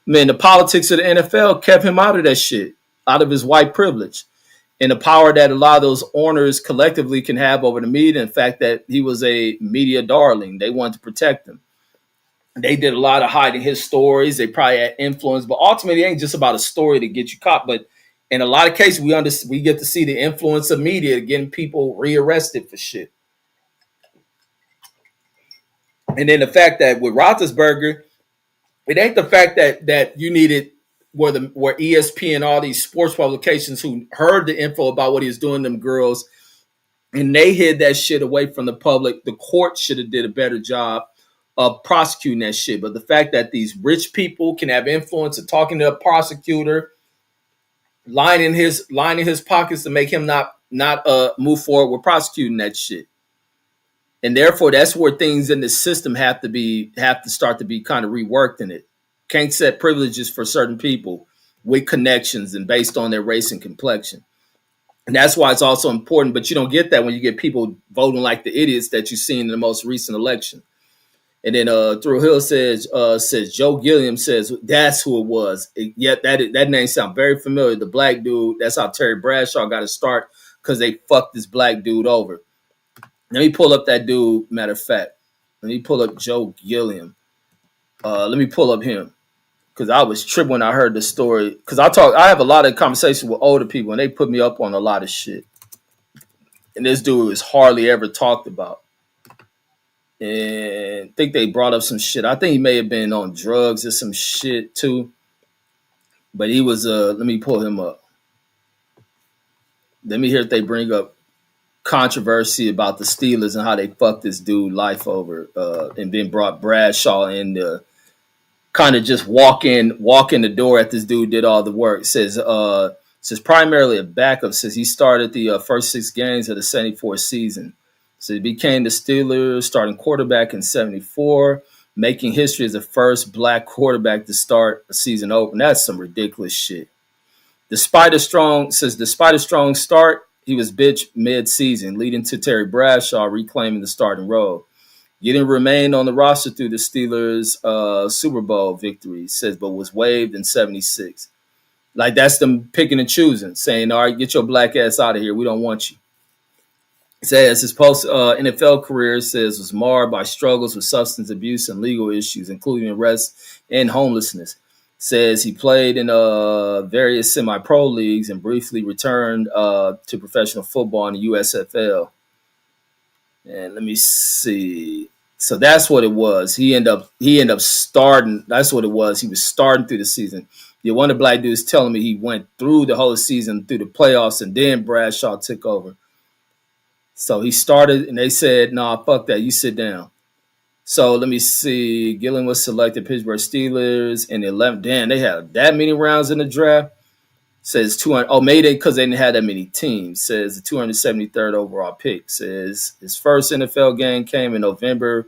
man, the politics of the NFL kept him out of that shit, out of his white privilege, and the power that a lot of those owners collectively can have over the media. And the fact that he was a media darling, they wanted to protect him. They did a lot of hiding his stories. They probably had influence, but ultimately it ain't just about a story to get you caught. But in a lot of cases, we get to see the influence of media getting people rearrested for shit. And then the fact that with Roethlisberger, it ain't the fact that you needed where ESPN and all these sports publications who heard the info about what he was doing to them girls, and they hid that shit away from the public. The court should have did a better job of prosecuting that shit. But the fact that these rich people can have influence of talking to a prosecutor, lining his pockets to make him not move forward with prosecuting that shit. And therefore, that's where things in the system have to start to be kind of reworked in it. Can't set privileges for certain people with connections and based on their race and complexion. And that's why it's also important. But you don't get that when you get people voting like the idiots that you've seen in the most recent election. And then Through Hill says Joe Gilliam says that's who it was. Yet that name sounds very familiar. The black dude. That's how Terry Bradshaw got to start, because they fucked this black dude over. Let me pull up that dude. Matter of fact, let me pull up Joe Gilliam. Let me pull up him, because I was tripping when I heard the story. Because I have a lot of conversations with older people, and they put me up on a lot of shit. And this dude is hardly ever talked about. And I think they brought up some shit. I think he may have been on drugs or some shit too. But he was let me pull him up. Let me hear if they bring up controversy about the Steelers and how they fucked this dude life over, and then brought Bradshaw in to kind of just walk in the door at this dude did all the work. Says primarily a backup. Says he started the first 6 games of the 74 season. So he became the Steelers starting quarterback in 74, making history as the first black quarterback to start a season open. That's some ridiculous shit. Despite a strong start, he was benched mid-season, leading to Terry Bradshaw reclaiming the starting role. Getting remained on the roster through the Steelers' Super Bowl victory, says, but was waived in 76. Like, that's them picking and choosing, saying, all right, get your black ass out of here. We don't want you. It says his post NFL career says was marred by struggles with substance abuse and legal issues, including arrest and homelessness. Says he played in various semi-pro leagues and briefly returned to professional football in the USFL. And let me see. So that's what it was. He ended up starting. That's what it was. He was starting through the season. Yeah, one of the black dudes telling me he went through the whole season, through the playoffs, and then Bradshaw took over. So he started, and they said, "Nah, fuck that. You sit down." So let me see. Gilliam was selected Pittsburgh Steelers in the 11th. Damn, they had that many rounds in the draft. Says 200. Oh, maybe because they didn't have that many teams. Says the 273rd overall pick. Says his first NFL game came in November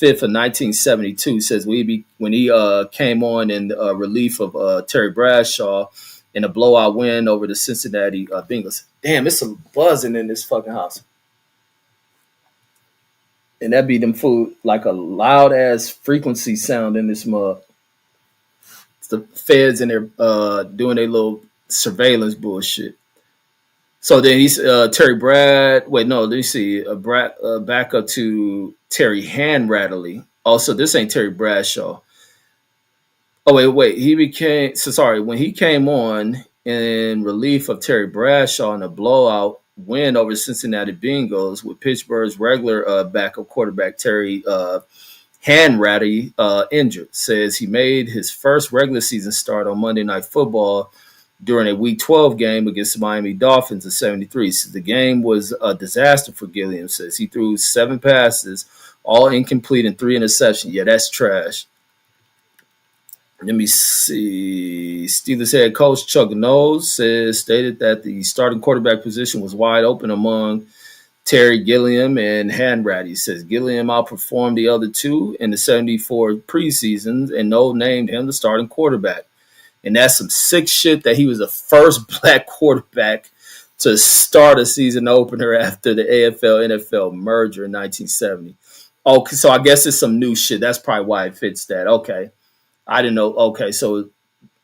5th of 1972. Says when he came on in relief of Terry Bradshaw in a blowout win over the Cincinnati Bengals. Damn, it's some buzzing in this fucking house. And that be them food like a loud ass frequency sound in this mug. It's the feds in there doing their little surveillance bullshit. So then he's Terry Brad. Wait, no, let me see. Back up to Terry Hanratty. Also, this ain't Terry Bradshaw. Oh, wait. When he came on in relief of Terry Bradshaw in a blowout win over Cincinnati Bengals with Pittsburgh's regular backup quarterback Terry Hanratty injured. Says he made his first regular season start on Monday Night Football during a Week 12 game against the Miami Dolphins in 73. Says the game was a disaster for Gilliam. Says he threw 7 passes, all incomplete, and 3 interceptions. Yeah, that's trash. Let me see. Steelers head coach Chuck Knowles stated that the starting quarterback position was wide open among Terry, Gilliam, and Hanratty. He says Gilliam outperformed the other two in the 74 preseasons, and Knowles named him the starting quarterback. And that's some sick shit that he was the first black quarterback to start a season opener after the AFL-NFL merger in 1970. Okay, so I guess it's some new shit. That's probably why it fits that. Okay. I didn't know. Okay, so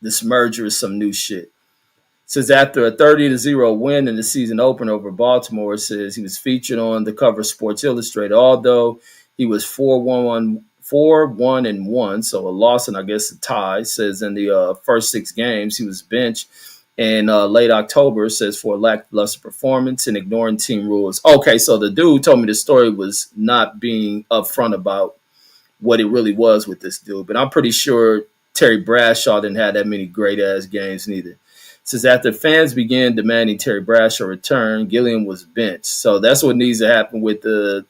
this merger is some new shit. Says after a 30-0 win in the season opener over Baltimore, says he was featured on the cover of Sports Illustrated. Although he was 4-1-1, so a loss and I guess a tie. Says in the first 6 games he was benched in late October. Says for a lackluster performance and ignoring team rules. Okay, so the dude told me the story was not being upfront about what it really was with this dude. But I'm pretty sure Terry Bradshaw didn't have that many great-ass games neither. Says after fans began demanding Terry Bradshaw return, Gilliam was benched. So that's what needs to happen with the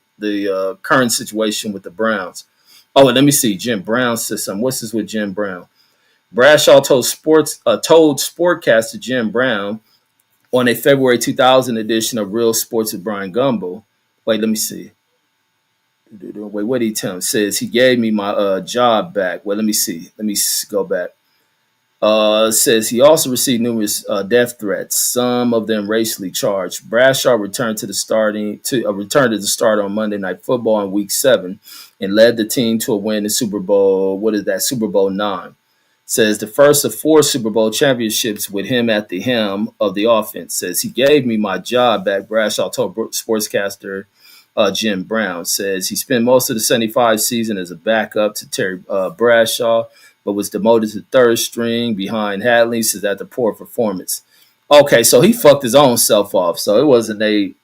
current situation with the Browns. Oh, and let me see. Jim Brown says something. What's this with Jim Brown? Bradshaw told sportcaster Jim Brown on a February 2000 edition of Real Sports with Brian Gumbel. Wait, let me see. Wait, what did he tell him? Says he gave me my job back. Well, let me see. Let me go back. Says he also received numerous death threats, some of them racially charged. Bradshaw returned to the start on Monday Night Football in Week 7 and led the team to a win in Super Bowl. What is that? Super Bowl 9. Says the first of 4 Super Bowl championships with him at the helm of the offense. Says he gave me my job back. Bradshaw told sportscaster Jim Brown. Says he spent most of the 75 season as a backup to Terry Bradshaw, but was demoted to 3rd string behind Hadley. Says after poor performance. Okay, so he fucked his own self off. So it wasn't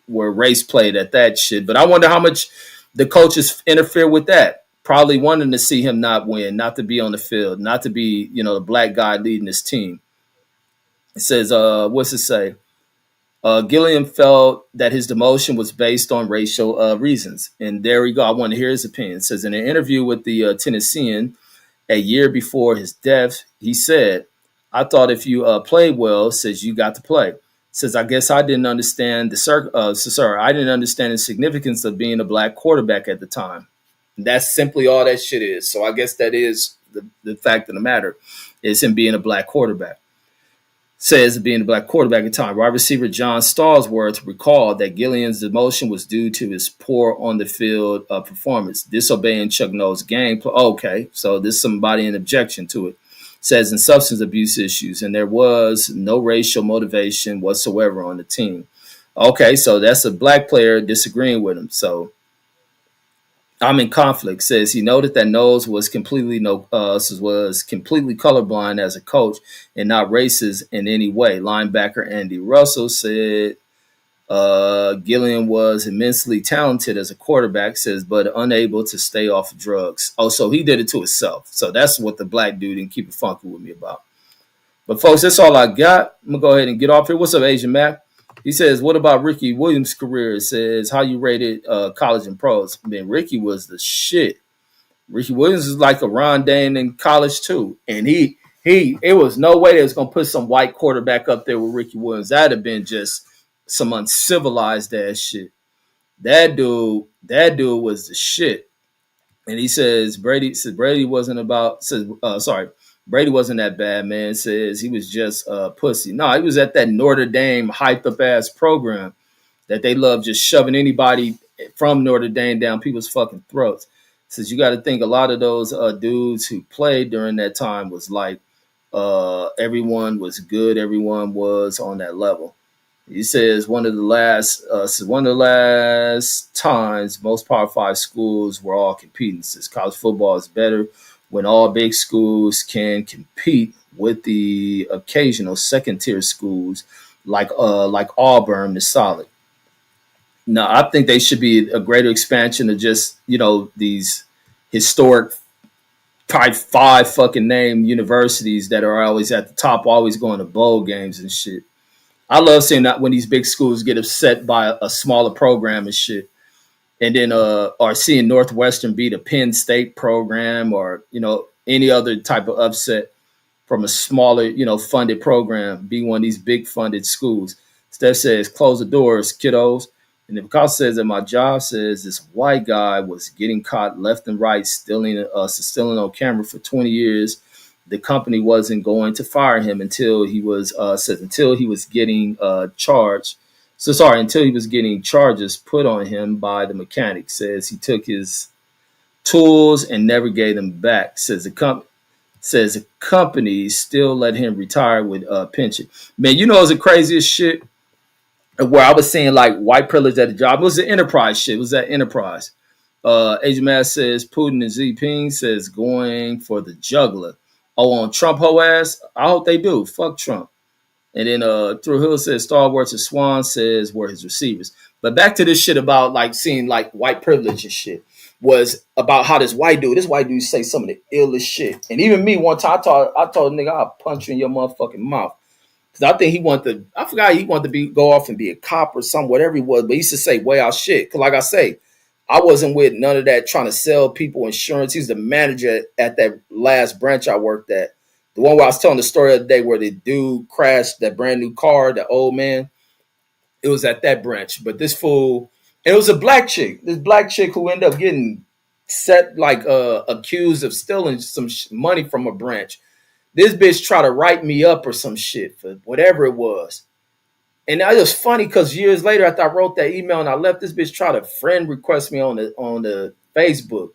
where race played at that shit. But I wonder how much the coaches interfere with that. Probably wanting to see him not win, not to be on the field, not to be, the black guy leading his team. It says, what's it say? Gilliam felt that his demotion was based on racial reasons. And there we go. I want to hear his opinion. It says in an interview with the Tennessean a year before his death, he said, I thought if you played well, says you got to play. Says, I guess I didn't understand I didn't understand the significance of being a black quarterback at the time. And that's simply all that shit is. So I guess that is the fact of the matter is him being a black quarterback. Says being a black quarterback at the time. Wide receiver John Stallsworth recalled that Gillian's demotion was due to his poor on the field performance, disobeying Chuck Noll's game plan. Okay, so there's somebody in objection to it. Says in substance abuse issues, and there was no racial motivation whatsoever on the team. Okay, so that's a black player disagreeing with him. So I'm in conflict. Says he noted that Knowles was completely colorblind as a coach and not racist in any way. Linebacker Andy Russell said Gillian was immensely talented as a quarterback, says, but unable to stay off drugs. Oh, so he did it to himself. So that's what the black dude didn't keep it funky with me about. But folks, that's all I got. I'm gonna go ahead and get off here. What's up, Asian Mac? He says, what about Ricky Williams' career? It says, how you rated college and pros? I mean, Ricky was the shit. Ricky Williams is like a Ron Dane in college too. And it was no way they was going to put some white quarterback up there with Ricky Williams. That'd have been just some uncivilized ass shit. That dude was the shit. And he says, Brady wasn't that bad, man. Says he was just pussy. No, he was at that Notre Dame hyped up ass program that they love just shoving anybody from Notre Dame down people's fucking throats. Says you got to think a lot of those dudes who played during that time was like everyone was good. Everyone was on that level. He says one of the last times most Power 5 schools were all competing. Says college football is better when all big schools can compete with the occasional second-tier schools like Auburn is solid. Now, I think they should be a greater expansion of just, these historic type 5 fucking name universities that are always at the top, always going to bowl games and shit. I love seeing that when these big schools get upset by a smaller program and shit. And then or seeing Northwestern beat a Penn State program or, any other type of upset from a smaller, funded program, be one of these big funded schools. Steph says, close the doors, kiddos. And then because says that my job says this white guy was getting caught left and right, stealing on camera for 20 years. The company wasn't going to fire him until he was getting charged. Until he was getting charges put on him by the mechanic. Says he took his tools and never gave them back. Says the company still let him retire with pension. Man, it's the craziest shit where I was seeing like white privilege at the job. It was the Enterprise shit. It was that Enterprise. Asian Mass says Putin and Xi Jinping says going for the juggler. Oh, on Trump ho ass? I hope they do. Fuck Trump. And then Through Hill says Star Wars and Swan says were his receivers. But back to this shit about like seeing like white privilege and shit was about how this white dude say some of the illest shit. And even me one time I told a nigga I'll punch you in your motherfucking mouth. Because I think he wanted to go off and be a cop or something, whatever he was. But he used to say way out shit. Because like I say, I wasn't with none of that trying to sell people insurance. He was the manager at that last branch I worked at. The one where I was telling the story of the day where the dude crashed that brand new car, the old man. It was at that branch. But this fool, it was a black chick. This black chick who ended up getting accused of stealing some money from a branch. This bitch tried to write me up or some shit for whatever it was. And it was funny because years later after I wrote that email and I left, this bitch try to friend request me on the Facebook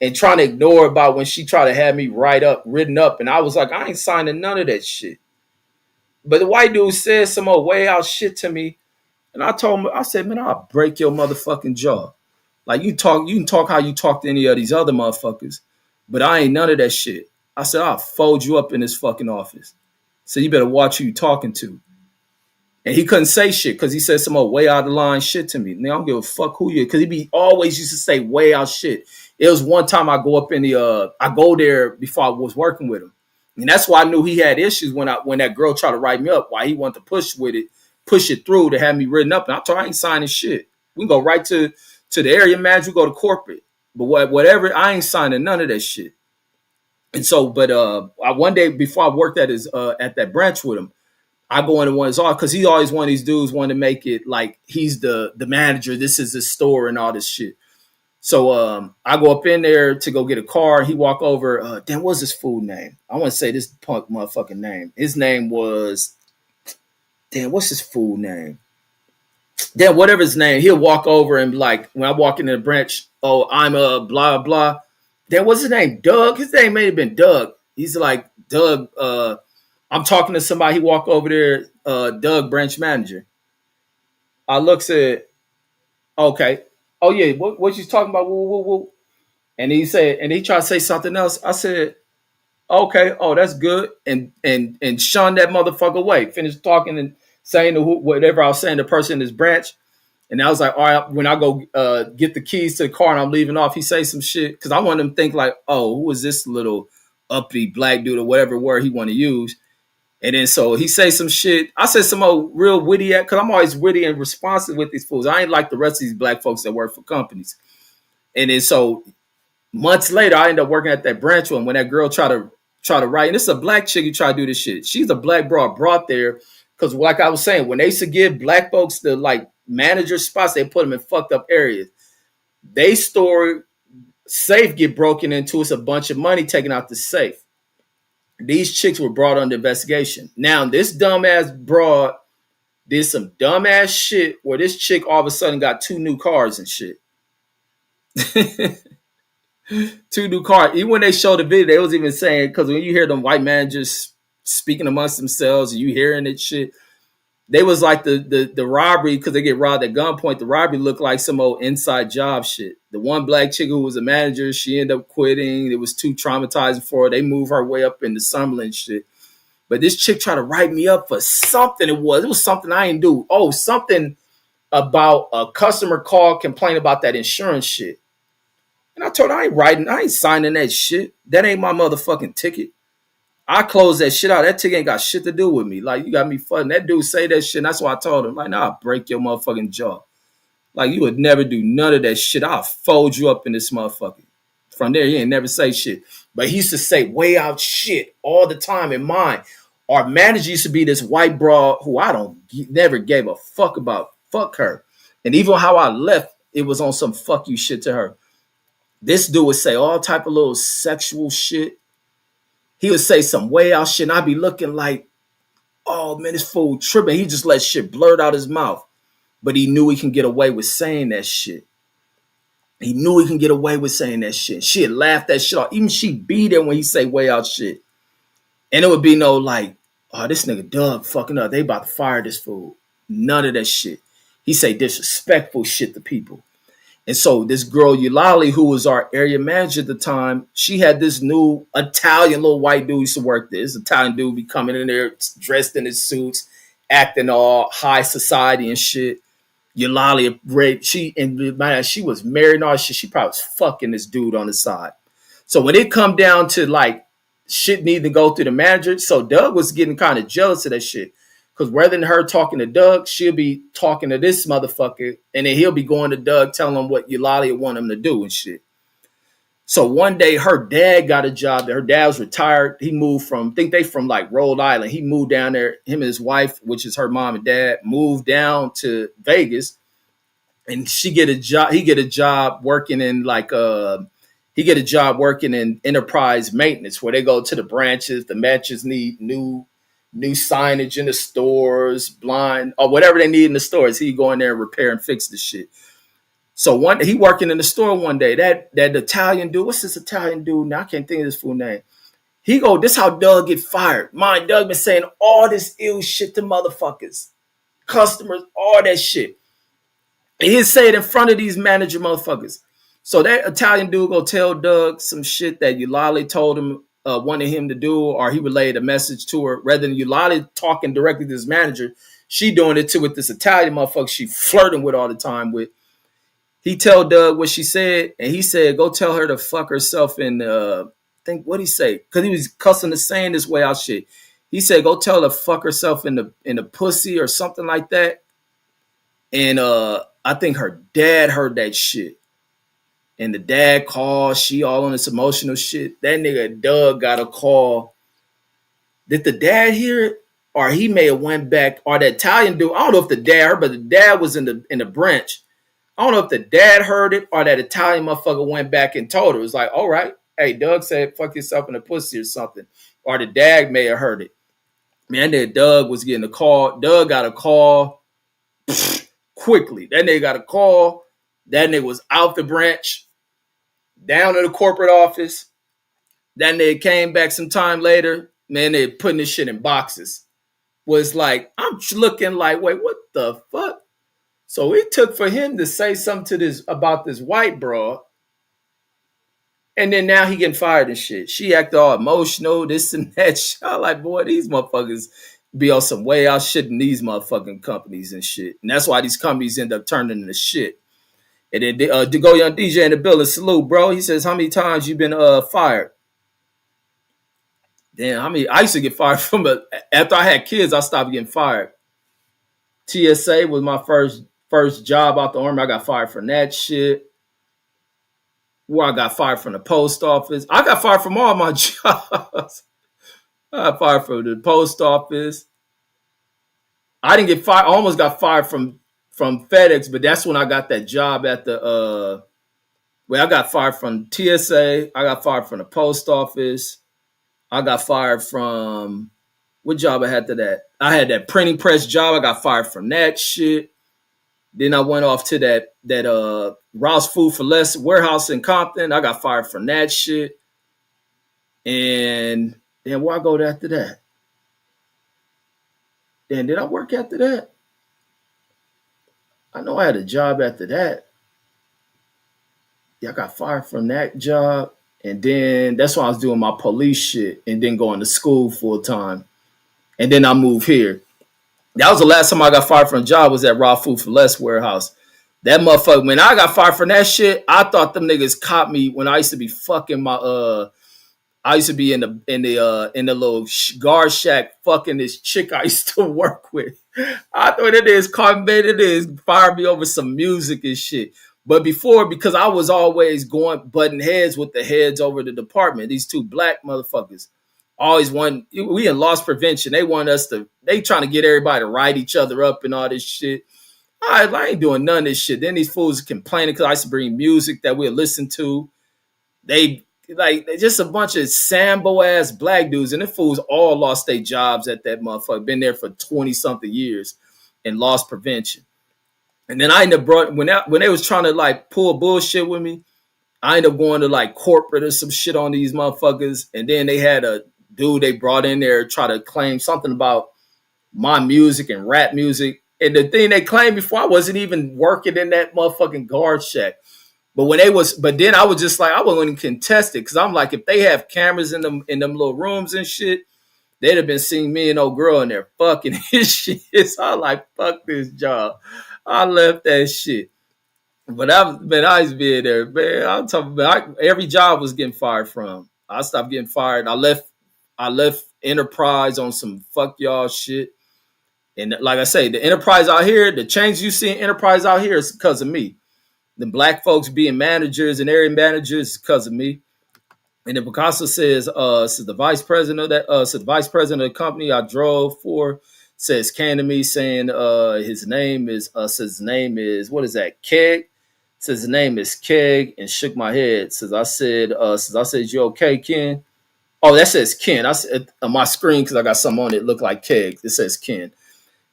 and trying to ignore about when she tried to have me written up. And I was like, I ain't signing none of that shit. But the white dude said some old way out shit to me. And I told him, I said, man, I'll break your motherfucking jaw. Like you can talk how you talk to any of these other motherfuckers, but I ain't none of that shit. I said, I'll fold you up in this fucking office. So you better watch who you talking to. And he couldn't say shit because he said some old way out of the line shit to me. And I don't give a fuck who you, because he always used to say way out shit. It was one time I go there before I was working with him. And that's why I knew he had issues when that girl tried to write me up, why he wanted to push it through to have me written up. And I told her I ain't signing shit. We can go right to the area manager, we go to corporate. But whatever, I ain't signing none of that shit. And so, but one day before I worked at that branch with him, I go into one of his office because he always one of these dudes want to make it like he's the manager. This is his store and all this shit. So I go up in there to go get a car. He walk over. Damn, what's his fool name? I want to say this punk motherfucking name. His name was, damn, what's his fool name? Damn, whatever his name. He'll walk over and be like, when I walk into the branch, oh, I'm a blah, blah. Damn, what's his name? Doug? His name may have been Doug. He's like, Doug, I'm talking to somebody. He walk over there, Doug, branch manager. I looks at, okay. Oh, yeah, what you talking about? Woo, woo, woo. And he said, and he tried to say something else. I said, okay, oh, that's good. And shun that motherfucker away. Finished talking and saying whatever I was saying to the person in his branch. And I was like, all right, when I go get the keys to the car and I'm leaving off, he say some shit. Because I want him to think like, oh, who is this little uppity black dude or whatever word he want to use. And then so he say some shit. I said some old real witty, because I'm always witty and responsive with these fools. I ain't like the rest of these black folks that work for companies. And then so months later, I end up working at that branch one when that girl try to write. And this is a black chick who try to do this shit. She's a black broad brought there because, like I was saying, when they used to give black folks the like manager spots, they put them in fucked up areas. They store safe get broken into. It's a bunch of money taken out the safe. These chicks were brought under investigation. Now, this dumbass broad did some dumbass shit where this chick all of a sudden got 2 new cars and shit. 2 new cars. Even when they showed the video, they was even saying, because when you hear them white managers speaking amongst themselves and you hearing it shit, they was like the robbery, because they get robbed at gunpoint. The robbery looked like some old inside job shit. The one black chick who was a manager, she ended up quitting. It was too traumatizing for her. They moved her way up into Summerlin shit. But this chick tried to write me up for something. It was something I didn't do. Oh, something about a customer call complaint about that insurance shit. And I told her, I ain't signing that shit. That ain't my motherfucking ticket. I closed that shit out. That ticket ain't got shit to do with me. Like, you got me fucking. That dude say that shit. And that's why I told him, like, nah, I'll break your motherfucking jaw. Like, you would never do none of that shit. I'll fold you up in this motherfucker. From there, he ain't never say shit. But he used to say way out shit all the time in mine. Our manager used to be this white broad who never gave a fuck about. Fuck her. And even how I left, it was on some fuck you shit to her. This dude would say all type of little sexual shit. He would say some way out shit. And I'd be looking like, oh man, this fool tripping. He just let shit blurt out his mouth. But he knew he can get away with saying that shit. He knew he can get away with saying that shit. She'd laugh that shit off. Even she'd be there when he say way out shit. And it would be no like, oh, this nigga Doug fucking up. They about to fire this fool. None of that shit. He say disrespectful shit to people. And so this girl, Eulalie, who was our area manager at the time, she had this new Italian little white dude used to work there. This Italian dude be coming in there dressed in his suits, acting all high society and shit. Eulalie, she was married and all shit. She probably was fucking this dude on the side. So when it come down to like shit need to go through the manager, so Doug was getting kind of jealous of that shit. Because rather than her talking to Doug, she'll be talking to this motherfucker, and then he'll be going to Doug, telling him what Eulalie want him to do and shit. So one day, her dad got a job. Her dad was retired. He moved from like Rhode Island. He moved down there. Him and his wife, which is her mom and dad, moved down to Vegas, and she get a job. He get a job working in enterprise maintenance, where they go to the branches. The matches need new signage in the stores, blind, or whatever they need in the stores. He go in there and repair and fix the shit. So one day, he working in the store one day. That Italian dude, what's this Italian dude? Now I can't think of his full name. He go, this how Doug get fired. Mind, Doug been saying all this ill shit to motherfuckers, customers, all that shit. And he'd say it in front of these manager motherfuckers. So that Italian dude go tell Doug some shit that Eulalie told him, wanted him to do, or he relayed a message to her. Rather than Eulalie talking directly to this manager, she doing it too with this Italian motherfucker she flirting with all the time with. He tell Doug what she said, and he said, go tell her to fuck herself in, think what he say? Because he was cussing the saying this way out shit. He said, go tell her to fuck herself in the pussy or something like that. And I think her dad heard that shit. And the dad called, she all on this emotional shit. That nigga Doug got a call. Did the dad hear it? or he may have went back, or the Italian dude. I don't know if the dad heard, but the dad was in the branch. I don't know if the dad heard it or that Italian motherfucker went back and told her. It was like, all right, hey, Doug said fuck yourself in the pussy or something. Or the dad may have heard it. Man, that Doug was getting a call. Doug got a call quickly. That nigga got a call. That nigga was out the branch, down to the corporate office. That nigga came back some time later. Man, they putting this shit in boxes. Was like, I'm looking like, wait, what the fuck? So it took for him to say something to this about this white broad. And then now he getting fired and shit. She acted all emotional, this and that. I'm like, boy, these motherfuckers be on some way out shitting these motherfucking companies and shit. And that's why these companies end up turning into shit. And then to go young DJ in the building, salute, bro. He says, how many times you been fired? Damn, I used to get fired from after I had kids, I stopped getting fired. TSA was my first job out the army. I got fired from that shit. Where I got fired from the post office. I got fired from all my jobs. I got fired from the post office. I didn't get fired. I almost got fired from FedEx, but that's when I got that job at the I got fired from TSA. I got fired from the post office. I got fired from what job I had to that? I had that printing press job. I got fired from that shit. Then I went off to that Rouse Food for Less warehouse in Compton. I got fired from that shit. And then where I go after that? Then did I work after that? I know I had a job after that. Yeah, I got fired from that job. And then that's why I was doing my police shit and then going to school full time. And then I moved here. That was the last time I got fired from a job was at Raw Food for Less warehouse. That motherfucker, when I got fired from that shit, I thought them niggas caught me when I used to be fucking my I used to be in the little guard shack fucking this chick I used to work with. I thought it is caught me, it is fired me over some music and shit. But before, because I was always going butting heads with the heads over the department, these two black motherfuckers. Always want we in loss prevention. They want us to. They trying to get everybody to write each other up and all this shit. I ain't doing none of this shit. Then these fools complaining because I used to bring music that we'll listen to. They just a bunch of Sambo ass black dudes, and the fools all lost their jobs at that motherfucker. Been there for 20 something years in loss prevention. And then I ended up brought when they was trying to like pull bullshit with me. I ended up going to like corporate or some shit on these motherfuckers, and then they had a dude they brought in there try to claim something about my music and rap music. And the thing they claimed before, I wasn't even working in that motherfucking guard shack. But then I was just like, I wasn't even contest it because I'm like, if they have cameras in them little rooms and shit, they'd have been seeing me and old girl in there fucking his shit. So I like, fuck this job. I left that shit. But I used to be in there, man. I'm talking about every job was getting fired from. I stopped getting fired. I left Enterprise on some fuck y'all shit. And like I say, the Enterprise out here, the change you see in Enterprise out here is because of me. The black folks being managers and area managers is because of me. And then Picasso says, the vice president of the company I drove for came to me saying his name is what is that, Keg? Says his name is Keg, and shook my head. I said, you okay, Ken? Oh, that says Ken. I said on my screen because I got something on it look like Keg. It says Ken.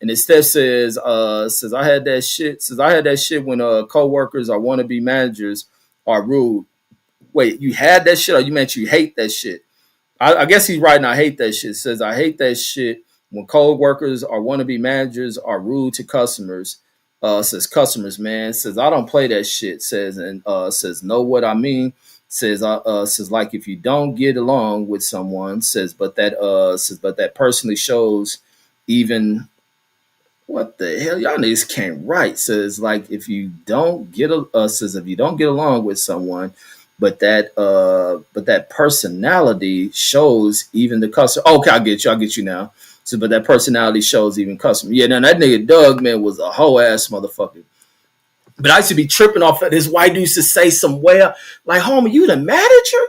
And it says I had that shit. Says I had that shit when coworkers or wannabe managers are rude. Wait, you had that shit or you meant you hate that shit? I guess he's writing I hate that shit. Says I hate that shit when coworkers or wannabe managers are rude to customers. Says customers, man. Says I don't play that shit. Says know what I mean. Says like if you don't get along with someone, but that personally shows even what the hell y'all niggas can't write. Says like if you don't get along with someone, but that personality shows even the customer. Okay, I get you now. So but that personality shows even customer. Yeah, now that nigga Doug, man, was a hoe ass motherfucker. But I used to be tripping off of this white dude used to say some way like, homie, you the manager?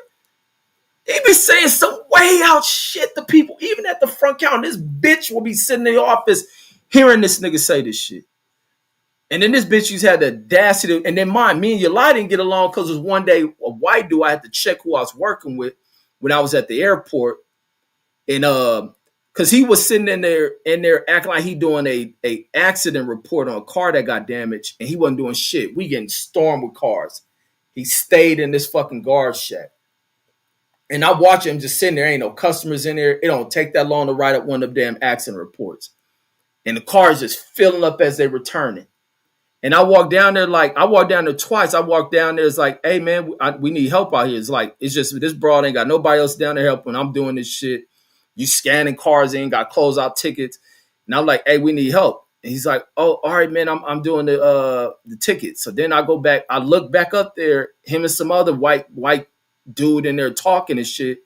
He be saying some way out shit to people, even at the front counter. This bitch will be sitting in the office hearing this nigga say this shit. And then this bitch used had the audacity. And then me and Yolai didn't get along because it was one day a white dude I had to check who I was working with when I was at the airport. And because he was sitting in there acting like he doing a accident report on a car that got damaged, and he wasn't doing shit. We getting stormed with cars. He stayed in this fucking guard shack. And I watch him just sitting there. Ain't no customers in there. It don't take that long to write up one of them damn accident reports. And the cars just filling up as they returning. And I walked down there twice. I walked down there. It's like, hey, man, we need help out here. It's like, it's just this broad ain't got nobody else down there helping. I'm doing this shit. You scanning cars in, got closeout tickets. And I'm like, hey, we need help. And he's like, oh, all right, man, I'm doing the tickets. So then I go back. I look back up there, him and some other white dude in there talking and shit.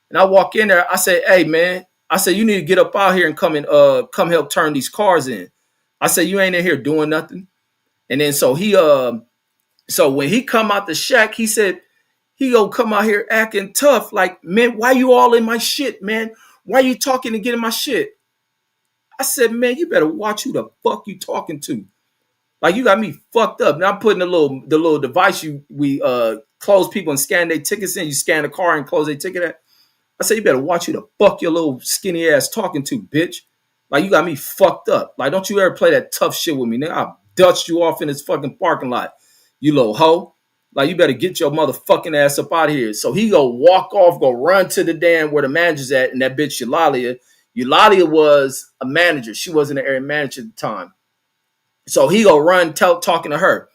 And I walk in there. I say, hey, man. I said, you need to get up out here and come help turn these cars in. I said, you ain't in here doing nothing. And then so when he come out the shack, he said, he gonna come out here acting tough. Like, man, why you all in my shit, man? Why you talking and getting my shit? I said, man, you better watch who the fuck you talking to. Like, you got me fucked up. Now I'm putting the little device we close people and scan their tickets in. You scan the car and close their ticket at. I said, you better watch who the fuck your little skinny ass talking to, bitch. Like, you got me fucked up. Like, don't you ever play that tough shit with me, nigga. I'll dust you off in this fucking parking lot, you little hoe. Like, you better get your motherfucking ass up out of here. So he go walk off, go run to the damn where the manager's at, and that bitch Eulalia. Eulalia was a manager. She wasn't an area manager at the time. So he go run talking to her.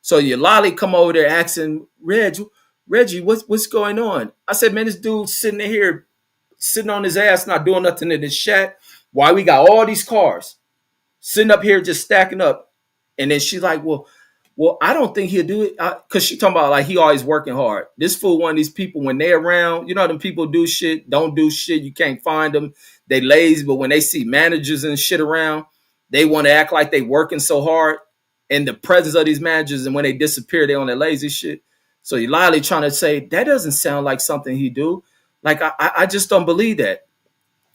So Eulalia come over there asking, Reggie, what's going on? I said, man, this dude's sitting in here, sitting on his ass, not doing nothing in his shack. Why we got all these cars sitting up here just stacking up? And then she's like, well, I don't think he'll do it. Because she talking about like he always working hard. This fool, one of these people, when they around, you know, them people do shit, don't do shit. You can't find them. They lazy. But when they see managers and shit around, they want to act like they working so hard in the presence of these managers. And when they disappear, they on that lazy shit. So Eulalia trying to say, that doesn't sound like something he do. Like, I just don't believe that.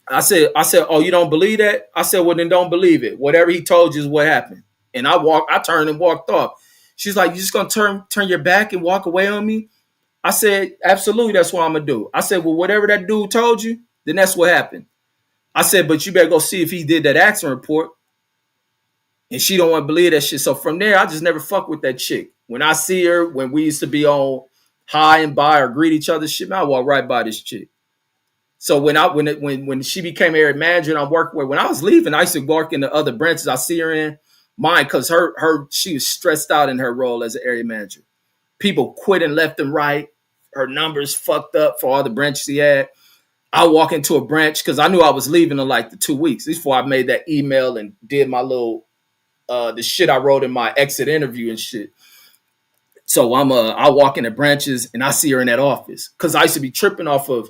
I said, oh, you don't believe that? I said, well, then don't believe it. Whatever he told you is what happened. And I turned and walked off. She's like, you just gonna turn your back and walk away on me? I said, absolutely, that's what I'm gonna do. I said, well, whatever that dude told you, then that's what happened. I said, but you better go see if he did that accident report. And she don't want to believe that shit. So from there, I just never fuck with that chick. When I see her, when we used to be on high and by or greet each other, shit, man, I walk right by this chick. So when she became area manager and I'm working with, when I was leaving, I used to work in the other branches I see her in. Mine, because she was stressed out in her role as an area manager. People quitting left and right. Her numbers fucked up for all the branches she had. I walk into a branch because I knew I was leaving in like the 2 weeks before I made that email and did my little the shit I wrote in my exit interview and shit. So I walk in the branches and I see her in that office because I used to be tripping off of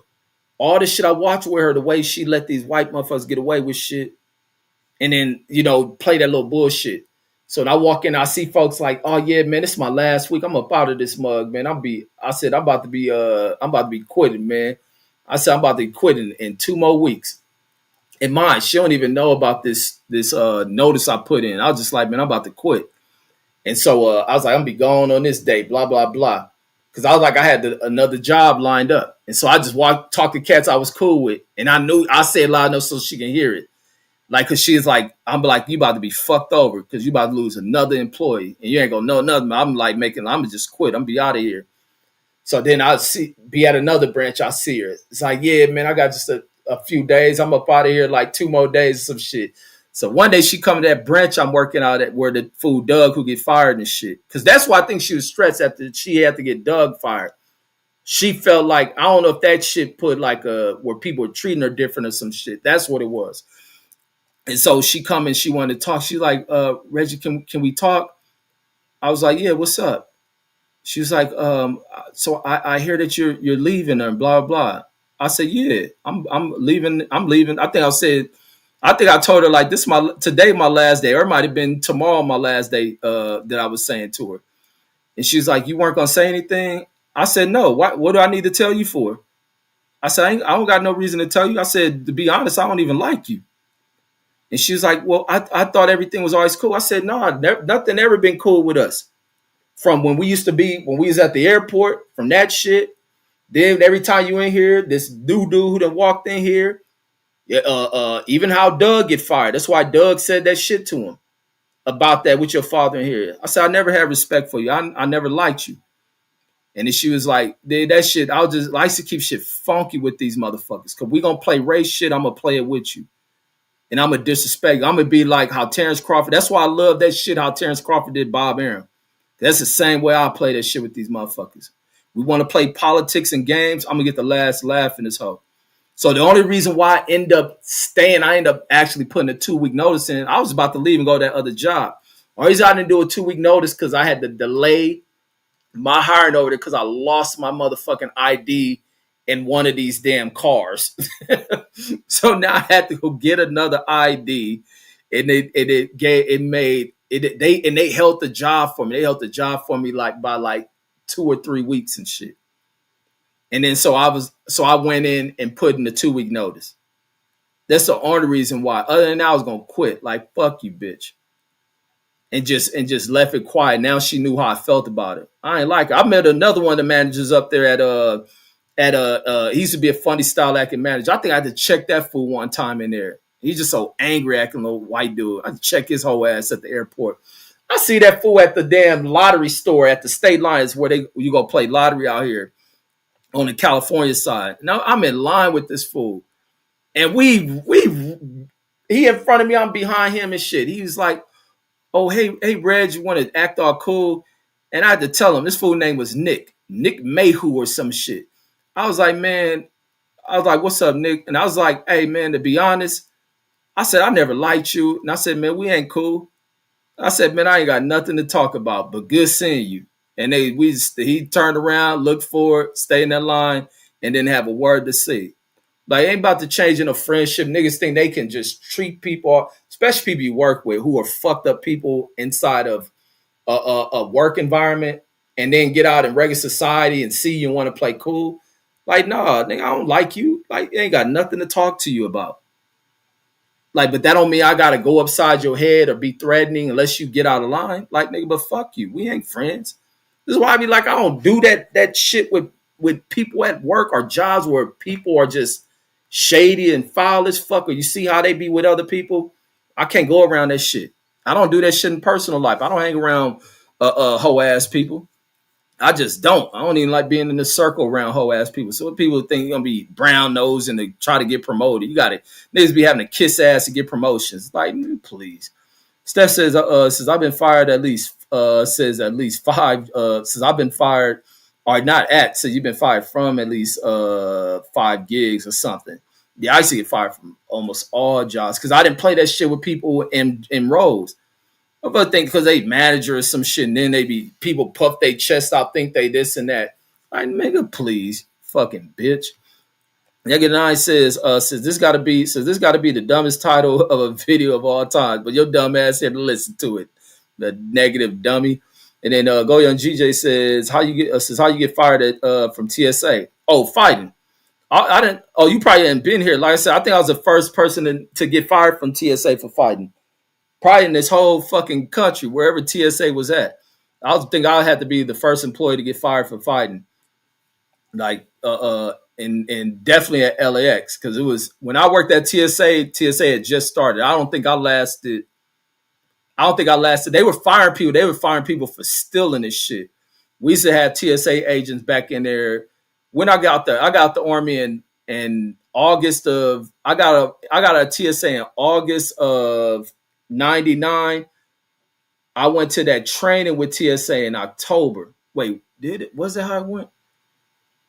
all the shit I watched with her, the way she let these white motherfuckers get away with shit. And then, you know, play that little bullshit. So when I walk in, I see folks like, oh yeah, man, this is my last week. I'm up out of this mug, man. I'm about to be quitting, man. I said, I'm about to be quitting in 2 more weeks. And mine, she don't even know about this notice I put in. I was just like, man, I'm about to quit. And so I was like, I'm gonna be gone on this day, blah, blah, blah. Because I was like, I had another job lined up. And so I just talked to cats I was cool with. And I said loud enough so she can hear it. Like, because she's like, I'm like, you about to be fucked over because you about to lose another employee. And you ain't going to know nothing. I'm like I'm going to just quit. I'm going to be out of here. So then I'll be at another branch. I see her. It's like, yeah, man, I got just a few days. I'm up out of here like 2 more days or some shit. So one day she come to that branch I'm working out at where the fool Doug who get fired and shit. Because that's why I think she was stressed after she had to get Doug fired. She felt like, I don't know if that shit put like where people were treating her different or some shit. That's what it was. And so she come and she wanted to talk. She's like, Reggie, can we talk? I was like, yeah, what's up? She was like, so I hear that you're leaving and blah, blah. I said, yeah, I'm leaving. I'm leaving. I think I told her like today my last day, or it might have been tomorrow my last day that I was saying to her. And she was like, you weren't gonna say anything? I said, no. What do I need to tell you for? I said, I don't got no reason to tell you. I said, to be honest, I don't even like you. And she was like, well, I thought everything was always cool. I said, no, nothing ever been cool with us. From when we was at the airport, from that shit. Then every time you in here, this new dude who done walked in here, even how Doug get fired. That's why Doug said that shit to him about that with your father in here. I said, I never had respect for you. I never liked you. And then she was like, that shit, I used to keep shit funky with these motherfuckers. Cause we gonna play race shit, I'm gonna play it with you. And I'm gonna disrespect. I'm gonna be like how Terrence Crawford. That's why I love that shit, how Terrence Crawford did Bob Arum. That's the same way I play that shit with these motherfuckers. We want to play politics and games. I'm gonna get the last laugh in this hoe. So the only reason why I end up staying, I end up actually putting a 2-week notice in. I was about to leave and go to that other job. Only reason I didn't do a 2-week notice because I had to delay my hiring over there because I lost my motherfucking ID in one of these damn cars. So now I had to go get another ID, and they held the job for me. They held the job for me like by like 2 or 3 weeks and shit. And then so I went in and put in the 2-week notice. That's the only reason why. Other than that, I was gonna quit. Like, fuck you, bitch. And just left it quiet. Now she knew how I felt about it. I ain't like it. I met another one of the managers up there he used to be a funny style acting manager. I think I had to check that fool one time in there. He's just so angry acting little white dude. I had to check his whole ass at the airport. I see that fool at the damn lottery store at the state lines where you go play lottery out here on the California side. Now I'm in line with this fool. And he in front of me, I'm behind him and shit. He was like, oh, hey, Reg, you want to act all cool? And I had to tell him, this fool name was Nick Mayhew or some shit. I was like, what's up, Nick? And I was like, hey, man, to be honest, I said, I never liked you. And I said, man, we ain't cool. I said, man, I ain't got nothing to talk about, but good seeing you. And he turned around, looked forward, stayed in that line, and didn't have a word to say. Like, it ain't about to change in a friendship. Niggas think they can just treat people, especially people you work with, who are fucked up people inside of a work environment, and then get out in regular society and see you and want to play cool. Like, nah, nigga, I don't like you. Like, it ain't got nothing to talk to you about. Like, but that don't mean I gotta go upside your head or be threatening unless you get out of line. Like, nigga, but fuck you. We ain't friends. This is why I be like, I don't do that shit with people at work or jobs where people are just shady and foul as fuck. Or you see how they be with other people. I can't go around that shit. I don't do that shit in personal life. I don't hang around hoe ass people. I just don't. I don't even like being in the circle around hoe ass people. So what people think you're gonna be brown nosed and they try to get promoted. You gotta niggas be having to kiss ass to get promotions. Like, please. Steph says since I've been fired at least five since I've been fired, or not at, so you've been fired from at least 5 gigs or something. Yeah, I used to get fired from almost all jobs because I didn't play that shit with people in roles. But think because they manager or some shit, and then people puff their chest out, think they this and that. Like, nigga, please, fucking bitch. Nigga 9 says this gotta be the dumbest title of a video of all time, but your dumb ass had to listen to it. The negative dummy. And then Go Young GJ says how you get fired from TSA. Oh, fighting. I didn't. Oh, you probably hadn't been here. Like I said, I think I was the first person to get fired from TSA for fighting. Probably in this whole fucking country, wherever TSA was at. I think I had to be the first employee to get fired for fighting. Like, and definitely at LAX, because it was when I worked at TSA had just started. I don't think I lasted. They were firing people. They were firing people for stealing this shit. We used to have TSA agents back in there. When I got out the Army in August of. I got a TSA in August of '99. I went to that training with TSA in October. Wait, did it? Was that how it went?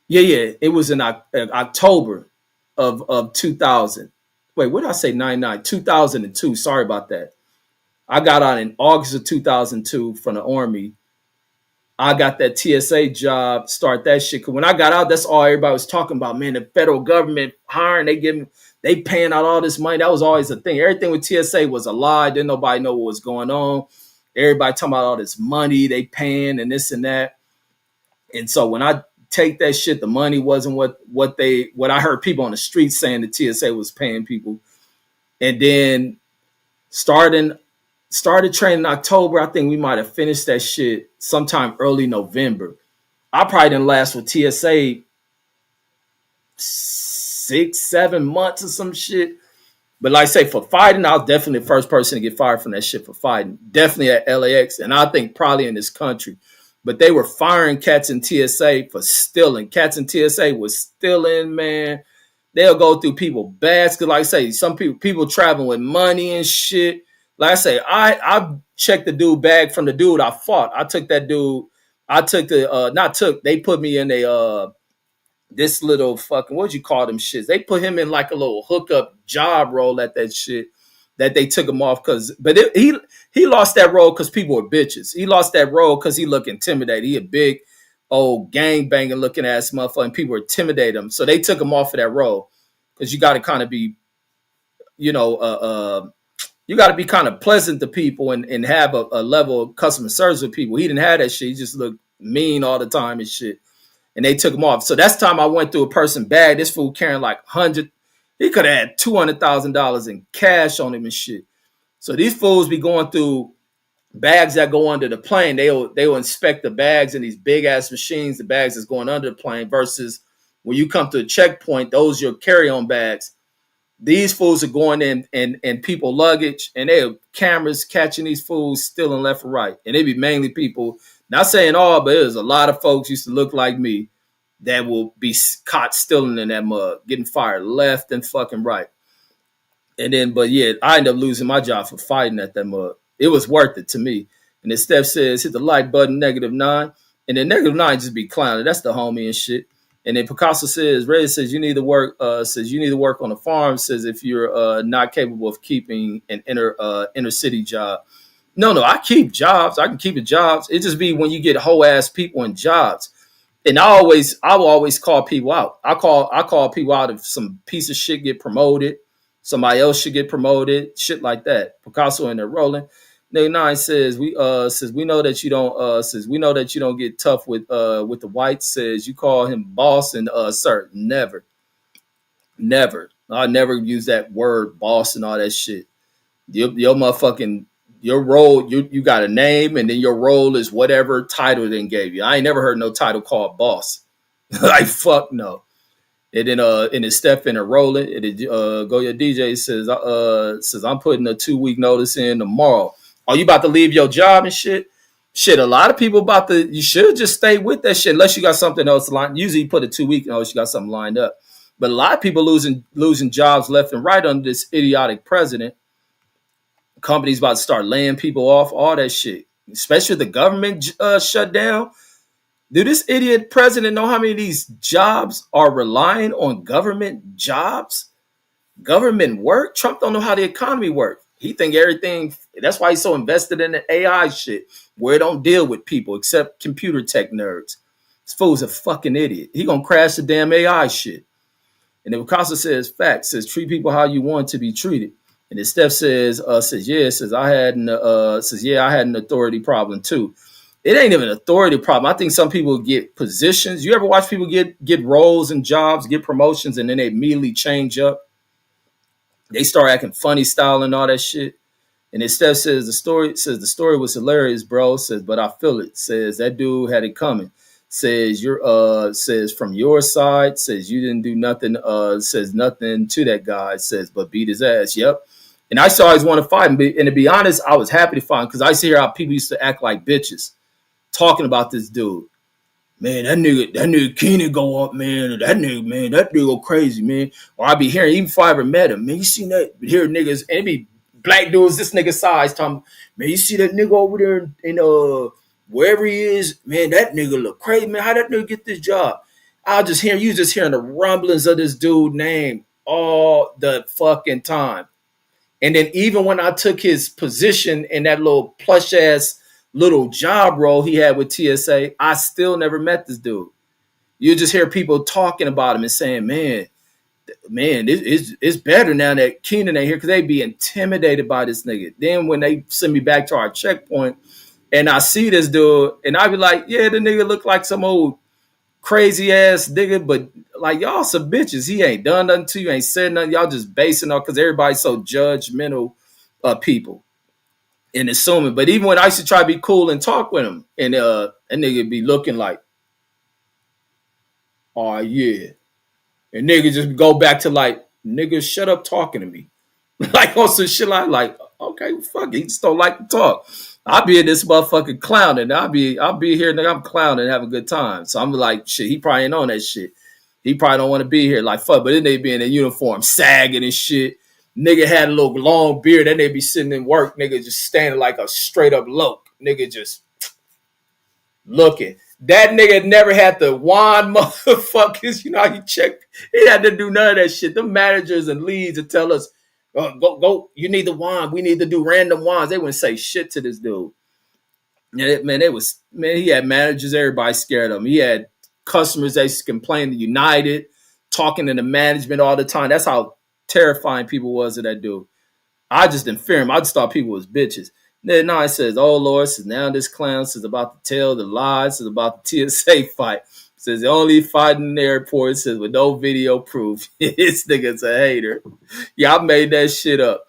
Yeah. It was in October of 2000. Wait, what did I say? 99, 2002. Sorry about that. I got out in August of 2002 from the Army. I got that TSA job, start that shit. Cause when I got out, that's all everybody was talking about. Man, the federal government hiring, they paying out all this money. That was always a thing. Everything with TSA was a lie. Didn't nobody know what was going on. Everybody talking about all this money they paying and this and that. And so when I take that shit. The money wasn't what I heard people on the street saying the TSA was paying people. And then started training in October. I think we might have finished that shit sometime early November. I probably didn't last with TSA 6-7 months or some shit. But like I say, for fighting, I was definitely the first person to get fired from that shit for fighting. Definitely at LAX, and I think probably in this country. But they were firing cats in TSA for stealing. Cats in TSA was stealing, man. They'll go through people's bags. Cause like I say, some people traveling with money and shit. Like I say, I checked the dude bag from the dude I fought. I took that dude. They put me in a this little fucking, what'd you call them shits? They put him in like a little hookup job role at that shit that they took him off he lost that role because people were bitches. He lost that role because he looked intimidated. He a big old gang banging looking ass motherfucker and people intimidated him. So they took him off of that role because you got to kind of be, you know, you got to be kind of pleasant to people and have a level of customer service with people. He didn't have that shit. He just looked mean all the time and shit. And they took him off. So that's time I went through a person bag. This fool carrying like 100. He could have had $200,000 in cash on him and shit. So these fools be going through bags that go under the plane. They will inspect the bags in these big ass machines. The bags that's going under the plane versus when you come to a checkpoint, those your carry-on bags. These fools are going in and people luggage, and they have cameras catching these fools stealing left and right. And they be mainly people. Not saying all, but there's a lot of folks used to look like me that will be caught stealing in that mug, getting fired left and fucking right. And then, but yeah, I ended up losing my job for fighting at that mug. It was worth it to me. And then Steph says, hit the like button, -9. And then -9 just be clowning. That's the homie and shit. And then Picasso says, Red says you need to work. Says you need to work on the farm. Says if you're not capable of keeping an inner city job. No, I keep jobs. I can keep the jobs. It just be when you get whole ass people in jobs. And I will always call people out. I call people out if some piece of shit get promoted, somebody else should get promoted, shit like that. Picasso in there rolling. Nigga 9 says we know that you don't get tough with the whites. Says you call him boss and sir. Never. I never use that word boss and all that shit. Your motherfucking your role, you got a name, and then your role is whatever title they gave you. I ain't never heard no title called boss. Like fuck no. And then Steph in a rolling. Go your DJ says I'm putting a 2-week notice in tomorrow. Are you about to leave your job and shit? Shit, a lot of people you should just stay with that shit unless you got something else lined. Usually you put a 2-week notice, you got something lined up. But a lot of people losing jobs left and right under this idiotic president. Companies about to start laying people off, all that shit. Especially the government shut down. Do this idiot president know how many of these jobs are relying on government jobs? Government work? Trump don't know how the economy works. He think everything, that's why he's so invested in the AI shit, where it don't deal with people except computer tech nerds. This fool's a fucking idiot. He gonna crash the damn AI shit. And then Picasso says, facts, says treat people how you want to be treated. And then Steph says I had an authority problem too. It ain't even an authority problem. I think some people get positions. You ever watch people get roles and jobs, get promotions, and then they immediately change up? They start acting funny style and all that shit. And then Steph says the story was hilarious, bro. Says, but I feel it. Says that dude had it coming. Says says from your side, says you didn't do nothing, says nothing to that guy, says, but beat his ass. Yep. And I used to always want to fight him. And to be honest, I was happy to fight him because I used to hear how people used to act like bitches talking about this dude. Man, that nigga Keenan go up, man. That nigga go crazy, man. Or I be hearing, even before I ever met him, man, you seen that? Hear niggas, and it be black dudes this nigga size, talking, man, you see that nigga over there in wherever he is, man, that nigga look crazy, man. How that nigga get this job? You just hearing the rumblings of this dude name all the fucking time. And then even when I took his position in that little plush ass little job role he had with TSA, I still never met this dude. You just hear people talking about him and saying, man, it's better now that Keenan ain't here, because they be intimidated by this nigga. Then when they send me back to our checkpoint and I see this dude and I be like, yeah, the nigga look like some old crazy ass nigga, but like y'all some bitches. He ain't done nothing to you, ain't said nothing. Y'all just basing on because everybody's so judgmental of people and assuming. But even when I used to try to be cool and talk with him, and a nigga be looking like, oh yeah. And nigga just go back to like, nigga, shut up talking to me. Like on some shit like, okay, fuck it. He just don't like to talk. I'll be in this motherfucking clowning. I'll be here, nigga. I'm clowning and having a good time. So I'm like, shit, he probably ain't on that shit. He probably don't want to be here. Like, fuck, but then they be in a uniform, sagging and shit. Nigga had a little long beard, then they be sitting in work, nigga just standing like a straight up loke. Nigga just looking. That nigga never had to wand motherfuckers. You know how you check. He had to do none of that shit. The managers and leads would tell us, go, you need the wand. We need to do random wands. They wouldn't say shit to this dude. Yeah, man, he had managers, everybody scared of him. He had customers that complained to United, talking to the management all the time. That's how terrifying people was to that dude. I just didn't fear him. I just thought people was bitches. Then now it says, oh Lord, says now this clown is about to tell the lies, is about the TSA fight. It says the only fight in the airport, says with no video proof. This nigga's a hater. Yeah, I made that shit up.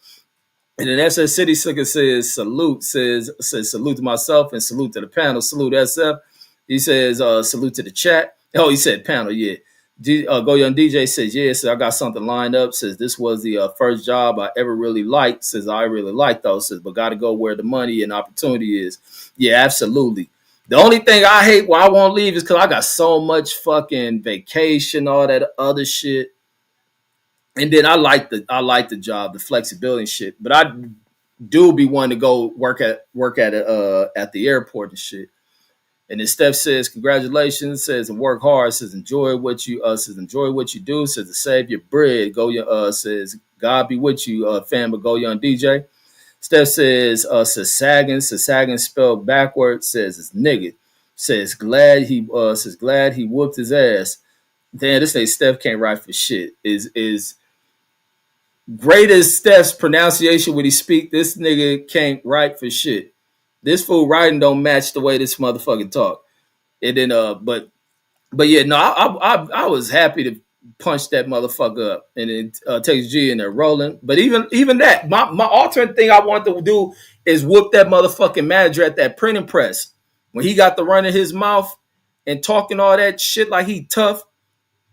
And then SF City Slicker says salute, says salute to myself and salute to the panel. Salute SF. He says salute to the chat. Oh, he said panel, yeah. Go Young DJ says, yeah, so I got something lined up. Says this was the first job I ever really liked. Says I really like those. Says, but got to go where the money and opportunity is. Yeah, absolutely. The only thing I hate why I won't leave is because I got so much fucking vacation, all that other shit. And then I like the job, the flexibility and shit. But I do be wanting to go work at the airport and shit. And then Steph says, congratulations, says, and work hard, says, enjoy what you do, says, to save your bread, says, God be with you, fam, but go young DJ. Steph says, sagging spelled backwards, says, it's nigga, says, glad he whooped his ass. Damn, this ain't Steph can't write for shit. Is great as Steph's pronunciation when he speak, this nigga can't write for shit. This fool writing don't match the way this motherfucker talk. And then, but yeah, no, I was happy to punch that motherfucker up, and then Texas G in there rolling. But even that, my alternate thing I wanted to do is whoop that motherfucking manager at that printing press when he got the run in his mouth and talking all that shit like he tough,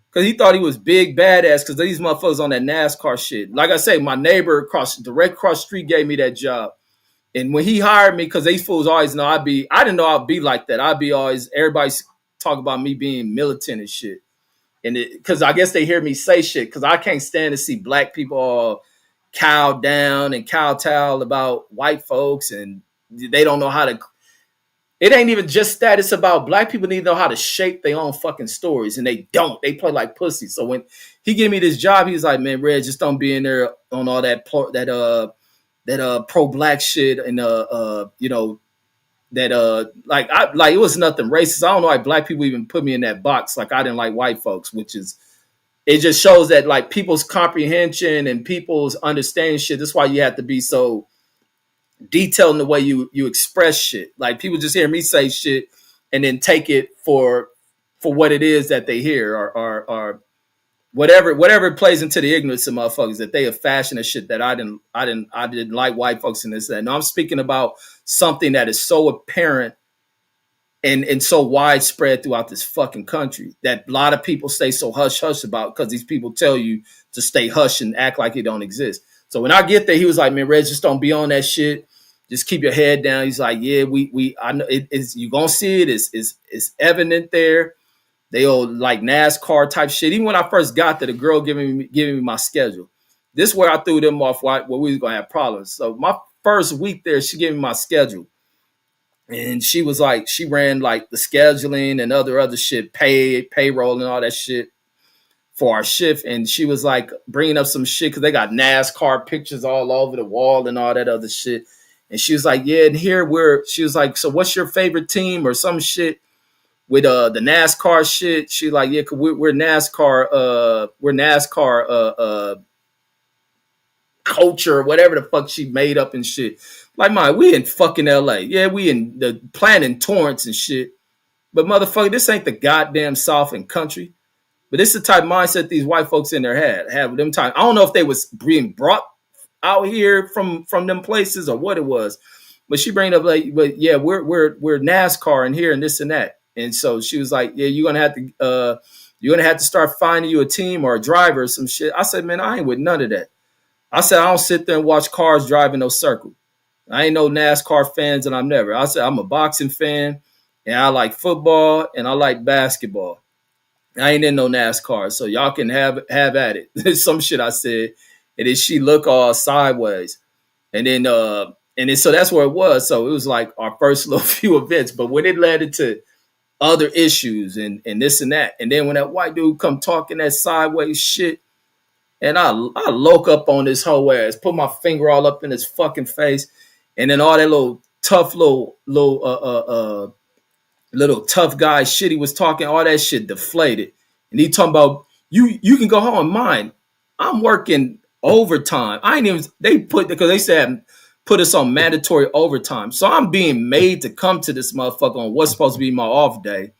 because he thought he was big badass. Because these motherfuckers on that NASCAR shit. Like I say, my neighbor direct across the street gave me that job. And when he hired me, because these fools always know I didn't know I'd be like that. I'd be always, everybody's talking about me being militant and shit. And because I guess they hear me say shit, because I can't stand to see black people all cowed down and kowtow about white folks, and they don't know how to. It ain't even just that. It's about black people need to know how to shape their own fucking stories, and they don't. They play like pussy. So when he gave me this job, he was like, man, Red, just don't be in there on all that pro-black shit, and like it was nothing racist. I don't know why black people even put me in that box. Like I didn't like white folks, which is, it just shows that like people's comprehension and people's understanding shit. That's why you have to be so detailed in the way you express shit. Like people just hear me say shit and then take it for what it is that they hear, or whatever plays into the ignorance of motherfuckers, that they have fashioned a shit that I didn't like white folks in this. No, I'm speaking about something that is so apparent and so widespread throughout this fucking country that a lot of people stay so hush hush about, because these people tell you to stay hush and act like it don't exist. So when I get there, he was like, man, Reg, just don't be on that shit. Just keep your head down. He's like, yeah, I know it's, you gonna see it. It's evident there. They all like NASCAR type shit. Even when I first got there, the girl giving me my schedule. This is where I threw them off where we was gonna have problems. So my first week there, she gave me my schedule, and she was like, she ran like the scheduling and other shit, payroll and all that shit for our shift. And she was like bringing up some shit because they got NASCAR pictures all over the wall and all that other shit. And she was like, yeah, and she was like, so what's your favorite team or some shit with the NASCAR shit? She like, yeah, cause we're NASCAR, culture, whatever the fuck she made up and shit. Like, we in fucking LA. Yeah, we in the plant in Torrance and shit. But motherfucker, this ain't the goddamn South and country. But this is the type of mindset these white folks in their head have them time. I don't know if they was being brought out here from them places or what it was. But she bring up like, but yeah, we're NASCAR and here and this and that. And so she was like, yeah, you're gonna have to start finding you a team or a driver or some shit. I said, man, I ain't with none of that. I said, I don't sit there and watch cars driving no circle. I ain't no NASCAR fans, and I'm never. I said, I'm a boxing fan, and I like football, and I like basketball. I ain't in no NASCAR, so y'all can have at it. Some shit I said, and then she look all sideways, and then so that's where it was. So it was like our first little few events, but when it led into other issues and this and that, and then when that white dude come talking that sideways shit, and I loke up on this whole ass, put my finger all up in his fucking face, and then all that little tough little tough guy shit he was talking, all that shit deflated. And he talking about you can go home. Mine, I'm working overtime. I ain't even because they said put us on mandatory overtime. So I'm being made to come to this motherfucker on what's supposed to be my off day.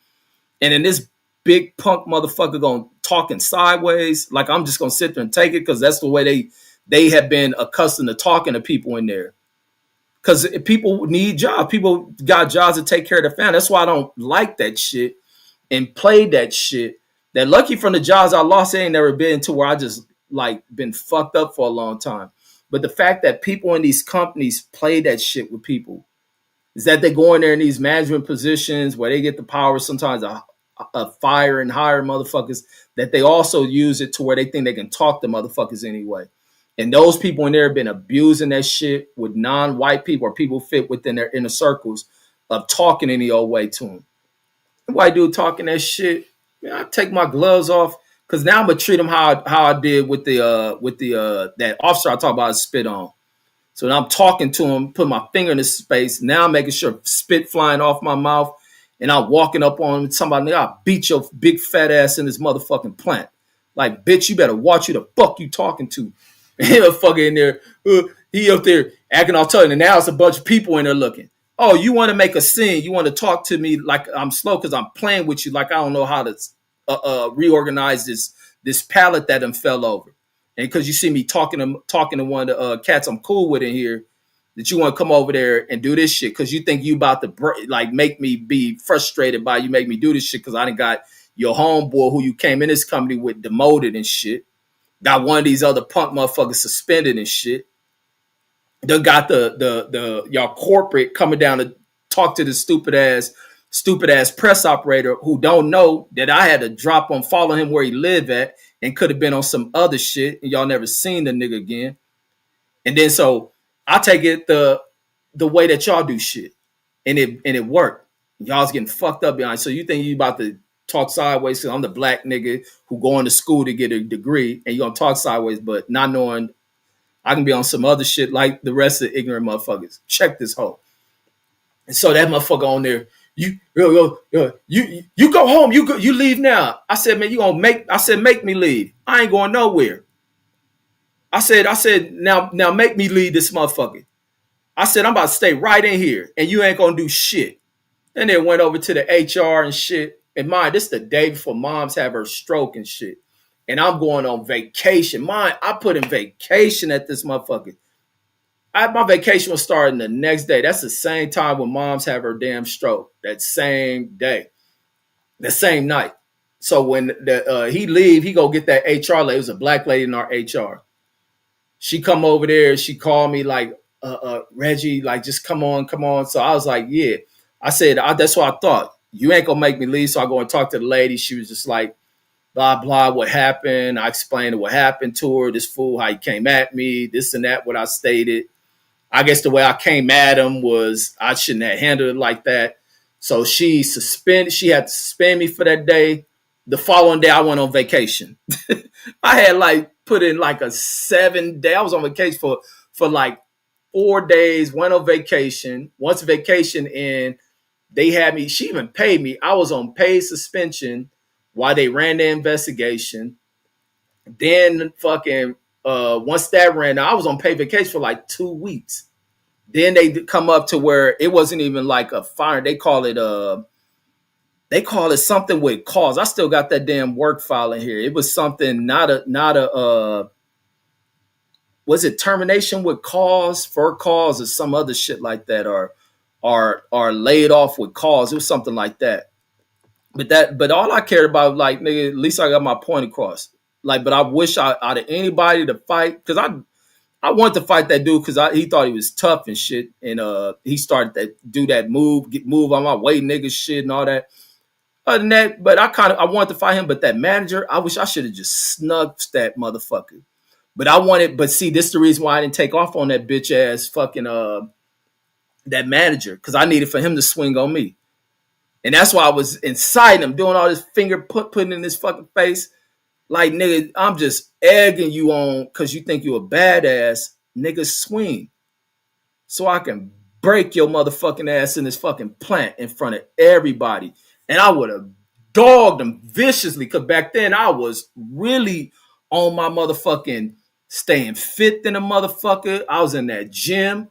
And then this big punk motherfucker going talking sideways, like I'm just gonna sit there and take it because that's the way they have been accustomed to talking to people in there. Because people need jobs. People got jobs to take care of their family. That's why I don't like that shit and play that shit. That lucky from the jobs I lost, I ain't never been to where I just like been fucked up for a long time. But the fact that people in these companies play that shit with people is that they go in there in these management positions where they get the power sometimes to fire and hire motherfuckers, that they also use it to where they think they can talk to motherfuckers anyway. And those people in there have been abusing that shit with non-white people or people fit within their inner circles of talking any old way to them. The white dude talking that shit, man, I take my gloves off because now I'm gonna treat him how I did with the that officer I talked about spit on. So now I'm talking to him, put my finger in his face. Now I'm making sure spit flying off my mouth, and I'm walking up on him. Somebody, I'll beat your big fat ass in this motherfucking plant. Like, bitch, you better watch who the fuck you talking to. And a fucker in there, he up there acting all tough, and now it's a bunch of people in there looking. Oh, you want to make a scene? You want to talk to me like I'm slow because I'm playing with you, like I don't know how to reorganize this pallet that fell over, and because you see me talking to one of the cats I'm cool with in here, that you want to come over there and do this shit because you think you about to like make me be frustrated by you, make me do this shit because I done got your homeboy who you came in this company with demoted and shit. Got one of these other punk motherfuckers suspended and shit. Then got the y'all corporate coming down to talk to the stupid ass press operator who don't know that I had to drop on, follow him where he lived at, and could have been on some other shit, and y'all never seen the nigga again. And then so I take it the way that y'all do shit, and it worked. Y'all's getting fucked up behind. So you think you about to talk sideways? So I'm the black nigga who going to school to get a degree, and you gonna talk sideways, but not knowing I can be on some other shit like the rest of the ignorant motherfuckers. Check this hoe. And so that motherfucker on there, you go home, you leave now. I said, man, make me leave. I ain't going nowhere. I said, now make me leave this motherfucker. I said, I'm about to stay right in here, and you ain't gonna do shit. And then went over to the HR and shit. And mind, this is the day before mom's have her stroke and shit. And I'm going on vacation. Mind, I put in vacation at this motherfucker. My vacation was starting the next day. That's the same time when mom's have her damn stroke. That same day. The same night. So when he leave, he go get that HR lady. It was a black lady in our HR. She come over there. She called me like, Reggie, like, just come on. So I was like, yeah. I said, that's what I thought. You ain't gonna make me leave. So I go and talk to the lady. She was just like, blah, blah, what happened. I explained what happened to her. This fool, how he came at me, this and that, what I stated. I guess the way I came at him was I shouldn't have handled it like that. So she had to suspend me for that day. The following day, I went on vacation. I had like put in like a 7 day. I was on vacation for like 4 days, went on vacation. Once vacation in, they had me, she even paid me. I was on paid suspension while they ran the investigation. Then fucking once that ran, I was on paid vacation for like 2 weeks. Then they come up to where it wasn't even like a fire. They call it They call it something with cause. I still got that damn work file in here. It was something not a was it termination with cause, for cause, or some other shit like that, or laid off with cause. It was something like that. But all I cared about, like, nigga, at least I got my point across. Like, but I wish out of anybody to fight, because I wanted to fight that dude because he thought he was tough and shit, and he started to do that move on my way, nigga shit and all that. Other than that, but I wanted to fight him, but that manager, I wish I should have just snugged that motherfucker. But see, this is the reason why I didn't take off on that bitch ass fucking that manager, because I needed for him to swing on me. And that's why I was inciting him, doing all this finger putting in his fucking face. Like, nigga, I'm just egging you on because you think you a badass. Nigga, swing. So I can break your motherfucking ass in this fucking plant in front of everybody. And I would have dogged him viciously, because back then I was really on my motherfucking staying fit than a motherfucker. I was in that gym.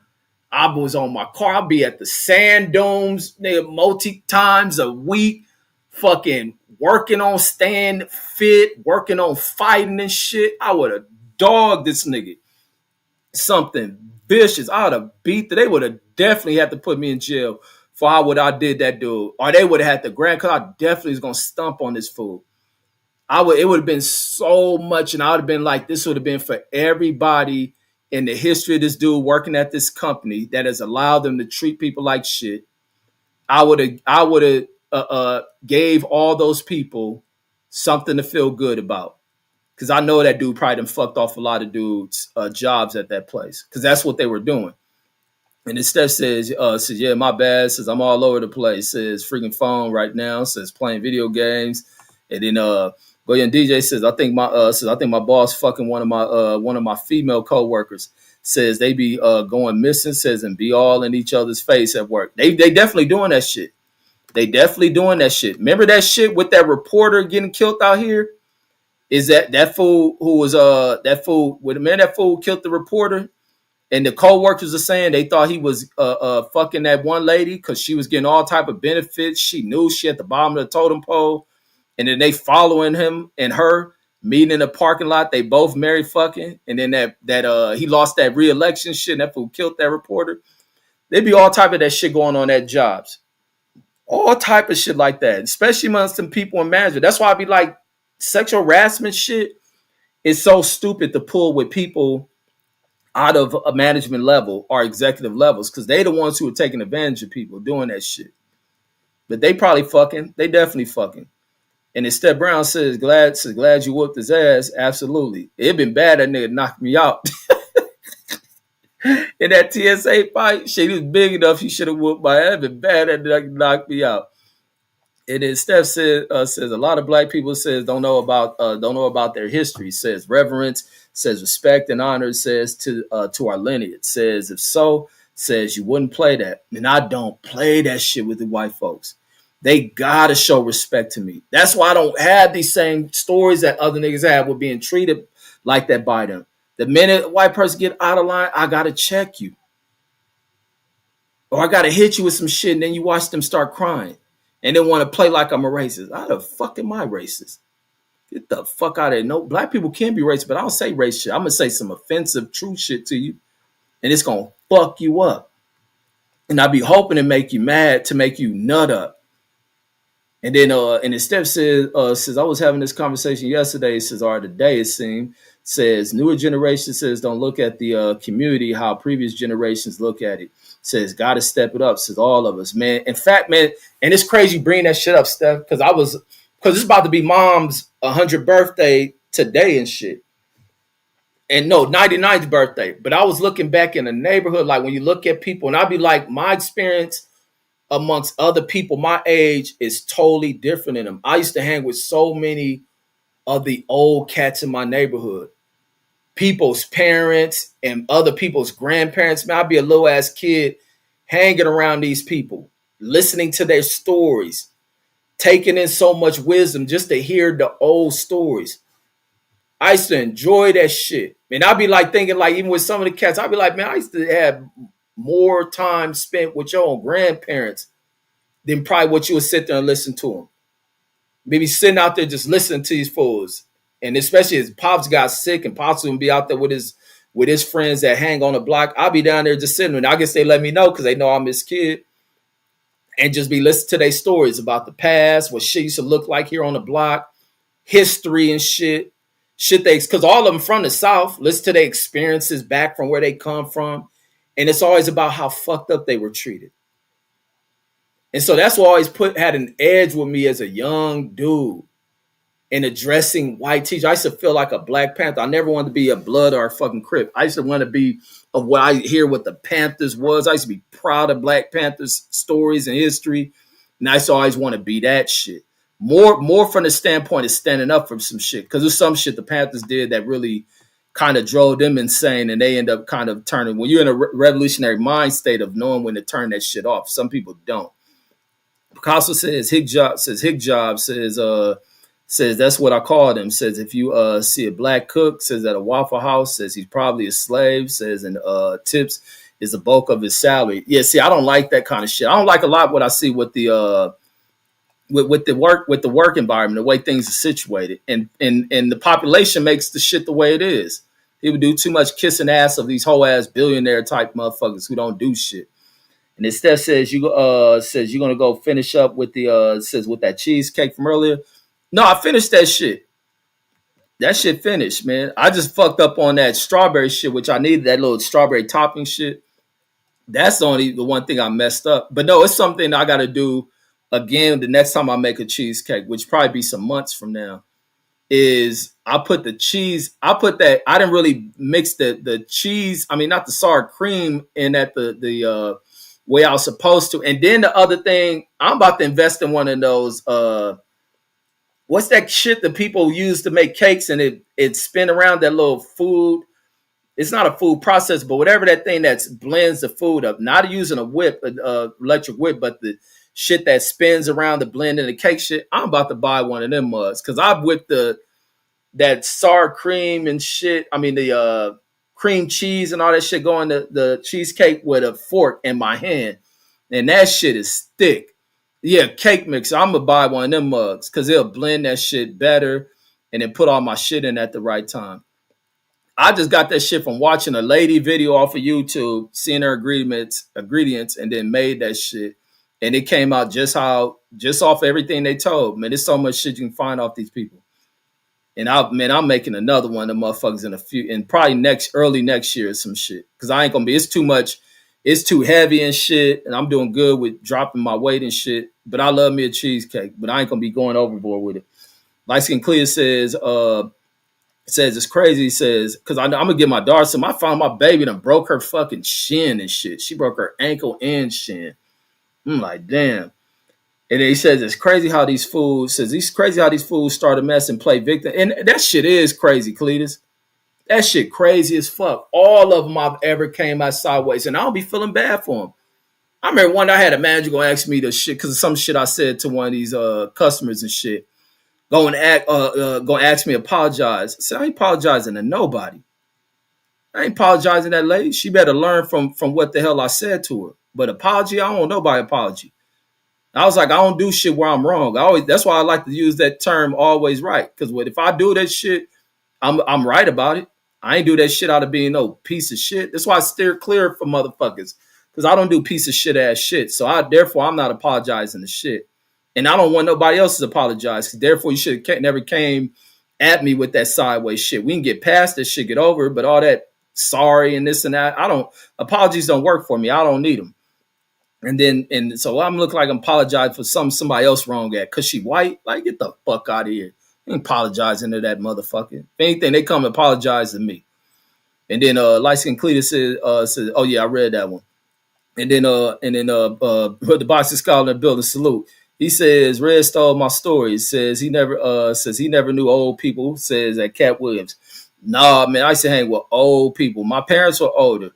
I was on my car. I'd be at the sand domes, nigga, multi times a week, fucking working on staying fit, working on fighting and shit. I would have dogged this nigga something vicious. I would have beat. They would have definitely had to put me in jail for how what I did that dude, or they would have had to grant, because I definitely was gonna stump on this fool. It would have been so much, and I would have been like, this would have been for everybody in the history of this dude working at this company that has allowed them to treat people like shit. I would have gave all those people something to feel good about, because I know that dude probably done fucked off a lot of dudes' jobs at that place, because that's what they were doing. And instead says, yeah, my bad. Says, I'm all over the place. Says, freaking phone right now. Says, playing video games. And then Goyan DJ says, I think my boss fucking one of my female coworkers. Says they be going missing. Says, and be all in each other's face at work. They definitely doing that shit. They definitely doing that shit. Remember that shit with that reporter getting killed out here? Is that fool who was that fool killed the reporter? And the co-workers are saying they thought he was fucking that one lady because she was getting all type of benefits. She knew she at the bottom of the totem pole. And then they following him and her, meeting in the parking lot. They both married fucking. And then that he lost that re-election shit, and that fool killed that reporter. There'd be all type of that shit going on at jobs. All type of shit like that, especially amongst some people in management. That's why I be like, sexual harassment shit is so stupid to pull with people out of a management level or executive levels, because they the ones who are taking advantage of people doing that shit. But they probably fucking. They definitely fucking. And instead, Brown says, glad you whooped his ass. Absolutely. It'd been bad that nigga knocked me out. In that TSA fight, shit, he was big enough he should have whooped my ass. It'd been bad that nigga knocked me out. And then Steph says a lot of black people don't know about their history. Says reverence, says respect and honor, says to our lineage. Says if so, says you wouldn't play that. And I don't play that shit with the white folks. They gotta show respect to me. That's why I don't have these same stories that other niggas have with being treated like that by them. The minute a white person get out of line, I gotta check you. Or I gotta hit you with some shit, and then you watch them start crying. And then want to play like I'm a racist. How the fuck am I racist? Get the fuck out of here. No, black people can be racist, but I don't say race shit. I'm going to say some offensive, true shit to you, and it's going to fuck you up. And I be hoping to make you mad, to make you nut up. And then, and Steph says, I was having this conversation yesterday, says, or today it seemed, says, newer generation says, don't look at the community how previous generations look at it. Says, got to step it up, says all of us, man. In fact, man, and it's crazy bringing that shit up, Steph, because it's about to be mom's 100th birthday today and shit. And no, 99th birthday. But I was looking back in the neighborhood, like when you look at people, and I'd be like, my experience amongst other people my age is totally different than them. I used to hang with so many of the old cats in my neighborhood. People's parents and other people's grandparents. Man, I'd be a little ass kid hanging around these people, listening to their stories, taking in so much wisdom just to hear the old stories. I used to enjoy that shit. And I'd be like thinking, like, even with some of the cats, I'd be like, man, I used to have more time spent with your own grandparents than probably what you would sit there and listen to them. Maybe sitting out there just listening to these fools. And especially as Pops got sick and Pops would be out there with his friends that hang on the block, I'll be down there just sitting. And I guess they let me know because they know I'm his kid. And just be listening to their stories about the past, what shit used to look like here on the block, history and shit. Shit because all of them from the South, listen to their experiences back from where they come from. And it's always about how fucked up they were treated. And so that's what always had an edge with me as a young dude in addressing white teachers. I used to feel like a Black Panther. I never wanted to be a Blood or a fucking Crip. I used to want to be of what I hear what the Panthers was. I used to be proud of Black Panthers stories and history. And I used to always want to be that shit. More from the standpoint of standing up for some shit. Because there's some shit the Panthers did that really kind of drove them insane. And they end up kind of turning. When you're in a revolutionary mind state of knowing when to turn that shit off. Some people don't. Picasso says Hijab says that's what I called him. Says if you see a black cook, says at a Waffle House, says he's probably a slave. Says and tips is the bulk of his salary. Yeah, see, I don't like that kind of shit. I don't like a lot what I see with the with the work environment, the way things are situated, and the population makes the shit the way it is. People do too much kissing ass of these whole ass billionaire type motherfuckers who don't do shit. And instead says you're gonna go finish up with the says with that cheesecake from earlier. No, I finished that shit. That shit finished, man. I just fucked up on that strawberry shit, which I needed that little strawberry topping shit. That's the one thing I messed up. But no, it's something I gotta do again the next time I make a cheesecake, which probably be some months from now. Is I put the cheese, I didn't really mix the cheese, I mean not the sour cream in at the way I was supposed to. And then the other thing, I'm about to invest in one of those what's that shit that people use to make cakes and it spin around that little food. It's not a food processor, but whatever that thing that blends the food up. Not using a whip, electric whip, but the shit that spins around the blend in the cake shit. I'm about to buy one of them mugs because I've whipped that sour cream and shit. I mean the cream cheese and all that shit going to the cheesecake with a fork in my hand. And that shit is thick. Yeah, cake mixer. I'm going to buy one of them mugs because it'll blend that shit better and then put all my shit in at the right time. I just got that shit from watching a lady video off of YouTube, seeing her ingredients, and then made that shit. And it came out just off everything they told. Man, there's so much shit you can find off these people. And I'm making another one of the motherfuckers in probably early next year or some shit. Cause I ain't gonna be, it's too much, it's too heavy and shit. And I'm doing good with dropping my weight and shit. But I love me a cheesecake, but I ain't gonna be going overboard with it. Light Skin Clear says it's crazy. He says, cause I'm gonna get my daughter some. I found my baby done broke her fucking shin and shit. She broke her ankle and shin. I'm like, damn. And then he says it's crazy how these fools start a mess and play victim. And that shit is crazy, Cletus. That shit crazy as fuck. All of them I've ever came out sideways, and I don't be feeling bad for them. I remember one day I had a manager go ask me the shit because of some shit I said to one of these customers and shit. Go ask me apologize. I said, I ain't apologizing to nobody. I ain't apologizing to that lady. She better learn from what the hell I said to her. But apology, I don't want nobody apology. I was like, I don't do shit where I'm wrong. That's why I like to use that term always right. Because if I do that shit, I'm right about it. I ain't do that shit out of being no piece of shit. That's why I steer clear from motherfuckers. Because I don't do piece of shit ass shit. So therefore I'm not apologizing to shit. And I don't want nobody else to apologize. Therefore you should have never came at me with that sideways shit. We can get past this shit, get over it. But all that sorry and this and that, apologies don't work for me. I don't need them. And so I'm looking like I'm apologizing for somebody else wrong at because she white. Like, get the fuck out of here. I ain't apologizing to that motherfucker. If anything, they come and apologize to me. And then Light Skin Cletus says, oh yeah, I read that one. And then the boxing scholar in the building salute. He says, Red stole my story. He says he never knew old people, says at Cat Williams. Nah, man, I used to hang with old people. My parents were older.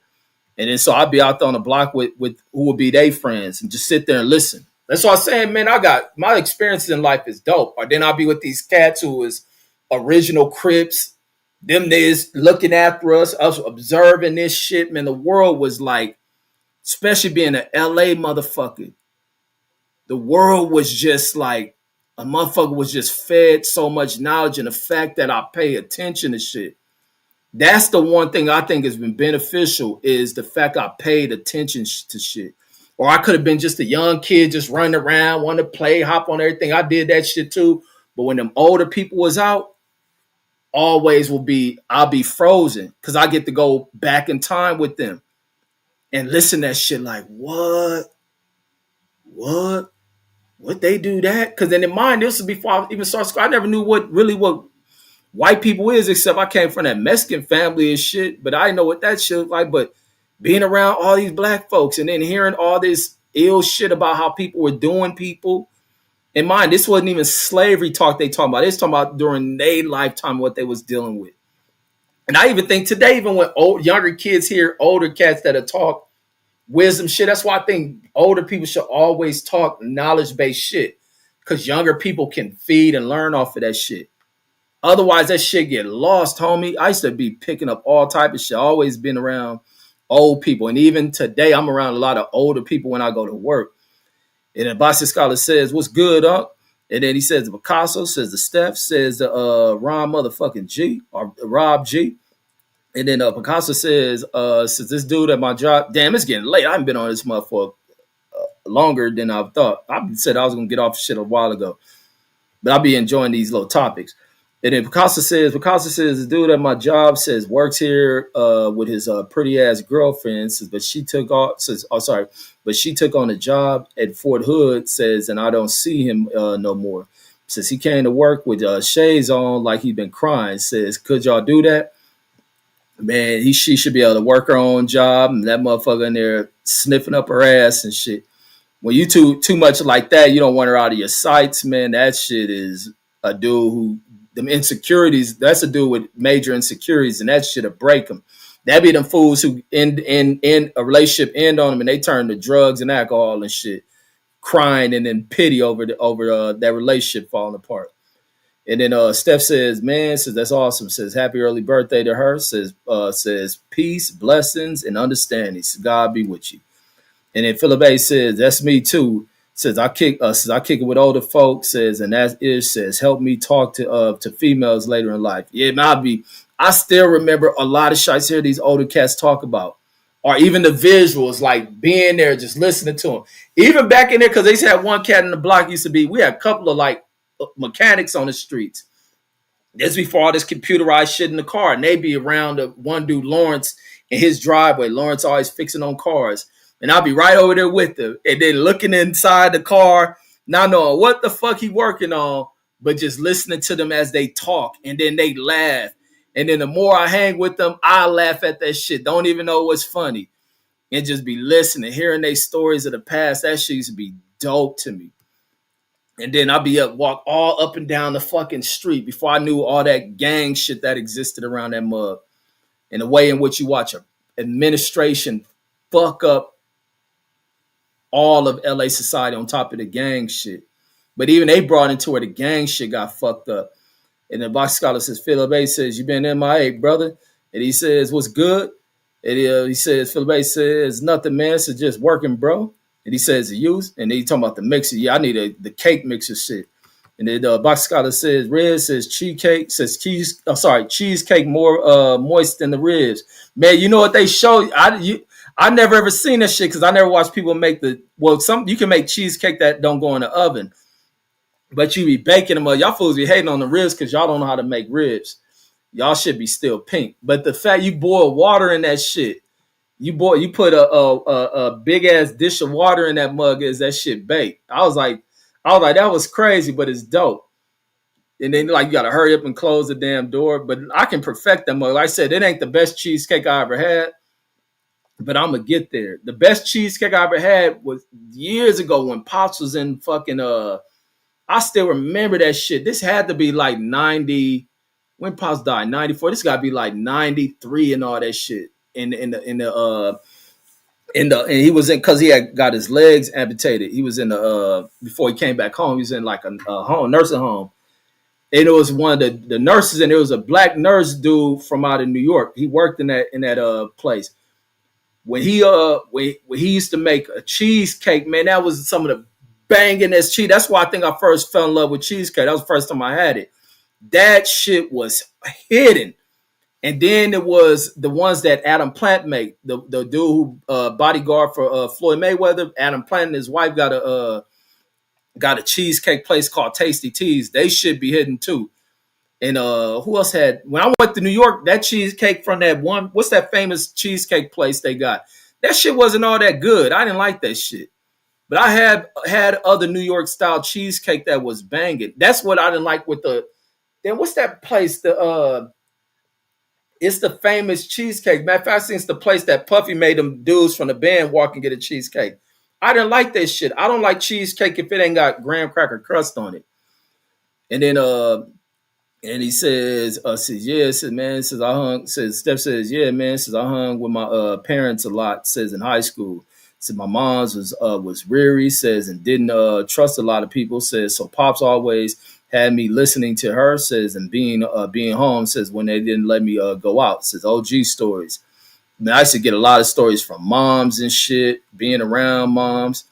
And then so I'd be out there on the block with who would be their friends and just sit there and listen. That's what I'm saying, man. I got my experiences in life is dope. Or then I'll be with these cats who is original Crips. Them niggas looking after us observing this shit. Man, the world was like, especially being an LA motherfucker. the world was just like a motherfucker was just fed so much knowledge, and the fact that I pay attention to shit. That's the one thing I think has been beneficial is the fact I paid attention to shit. Or I could have been just a young kid just running around, wanting to play, hop on everything. I did that shit too. But when them older people was out, I'll be frozen because I get to go back in time with them and listen to that shit like, what? What they do that? Because then in mind, this was before I even started school. I never knew what white people is, except I came from that Mexican family and shit. But I didn't know what that shit was like. But being around all these black folks and then hearing all this ill shit about how people were doing people. In mind, this wasn't even slavery talk they talking about. It's talking about during their lifetime what they was dealing with. And I even think today, even when younger kids hear older cats that are talk wisdom shit, that's why I think older people should always talk knowledge-based shit. Because younger people can feed and learn off of that shit. Otherwise, that shit get lost, homie. I used to be picking up all type of shit. I always been around old people. And even today, I'm around a lot of older people when I go to work. And the Boston Scholar says, what's good, up? And then he says the Picasso, says the Steph, says the Ron motherfucking G, or Rob G. And then Picasso says this dude at my job, damn, it's getting late. I haven't been on this motherfucker longer than I thought. I said I was going to get off shit a while ago. But I'll be enjoying these little topics. And then Picasso says, the dude at my job says works here with his pretty ass girlfriend, says, but she took on a job at Fort Hood, says, and I don't see him no more. Says he came to work with shades on like he been crying. Says, could y'all do that? Man, she should be able to work her own job, and that motherfucker in there sniffing up her ass and shit. When you too much like that, you don't want her out of your sights, man. That shit is a dude who them insecurities. That's a dude with major insecurities, and that shit'll break them. That be them fools who end a relationship end on them, and they turn to drugs and alcohol and shit, crying and then pity over that relationship falling apart. And then Steph says, man, says that's awesome. Says happy early birthday to her. Says peace, blessings, and understanding. Says, God be with you. And then Philip A says, that's me too. Says I kick it with older folks. Says, and that is says help me talk to females later in life. Yeah, man, I still remember a lot of shots here these older cats talk about, or even the visuals, like being there, just listening to them. Even back in there, because they had one cat in the block used to be. We had a couple of like mechanics on the streets. This before all this computerized shit in the car, and they be around one dude, Lawrence, in his driveway. Lawrence always fixing on cars. And I'll be right over there with them. And then looking inside the car, not knowing what the fuck he working on, but just listening to them as they talk. And then they laugh. And then the more I hang with them, I laugh at that shit. Don't even know what's funny. And just be listening, hearing their stories of the past. That shit used to be dope to me. And then I'll be walk all up and down the fucking street before I knew all that gang shit that existed around that mug. And the way in which you watch a administration fuck up all of LA society on top of the gang shit. But even they brought into where the gang shit got fucked up. And the Box Scholar says, Philip A says, you been MIA, brother? And he says, what's good? And he says, Philip A says, nothing, man. It's just working, bro. And he says, the use. And then he talking about the mixer. Yeah, I need the cake mixer shit. And then Box Scholar says, Red says cheesecake, cheesecake more moist than the ribs. Man, you know what they show? I never ever seen that shit because I never watched people make you can make cheesecake that don't go in the oven, but you be baking them up. Y'all fools be hating on the ribs because y'all don't know how to make ribs. Y'all should be still pink. But the fact you boil water in that shit, you put a big ass dish of water in that mug, is that shit baked? I was like, that was crazy, but it's dope. And then like you gotta hurry up and close the damn door. But I can perfect that mug. Like I said, it ain't the best cheesecake I ever had. But I'm going to get there. The best cheesecake I ever had was years ago when Pops was in fucking, I still remember that shit. This had to be like 90, when Pops died, 94. This got to be like 93 and all that shit. And he was in, because he had got his legs amputated. He was in before he came back home, he was in like a home, nursing home. And it was one of the nurses, and it was a black nurse dude from out of New York. He worked in that place. When he used to make a cheesecake, man, that was some of the banging as cheese. That's why I think I first fell in love with cheesecake. That was the first time I had it. That shit was hidden. And then it was the ones that Adam Plant made. The dude who bodyguard for Floyd Mayweather. Adam Plant and his wife got a cheesecake place called Tasty Teas. They should be hidden too. And who else had? When I went to New York, that cheesecake from that one, what's that famous cheesecake place they got? That shit wasn't all that good. I didn't like that shit. But I had other New York style cheesecake that was banging. That's what I didn't like with the. Then what's that place? It's the famous cheesecake. Matter of fact, I think it's the place that Puffy made them dudes from the band walk and get a cheesecake. I didn't like that shit. I don't like cheesecake if it ain't got graham cracker crust on it. And then and he says, yeah, says, man, says I hung, says Steph says, yeah, man, says I hung with my parents a lot, says in high school. Said my mom's was reary, says, and didn't trust a lot of people, says, so Pops always had me listening to her, says, and being home, says, when they didn't let me go out, says OG stories. Man, I used to get a lot of stories from moms and shit, being around moms.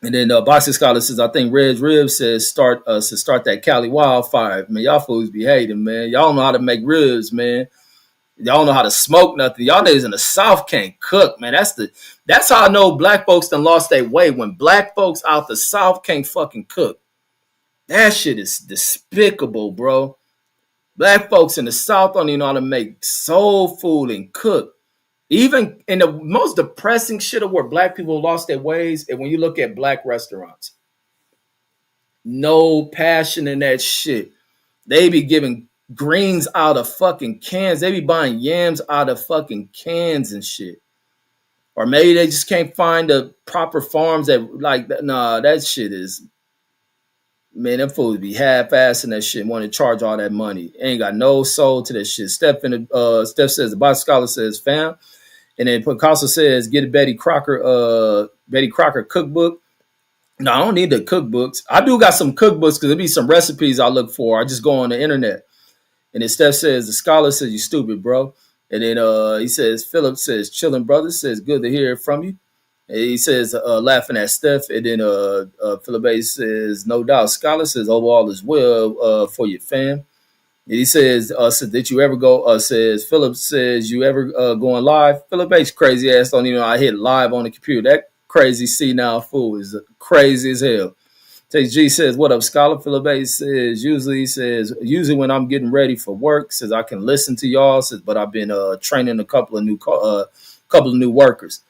And then Boxing Scholar says, I think Red Rib says start that Cali wildfire. Man, y'all fools be hating, man. Y'all don't know how to make ribs, man. Y'all don't know how to smoke nothing. Y'all niggas in the South can't cook, man. That's how I know black folks done lost their way. When black folks out the South can't fucking cook. That shit is despicable, bro. Black folks in the South don't even know how to make soul food and cook. Even in the most depressing shit of where black people lost their ways, and when you look at black restaurants, no passion in that shit. They be giving greens out of fucking cans. They be buying yams out of fucking cans and shit. Or maybe they just can't find the proper farms that like that. Nah, that shit is, man, them fools be half-assing that shit, want to charge all that money. Ain't got no soul to that shit. Steph says, the Box Scholar says, fam. And then Picasso says, get a Betty Crocker cookbook. No, I don't need the cookbooks. I do got some cookbooks because there be some recipes I look for. I just go on the internet. And then Steph says, the Scholar says, you stupid, bro. And then he says, Philip says, chillin' brother, says, good to hear from you. And he says, laughing at Steph. And then Philip says, no doubt. Scholar says, overall is well for your fam. And he says, did you ever go, says, Philip says, you ever going live? Philip H. crazy ass don't even know I hit live on the computer. That crazy C-now fool is crazy as hell. Takes G says, what up, Scholar? Philip H. says, usually when I'm getting ready for work, says I can listen to y'all, says, but I've been training a couple of new workers.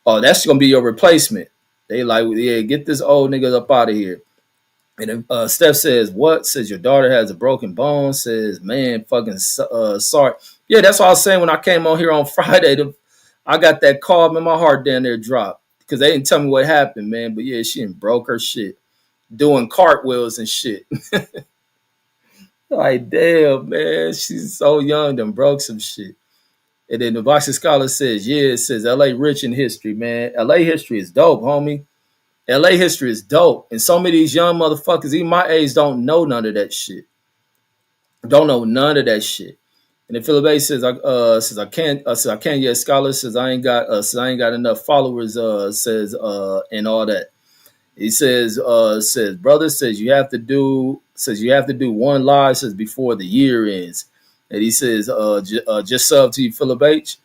Oh, that's gonna be your replacement. They like, yeah, get this old nigga up out of here. And Steph says, what? Says your daughter has a broken bone. Says, man, fucking sorry. Yeah, that's what I was saying when I came on here on Friday. I got that call, man, my heart down there dropped because they didn't tell me what happened, man. But yeah, she broke her shit, doing cartwheels and shit. Like, damn, man, she's so young, done broke some shit. And then the Boxing Scholar says, yeah, it says LA rich in history, man. LA history is dope, homie. LA history is dope. And some of these young motherfuckers, even my age, don't know none of that shit. Don't know none of that shit. And then Philip A says, I can't, yeah, Scholar says I ain't got enough followers, and all that. He says, brother says you have to do one live, says before the year ends. And he says, just sub to you, Philip H.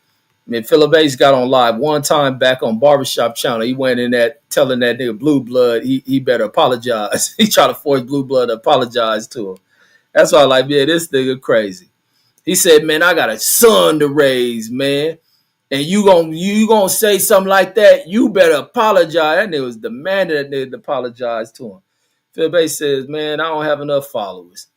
I mean, Philip H got on live one time back on Barbershop Channel. He went in that telling that nigga Blue Blood he better apologize. He tried to force Blue Blood to apologize to him. That's why I like, yeah, this nigga crazy. He said, man, I got a son to raise, man. And you gonna say something like that, you better apologize. That nigga was demanding that nigga to apologize to him. Philip H says, man, I don't have enough followers.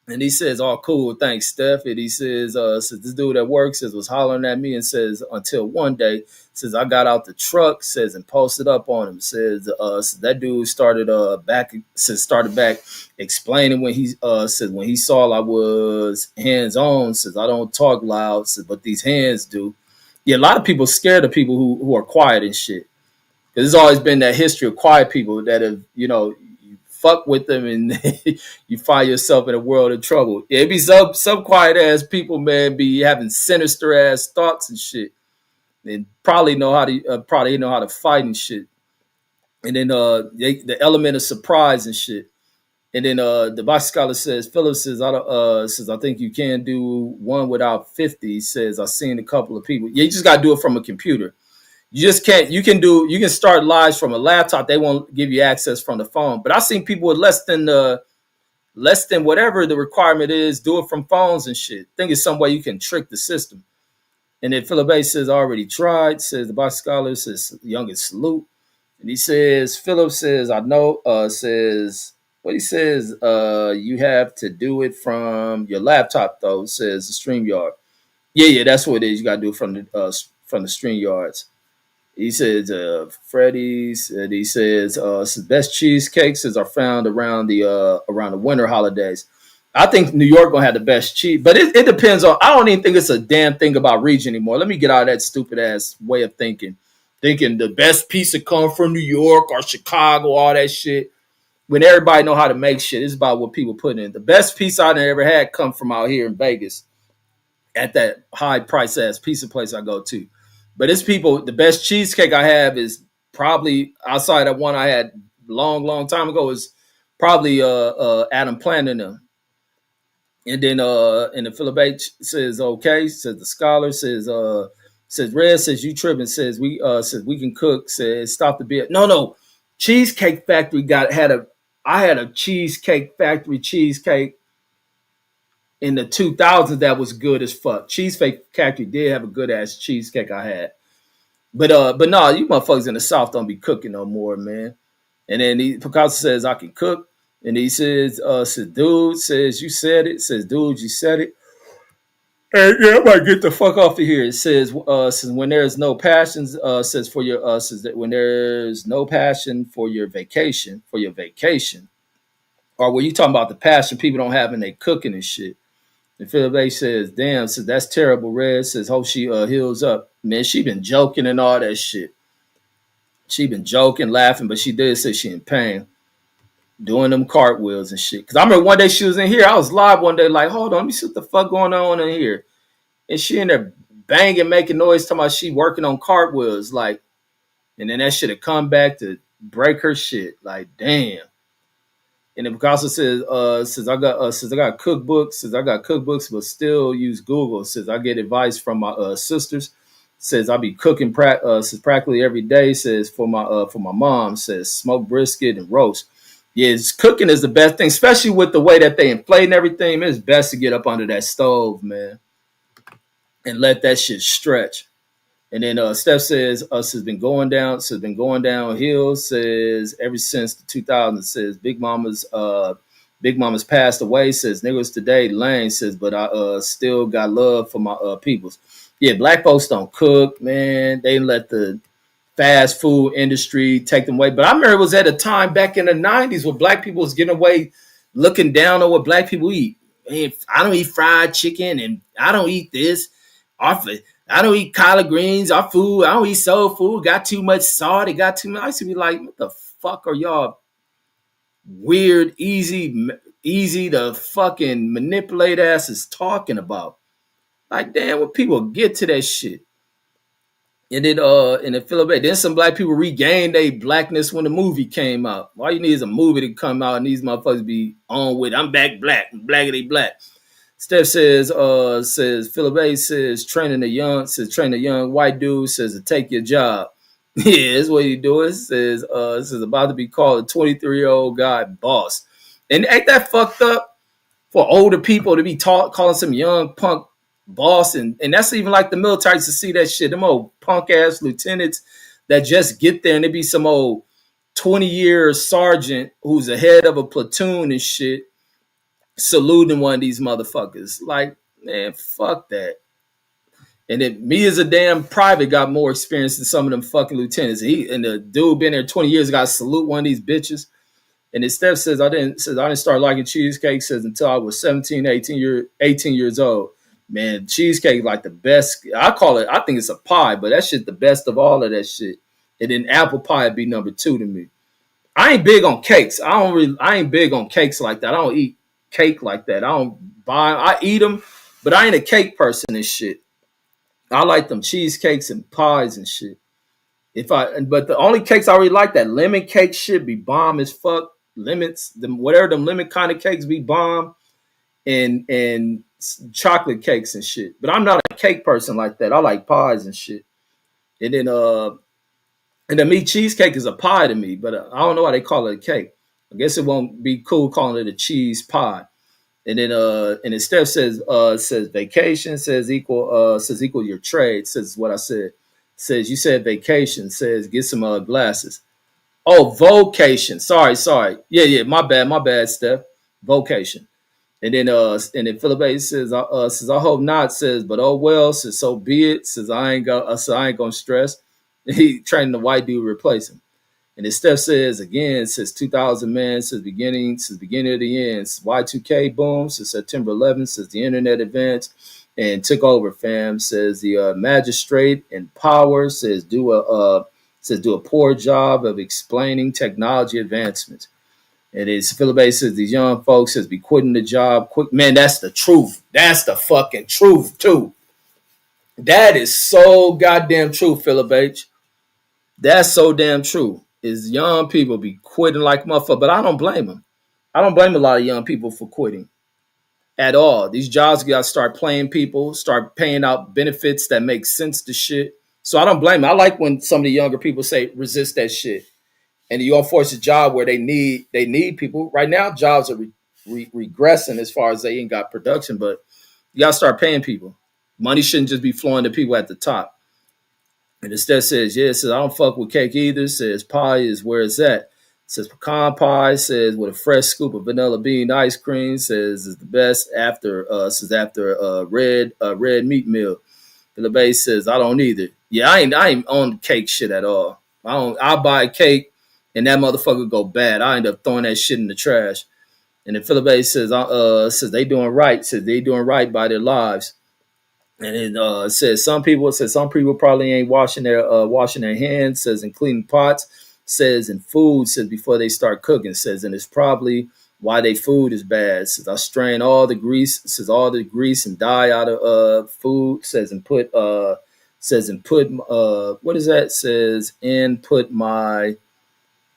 And he says, oh, cool, thanks, Steph. And he says, this dude at work was hollering at me and says, until one day, says, I got out the truck, says, and posted up on him. Says, that dude started back explaining when he saw I was hands-on, says, I don't talk loud, says, but these hands do. Yeah, a lot of people scared of people who are quiet and shit. Because there's always been that history of quiet people that have, fuck with them and you find yourself in a world of trouble. Yeah, it be some quiet ass people, man, be having sinister ass thoughts and shit, and probably know how to fight and shit. And then the element of surprise and shit. And then the box scholar says, Philip says, I think you can do one without 50. He says, I've seen a couple of people. Yeah, you just gotta do it from a computer. You just can't. You can start lives from a laptop. They won't give you access from the phone. But I've seen people with less than whatever the requirement is, do it from phones and shit. Think it's some way you can trick the system. And then Philip A says, I already tried. Says the box scholar, says youngest salute. And he says, Philip says, I know, says, what he says, you have to do it from your laptop, though, says the StreamYard. Yeah, that's what it is. You got to do it from the StreamYards. He says, Freddie said, he says, best cheesecakes are found around the winter holidays. I think New York gonna have the best cheese, but it depends on. I don't even think it's a damn thing about region anymore. Let me get out of that stupid ass way of thinking the best pizza come from New York or Chicago, all that shit. When everybody know how to make shit, it's about what people put in. The best pizza I ever had come from out here in Vegas at that high price ass pizza place I go to. But it's people. The best cheesecake I have is probably outside of one I had long time ago is probably Adam Plant and them. And then and the Philip H says okay, says the scholar says Red says you tripping, says we can cook, says stop the beer. No. Cheesecake Factory I had a Cheesecake Factory cheesecake in the 2000s that was good as fuck. Cheesecake Factory did have a good ass cheesecake I had. But no, you motherfuckers in the South don't be cooking no more, man. And then Picasso says I can cook. And he says, dude, says you said it. Says, dude, you said it. And yeah, I might get the fuck off of here. It says when there's no passions, says for your says that when there's no passion for your vacation, or were you talking about the passion people don't have in their cooking and shit? And Philip A says, damn, says that's terrible. Red says, hope she heals up. Man, she been joking and all that shit. She been joking, laughing, but she did say she in pain. Doing them cartwheels and shit. Because I remember one day she was in here. I was live one day, like, hold on, let me see what the fuck going on in here. And she in there banging, making noise, talking about she working on cartwheels, like, and then that shit had come back to break her shit. Like, damn. And then Picasso says I got cookbooks, but still use Google. Says I get advice from my sisters. Says I be cooking practically every day. Says for my mom. Says smoked brisket and roast. Yes, cooking is the best thing, especially with the way that they inflate and everything. It's best to get up under that stove, man, and let that shit stretch. And then Steph says us has been going downhill. Says ever since the 2000s. Says Big Mama's passed away. Says niggas today lame. Says but I still got love for my peoples. Yeah, black folks don't cook, man. They let the fast food industry take them away. But I remember it was at a time back in the 90s where black people was getting away looking down on what black people eat. I don't eat fried chicken and I don't eat this. I don't eat collard greens. Our food, I don't eat soul food. Got too much salt. It got too much. I used to be like, what the fuck are y'all weird, easy to fucking manipulate asses talking about? Like, damn, when people get to that shit. And then in the Philippines, then some black people regained their blackness when the movie came out. All you need is a movie to come out and these motherfuckers be on with I'm back black, blackity black. Steph says Philip A says training a young white dude says to take your job. Yeah, that's what he doing. Says about to be called a 23-year-old guy boss. And ain't that fucked up for older people to be calling some young punk boss, and that's even like the military to see that shit. Them old punk ass lieutenants that just get there and it be some old 20-year sergeant who's the head of a platoon and shit saluting one of these motherfuckers. Like, man, fuck that. And then me as a damn private got more experience than some of them fucking lieutenants. And the dude been there 20 years got to salute one of these bitches. And then Steph says I didn't start liking cheesecake says until I was 18 years old. Man, cheesecake like the best. I think it's a pie, but that shit the best of all of that shit. And then apple pie would be number 2 to me. I ain't big on cakes. I ain't big on cakes like that. I don't eat cake like that. I eat them, but I ain't a cake person and shit. I like them cheesecakes and pies and shit. But the only cakes I really like, that lemon cake shit be bomb as fuck. Lemons, whatever them lemon kind of cakes be bomb, and chocolate cakes and shit. But I'm not a cake person like that. I like pies and shit. And then and the meat cheesecake is a pie to me, but I don't know why they call it a cake. I guess it won't be cool calling it a cheese pie. And then Steph says vacation says equal your trade, says what I said. Says you said vacation, says get some glasses. Oh, vocation. Sorry. Yeah, my bad, Steph. Vocation. And then Philip says I hope not, says, but oh well, says so be it, says I ain't gonna stress. He training the white dude to replace him. And then Steph says again, says 2000 man, says beginning of the end, Y2K boom, says September 11th, says the internet advanced and took over, fam. Says the magistrate in power says do a poor job of explaining technology advancements. And it's Philip says these young folks says be quitting the job quick. Man, that's the truth. That's the fucking truth too. That is so goddamn true, Philip H. That's so damn true. Is young people be quitting like motherfucker, but I don't blame them. I don't blame a lot of young people for quitting at all. These jobs got to start playing people, start paying out benefits that make sense to shit. So I don't blame them. I like when some of the younger people say resist that shit, and you don't force a job where they need people. Right now, jobs are regressing as far as they ain't got production, but you got to start paying people. Money shouldn't just be flowing to people at the top. And instead says, yeah, it says, I don't fuck with cake either. Says, pie is where it's at. Says, pecan pie, says, with a fresh scoop of vanilla bean ice cream, says, is the best after red meat meal. LeBay says, I don't either. Yeah, I ain't on cake shit at all. I buy a cake and that motherfucker go bad. I end up throwing that shit in the trash. And then Philip says they doing right. Says they doing right by their lives. And it says some people probably ain't washing their hands, says, and cleaning pots, says, and food, says, before they start cooking, says, and it's probably why they food is bad. Says I strain all the grease and dye out of food, says, and put what is that? Says, and put my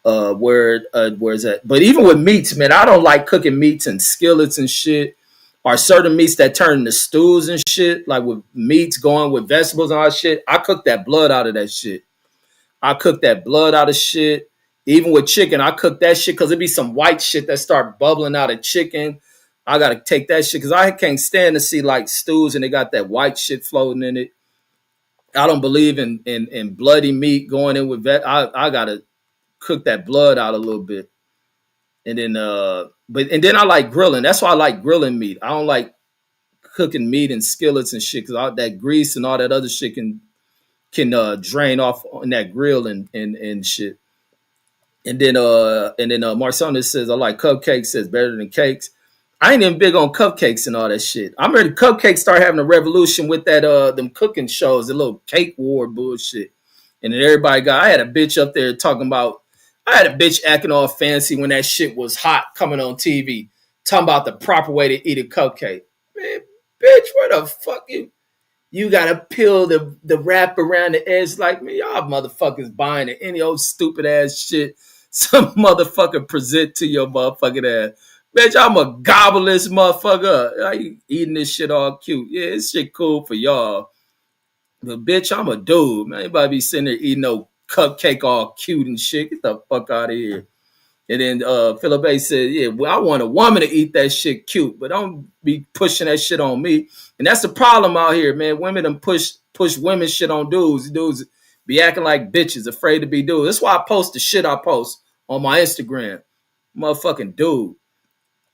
where's that? But even with meats, man, I don't like cooking meats in skillets and shit. Or certain meats that turn into stews and shit, like with meats going with vegetables and all that shit. I cook that blood out of that shit. I cook that blood out of shit. Even with chicken, I cook that shit because it be some white shit that start bubbling out of chicken. I gotta take that shit because I can't stand to see like stews and they got that white shit floating in it. I don't believe in bloody meat going in with vet. I gotta cook that blood out a little bit. And then then I like grilling. That's why I like grilling meat. I don't like cooking meat in skillets and shit because all that grease and all that other shit can drain off on that grill and shit. And then Marcellus says I like cupcakes. Says better than cakes. I ain't even big on cupcakes and all that shit. I'm ready. Cupcakes start having a revolution with that them cooking shows, the little cake war bullshit. And then I had a bitch up there talking about. I had a bitch acting all fancy when that shit was hot coming on TV, talking about the proper way to eat a cupcake. Man, bitch, where the fuck you gotta peel the wrap around the edge like me? Y'all motherfuckers buying it. Any old stupid ass shit some motherfucker present to your motherfucking ass. Bitch, I'm a gobble this motherfucker. I eating this shit all cute. Yeah, this shit cool for y'all. But bitch, I'm a dude, man. Anybody be sitting there eating no cupcake all cute and shit. Get the fuck out of here. And then Philip A said, yeah, well, I want a woman to eat that shit cute, but don't be pushing that shit on me. And that's the problem out here, man. Women them push women shit on dudes. Dudes be acting like bitches, afraid to be dudes. That's why I post the shit I post on my Instagram. Motherfucking dude.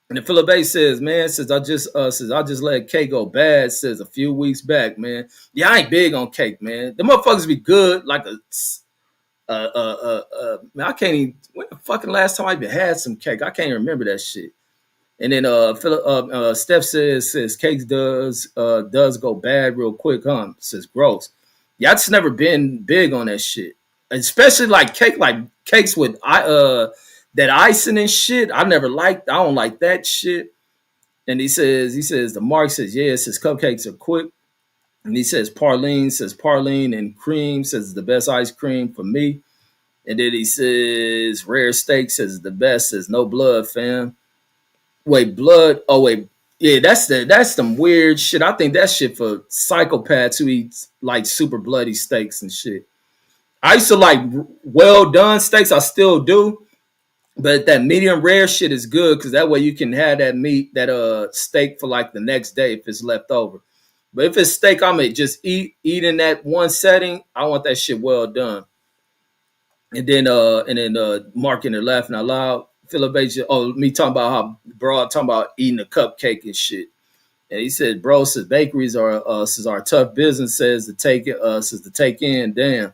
And then Philip A says, man, I just let cake go bad, says a few weeks back, man. Yeah, I ain't big on cake, man. The motherfuckers be good, like man, I can't even. When the fucking last time I even had some cake? I can't even remember that shit. And then Steph says cakes does go bad real quick, huh? Says gross. Yeah, I just never been big on that shit, especially like cakes with that icing and shit. I don't like that shit. And he says the Mark says, yeah, it says cupcakes are quick. And he says Parlene and cream, says the best ice cream for me. And then he says rare steak, says the best, says no blood, fam. Wait, blood. Oh wait, yeah, that's some weird shit. I think that shit for psychopaths who eat like super bloody steaks and shit. I used to like well done steaks. I still do, but that medium rare shit is good because that way you can have that meat, that steak for like the next day if it's left over. But if it's steak, I'm gonna just eat in that one setting. I want that shit well done. And then Mark in there laughing out loud. Philip H. Oh, me talking about how bro talking about eating a cupcake and shit. And he said, bro, says bakeries are says our tough business, says to take it, says to take in, damn.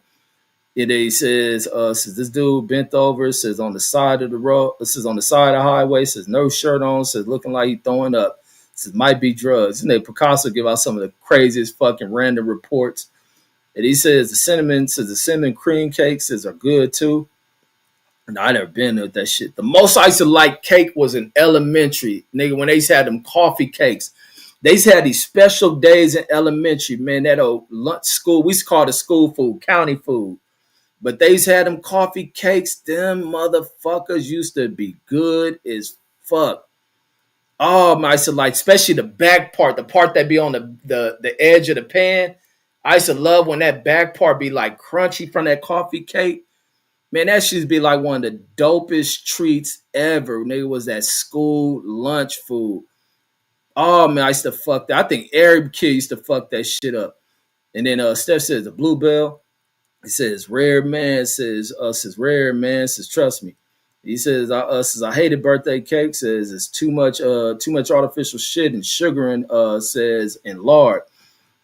And he says this dude bent over, says on the side of the road, says on the side of the highway, says no shirt on, says looking like he throwing up. Says might be drugs. And then Picasso give out some of the craziest fucking random reports. And he says the cinnamon cream cakes are good too. And I never been with that shit. The most I used to like cake was in elementary. Nigga, when they used to have them coffee cakes. They used to have these special days in elementary, man. That old lunch school, we used to call it school food, county food. But they used to have them coffee cakes. Them motherfuckers used to be good as fuck. Oh, my, I used to like, especially the back part, the part that be on the edge of the pan. I used to love when that back part be like crunchy from that coffee cake. Man, that should be like one of the dopest treats ever. Nigga, was that school lunch food. Oh, man, I used to fuck that. I think every kid used to fuck that shit up. And then Steph says the Bluebell. He says rare man, says rare man, says trust me. He says I hated birthday cake, says it's too much artificial shit and sugaring, says and lard.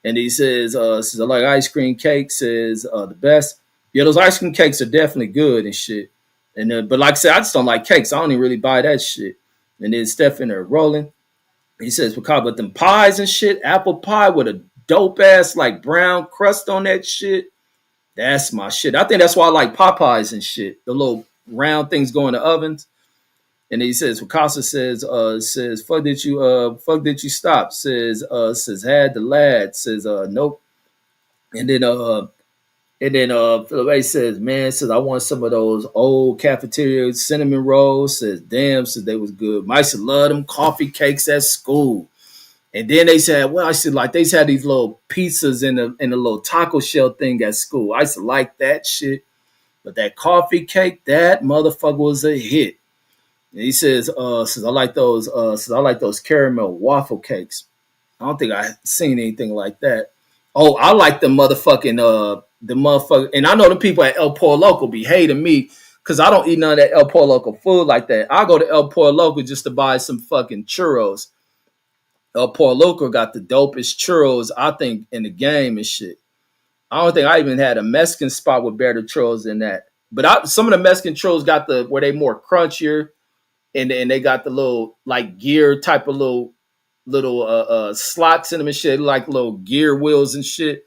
And he says I like ice cream cake, says the best. Yeah, those ice cream cakes are definitely good and shit. And but like I said, I just don't like cakes. I don't even really buy that shit. And then Steph in there rolling. He says, but them pies and shit, apple pie with a dope ass like brown crust on that shit. That's my shit. I think that's why I like Popeyes and shit. The little round things go in the ovens. And he says, Picasso says, fuck did you stop? Says had the lad, says nope. And then Philip A says, man, says I want some of those old cafeteria cinnamon rolls. Says, damn, says they was good. I used to love them coffee cakes at school. And then they said, well, I said like they had these little pizzas in the little taco shell thing at school. I used to like that shit. But that coffee cake, that motherfucker was a hit. And he says I like those caramel waffle cakes. I don't think I seen anything like that. Oh, I like the motherfucking and I know the people at El Pollo Loco be hating me because I don't eat none of that El Pollo Loco food like that. I go to El Pollo Loco just to buy some fucking churros. El Pollo Loco got the dopest churros, I think, in the game and shit. I don't think I even had a Mexican spot with better churros than that. But some of the Mexican churros got where they more crunchier, and they got the little like gear type of little slots in them and shit, like little gear wheels and shit.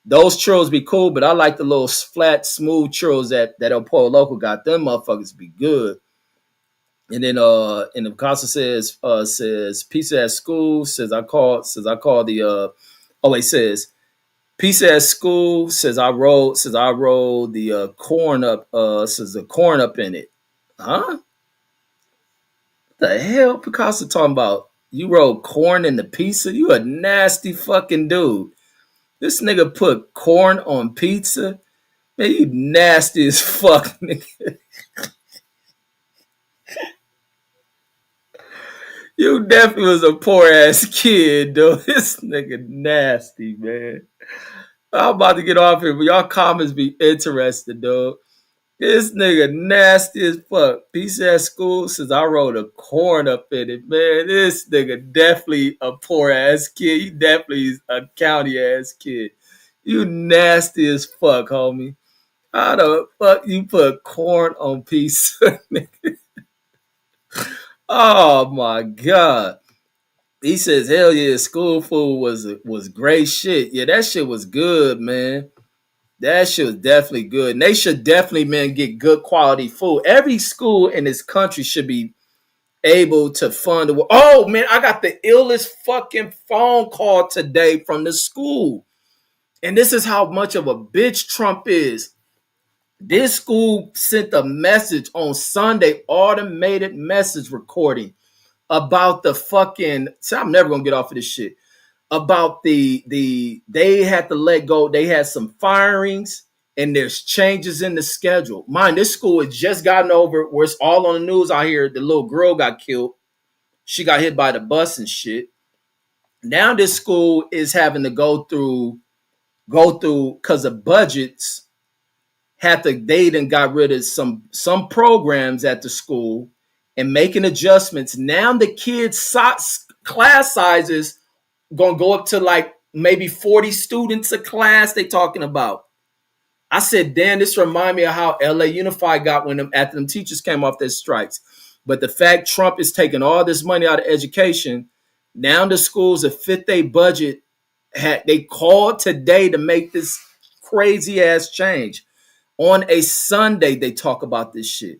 Those churros be cool, but I like the little flat, smooth churros that El Pollo Loco got. Them motherfuckers be good. And then and the Picasso says pizza at school, says I call the it says pizza at school, says I rolled the corn up, says the corn up in it. Huh? What the hell Picasso talking about? You rolled corn in the pizza? You a nasty fucking dude. This nigga put corn on pizza? Man, you nasty as fuck, nigga. You definitely was a poor ass kid, though. This nigga nasty, man. I'm about to get off here, but y'all comments be interested, though. This nigga nasty as fuck. Pizza at school says I rolled a corn up in it, man. This nigga definitely a poor ass kid. You definitely is a county ass kid. You nasty as fuck, homie. How the fuck you put corn on pizza, nigga? Oh my god. He says, hell yeah, school food was great shit. Yeah, that shit was good, man. That shit was definitely good. And they should definitely, man, get good quality food. Every school in this country should be able to fund. Oh, man, I got the illest fucking phone call today from the school. And this is how much of a bitch Trump is. This school sent a message on Sunday, automated message recording about the fucking. See, I'm never gonna get off of this shit. About they had to let go. They had some firings and there's changes in the schedule. Mind, this school has just gotten over where it's all on the news out here. The little girl got killed. She got hit by the bus and shit. Now this school is having to go through because of budgets. They done got rid of some programs at the school and making adjustments. Now the kids' class sizes gonna go up to like maybe 40 students a class. They talking about. I said, damn, this remind me of how LA Unified got when after them teachers came off their strikes. But the fact Trump is taking all this money out of education, now the schools that fit their budget, they called today to make this crazy ass change. On a Sunday, they talk about this shit.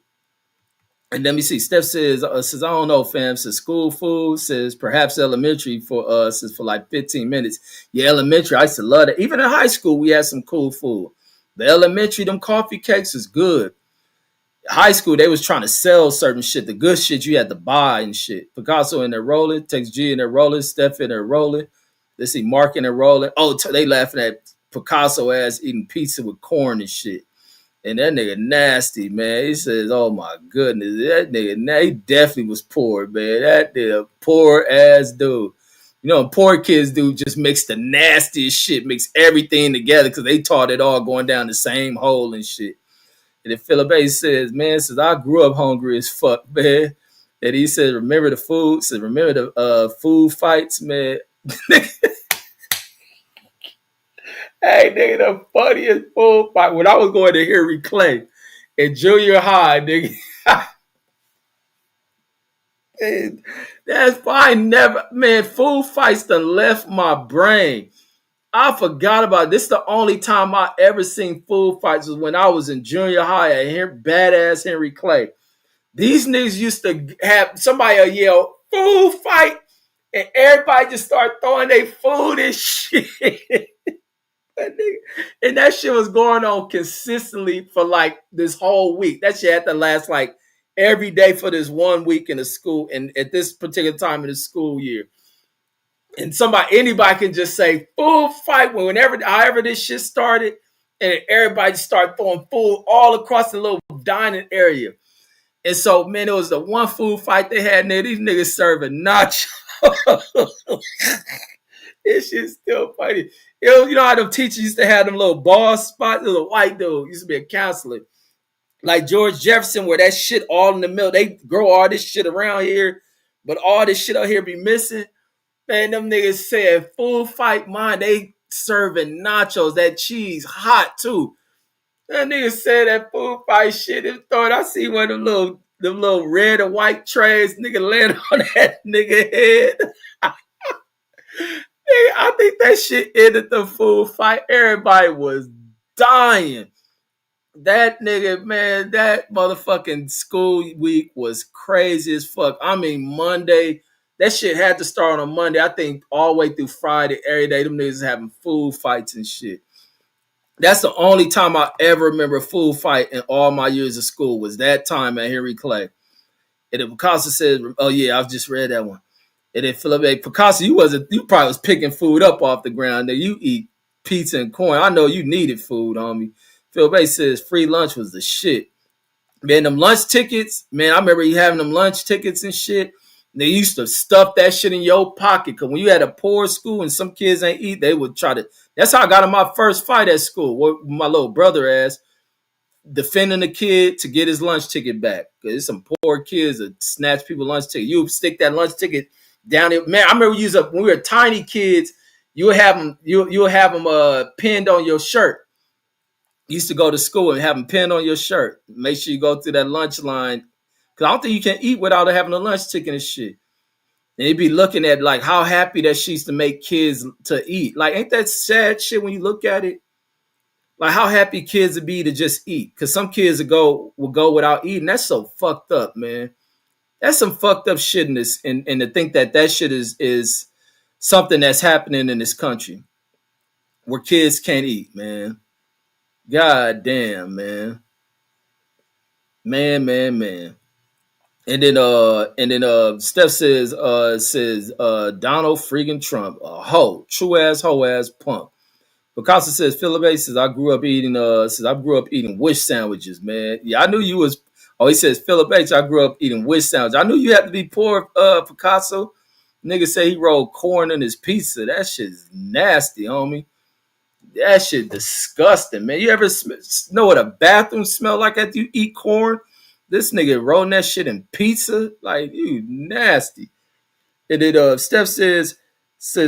And let me see. Steph says, I don't know, fam. Says school food. Says perhaps elementary for us is for like 15 minutes. Yeah, elementary. I used to love it. Even in high school, we had some cool food. The elementary, them coffee cakes is good. High school, they was trying to sell certain shit. The good shit you had to buy and shit. Picasso in there rolling. Tex G in there rolling. Steph in there rolling. Let's see, Mark in there rolling. Oh, they laughing at Picasso ass eating pizza with corn and shit. And that nigga nasty, man. He says, oh my goodness. That nigga, he definitely was poor, man. That nigga, poor ass dude. You know, poor kids do just mix the nastiest shit, mix everything together because they taught it all going down the same hole and shit. And then Philip says, man, since I grew up hungry as fuck, man. And he says, remember the food? Says, remember the food fights, man. Hey, nigga, the funniest food fight. When I was going to Henry Clay in junior high, nigga. That's fine. Never, man, food fights that left my brain. I forgot about it. This is the only time I ever seen food fights was when I was in junior high at badass Henry Clay. These niggas used to have somebody yell, food fight, and everybody just start throwing their food and shit. And that shit was going on consistently for like this whole week. That shit had to last like every day for this 1 week in the school and at this particular time in the school year. And anybody can just say food fight however this shit started, and everybody start throwing food all across the little dining area. And so, man, it was the one food fight they had in there. These niggas serving nachos. This shit's still funny. You know how them teachers used to have them little ball spots? Little white dude used to be a counselor. Like George Jefferson, where that shit all in the middle. They grow all this shit around here, but all this shit out here be missing. Man, them niggas said food fight mine. They serving nachos, that cheese hot too. That nigga said that food fight shit. And thought I see one of them little red and white trays. Nigga land on that nigga head. I think that shit ended the food fight. Everybody was dying. That nigga, man, that motherfucking school week was crazy as fuck. I mean, Monday, that shit had to start on Monday. I think all the way through Friday, every day, them niggas having food fights and shit. That's the only time I ever remember a food fight in all my years of school was that time at Henry Clay. And then Picasso said, oh yeah, I've just read that one. And then Philip, Picasso, you probably was picking food up off the ground. Then you eat pizza and corn. I know you needed food, homie. Philip says free lunch was the shit. Man, them lunch tickets, man, I remember you having them lunch tickets and shit. They used to stuff that shit in your pocket. Because when you had a poor school and some kids ain't eat, they would try to. That's how I got in my first fight at school. With my little brother ass defending the kid to get his lunch ticket back. Because there's some poor kids that snatch people lunch ticket. You stick that lunch ticket down there. Man, I remember when we were tiny kids, you'll have them pinned on your shirt. You used to go to school and have them pinned on your shirt. Make sure you go through that lunch line. Because I don't think you can eat without having a lunch ticket and shit. And you'd be looking at like how happy that she used to make kids to eat. Like, ain't that sad shit when you look at it? Like how happy kids would be to just eat. Because some kids will go without eating. That's so fucked up, man. That's some fucked up shit in this. And to think that shit is something that's happening in this country. where kids can't eat, man. God damn, man. Man. And then Steph says Donald freaking Trump, a hoe, true ass punk. Picasso says Philip A says I grew up eating wish sandwiches, man. Yeah, I knew you was. Oh, he says Philip H. I grew up eating wish sandwiches. I knew you had to be poor, Picasso. Nigga say he rolled corn in his pizza. That shit's nasty, homie. That shit disgusting, man. You ever know what a bathroom smell like after you eat corn? This nigga rolling that shit in pizza, like you nasty. And then Steph says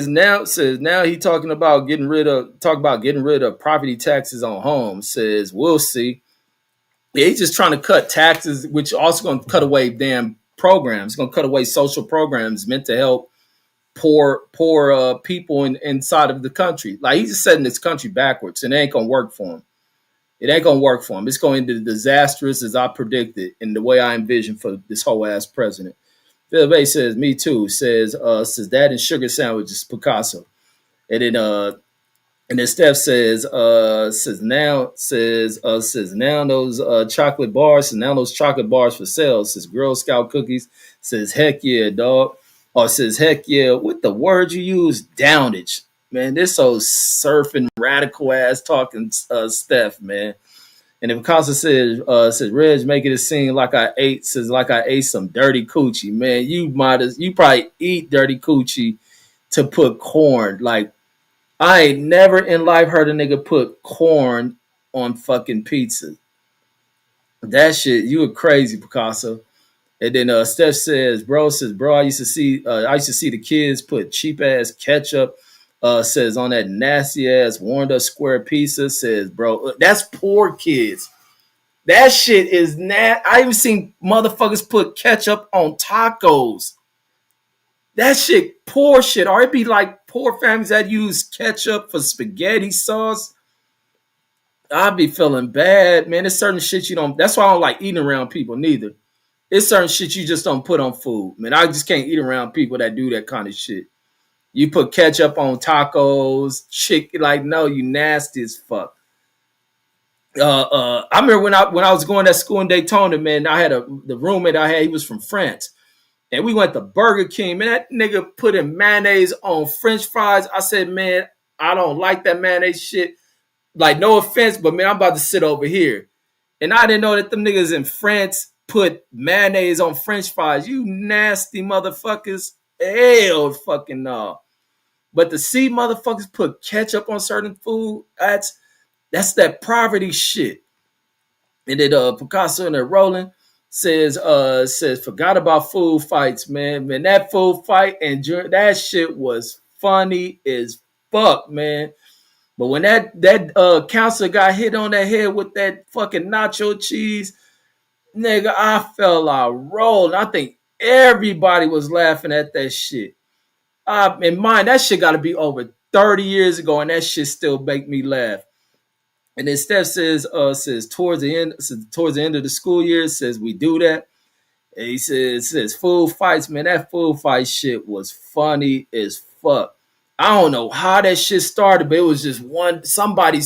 now he getting rid of property taxes on homes. Says we'll see. Yeah, he's just trying to cut taxes, which also going to cut away damn programs. Going to cut away social programs meant to help poor people inside of the country. Like he's just setting this country backwards, and it ain't gonna work for him. It ain't gonna work for him. It's going to be disastrous as I predicted and the way I envisioned for this whole ass president. Phil Bay says, me too. Says that and sugar sandwiches, Picasso. And then Steph says now those chocolate bars, and now those chocolate bars for sale. Says Girl Scout cookies. Says heck yeah, dog. Or says heck yeah. What the word you use? Downage. Man, this old surfing radical ass talking Steph, man. And if Picasso says Reg making it seem like I ate some dirty coochie, man. You probably eat dirty coochie to put corn. Like I ain't never in life heard a nigga put corn on fucking pizza. That shit, you were crazy, Picasso. And then Steph says, bro, I used to see the kids put cheap ass ketchup. Says on that nasty ass warmed up square pizza. Says, bro, that's poor kids. That shit is I even seen motherfuckers put ketchup on tacos. That shit, poor shit. Or it be like poor families that use ketchup for spaghetti sauce. I'd be feeling bad, man. There's certain shit you don't. That's why I don't like eating around people neither. It's certain shit you just don't put on food, man. I just can't eat around people that do that kind of shit. You put ketchup on tacos, chicken, like no, you nasty as fuck. I remember when I was going to school in Daytona, man. I had the roommate I had. He was from France, and we went to Burger King. Man, that nigga put in mayonnaise on French fries. I said, man, I don't like that mayonnaise shit. Like, no offense, but man, I'm about to sit over here, and I didn't know that them niggas in France put mayonnaise on French fries. You nasty motherfuckers. Hell, fucking no. But to see motherfuckers put ketchup on certain food, that's that poverty shit. And then Picasso and Roland says forgot about food fights, man. Man, that food fight and that shit was funny as fuck, man. But when that counselor got hit on the head with that fucking nacho cheese, nigga, I fell out rolling. I think everybody was laughing at that shit. In mind, that shit got to be over 30 years ago, and that shit still make me laugh. And then Steph says towards the end of the school year, says we do that. And he says food fights, man. That food fight shit was funny as fuck. I don't know how that shit started, but it was just somebody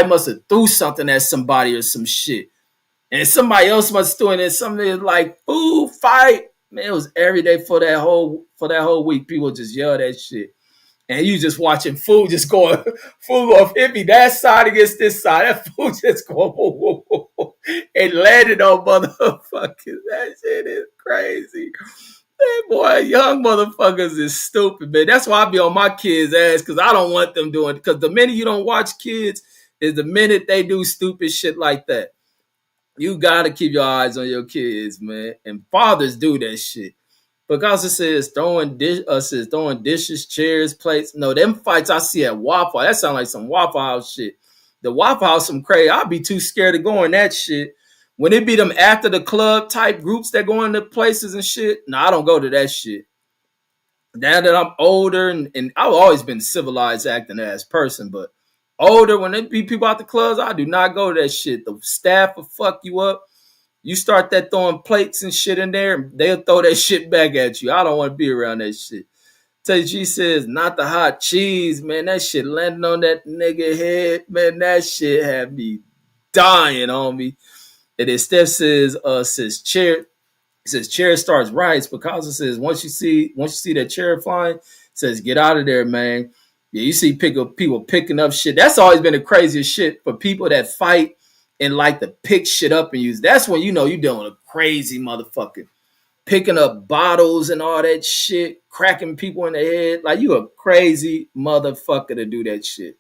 must have threw something at somebody or some shit. And somebody else was doing it, something like food fight. Man, it was every day for that whole week. People just yell that shit. And you just watching food just going, food off hit me that side against this side. That food just going, whoa, whoa, whoa, and landed on motherfuckers. That shit is crazy. That boy, young motherfuckers is stupid, man. That's why I be on my kids' ass, because I don't want them doing it. Because the minute you don't watch kids is the minute they do stupid shit like that. You gotta keep your eyes on your kids, man. And fathers do that shit. Because it says throwing dishes, chairs, plates. No, them fights I see at Waffle. That sound like some Waffle House shit. The Waffle House some crazy. I'd be too scared to go in that shit. When it be them after the club type groups that go into places and shit, no, I don't go to that shit. Now that I'm older and I've always been civilized acting ass person, but older, when it be people out the clubs, I do not go to that shit. The staff will fuck you up. You start throwing plates and shit in there, they'll throw that shit back at you. I don't want to be around that shit. Tay G says, not the hot cheese, man. That shit landing on that nigga head, man. That shit had me dying on me. And then Steph says chair. He says chair starts riots. Picasso says once you see that chair flying, says get out of there, man. Yeah, you see people picking up shit. That's always been the craziest shit for people that fight and like to pick shit up and use. That's when you know you're doing a crazy motherfucker. Picking up bottles and all that shit, cracking people in the head. Like you a crazy motherfucker to do that shit.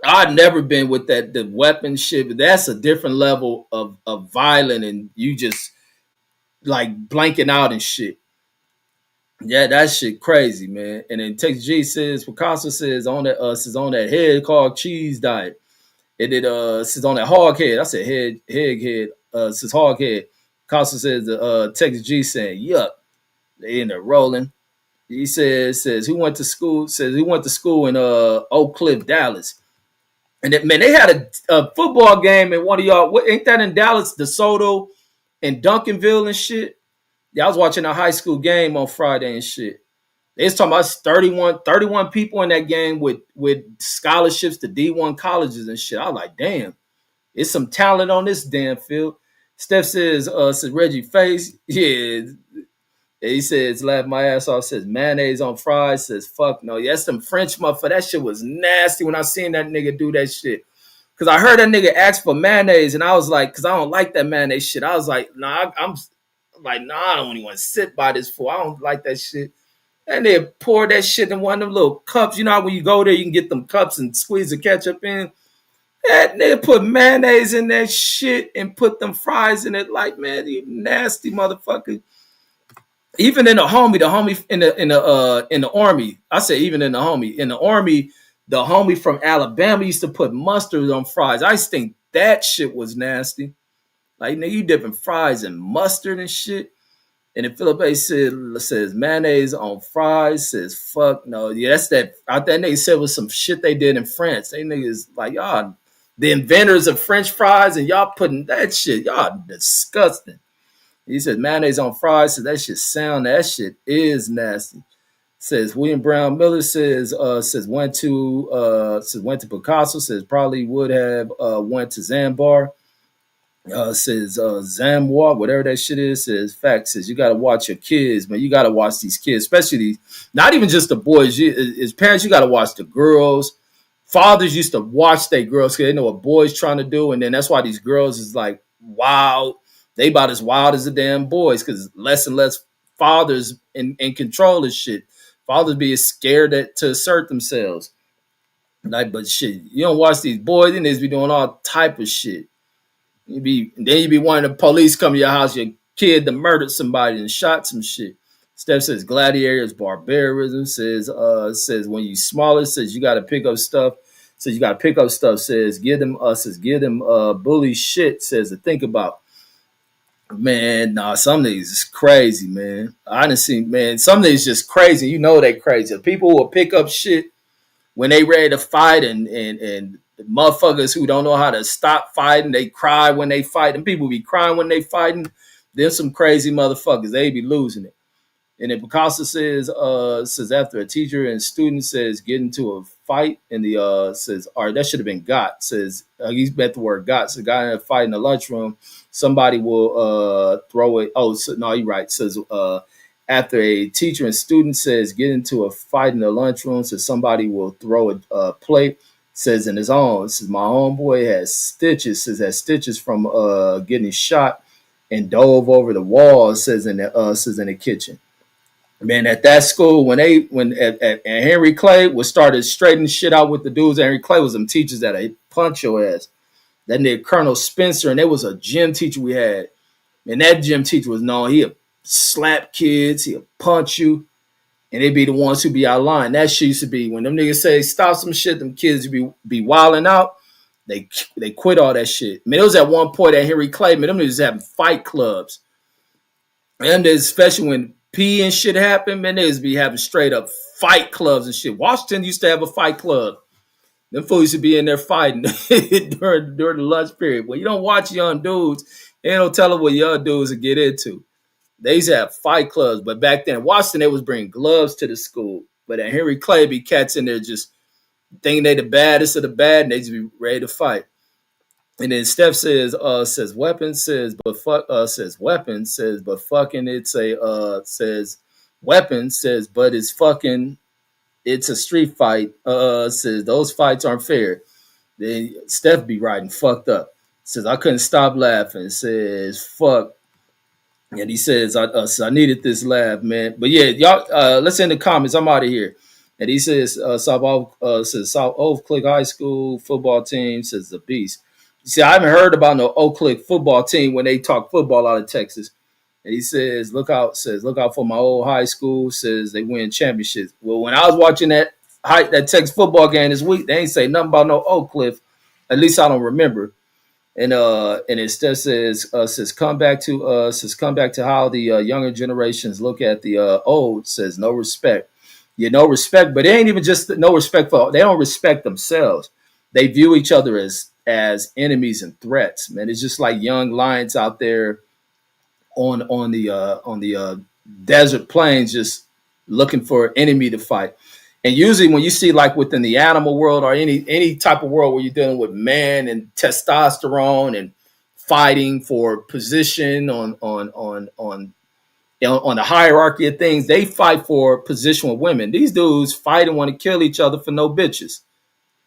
I've never been with the weapon shit, but that's a different level of violent and you just like blanking out and shit. Yeah, that shit crazy, man. And then Tex G says, Picasso says on that head called cheese diet. And it says on that hog head. I said head. Says hog head. Picasso says Tex G saying, yuck. They in there rolling. He says he went to school. Says he went to school in Oak Cliff, Dallas. And man, they had a football game in one of y'all. What ain't that in Dallas? DeSoto and Duncanville and shit. Yeah, I was watching a high school game on Friday and shit. They was talking about 31 people in that game with scholarships to D1 colleges and shit. I was like, damn, it's some talent on this damn field. Steph says Reggie Face, yeah. He says, laugh my ass off, says mayonnaise on fries, says fuck no. Yeah, that's some French motherfucker. That shit was nasty when I seen that nigga do that shit. Cause I heard that nigga ask for mayonnaise and I was like, cause I don't like that mayonnaise shit. I was like, nah, I'm like, nah, I don't even want to sit by this fool. I don't like that shit. And they pour that shit in one of them little cups. You know how when you go there, you can get them cups and squeeze the ketchup in. That nigga put mayonnaise in that shit and put them fries in it. Like, man, you nasty motherfucker. Even in the homie in the army. I say even in the army, the homie from Alabama used to put mustard on fries. I used to think that shit was nasty. Like, nigga, you dipping fries in mustard and shit. And then Philippe says mayonnaise on fries, says fuck no. Yeah, that's that. That nigga said was some shit they did in France. They niggas like, y'all, the inventors of French fries, and y'all putting that shit, y'all disgusting. He says mayonnaise on fries, so that shit that shit is nasty. Says William Brown Miller says went to Picasso, says probably would have went to Zambar. Says Zamwa, whatever that shit is, says fact, says you gotta watch your kids, man. You gotta watch these kids, especially these, not even just the boys. As parents, you gotta watch the girls. Fathers used to watch their girls because they know what boys trying to do, and then that's why these girls is like wild. They about as wild as the damn boys because less and less fathers in control of shit. Fathers be scared to assert themselves. Like, but shit, you don't watch these boys, and they be doing all type of shit. You be wanting the police come to your house, your kid that murdered somebody and shot some shit. Steph says gladiators, barbarism. Says when you smaller, says you got to pick up stuff. Says you got to pick up stuff. Says give them bully shit. Says to think about. Man, nah, some niggas is crazy, man. I done seen, man, some niggas just crazy. You know they crazy. People who will pick up shit when they ready to fight and motherfuckers who don't know how to stop fighting, they cry when they fight. And people be crying when they fighting. There's some crazy motherfuckers. They be losing it. And then Picasso says after a teacher and student says get into a fight, and the says, all right, that should have been got. Says he's bet the word got. So the guy in a fight in the lunchroom, somebody will throw it. Oh, so, no, you're right. Says after a teacher and student says get into a fight in the lunchroom, so somebody will throw a plate. Says in his own, says my homeboy has stitches. Says has stitches from getting shot and dove over the wall. Says in the kitchen. Man, at that school, when Henry Clay was started straightening shit out with the dudes, Henry Clay was them teachers that they punch your ass. That nigga Colonel Spencer, and it was a gym teacher we had. And that gym teacher was known, he'd slap kids, he'd punch you, and they'd be the ones who be out of line. That shit used to be, when them niggas say stop some shit, them kids be wilding out, they quit all that shit. Man, it was at one point at Henry Clay, man, them niggas having fight clubs. And especially when P and shit happened, man, they used to be having straight up fight clubs and shit. Washington used to have a fight club. Them fools used to be in there fighting during the lunch period. Well, you don't watch young dudes, they don't tell them what young dudes will get into. They used to have fight clubs, but back then in Washington, they was bringing gloves to the school. But at Henry Clay, be cats in there just thinking they the baddest of the bad, and they just be ready to fight. And then Steph says weapons, says but fuck says weapons, says but fucking it's a says weapons, says but it's fucking it's a street fight. Says those fights aren't fair. Then Steph be riding fucked up. Says I couldn't stop laughing. Says fuck. And he says I needed this laugh, man. But yeah, y'all let's end the comments. I'm out of here. And he says South Oak Click High School football team says the beast. See, I haven't heard about no Oak Click football team when they talk football out of Texas. And he says, look out for my old high school, says they win championships. Well, when I was watching that Texas football game this week, they ain't say nothing about no Oak Cliff. At least I don't remember. And instead says come back to how the younger generations look at the old, says no respect. Yeah, no respect, but it ain't even just no respect for they don't respect themselves. They view each other as enemies and threats, man. It's just like young lions out there on the desert plains, just looking for an enemy to fight. And usually, when you see like within the animal world or any type of world where you're dealing with man and testosterone and fighting for position on the hierarchy of things, they fight for position with women. These dudes fight and want to kill each other for no bitches.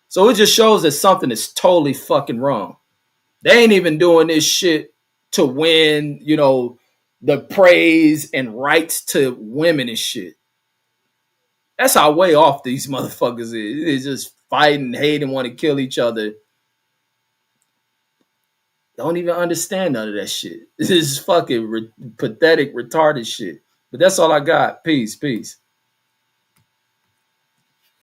So it just shows that something is totally fucking wrong. They ain't even doing this shit to win, the praise and rights to women and shit. That's how way off these motherfuckers is. They just fighting, hate, and want to kill each other. Don't even understand none of that shit. This is fucking pathetic, retarded shit. But that's all I got. Peace.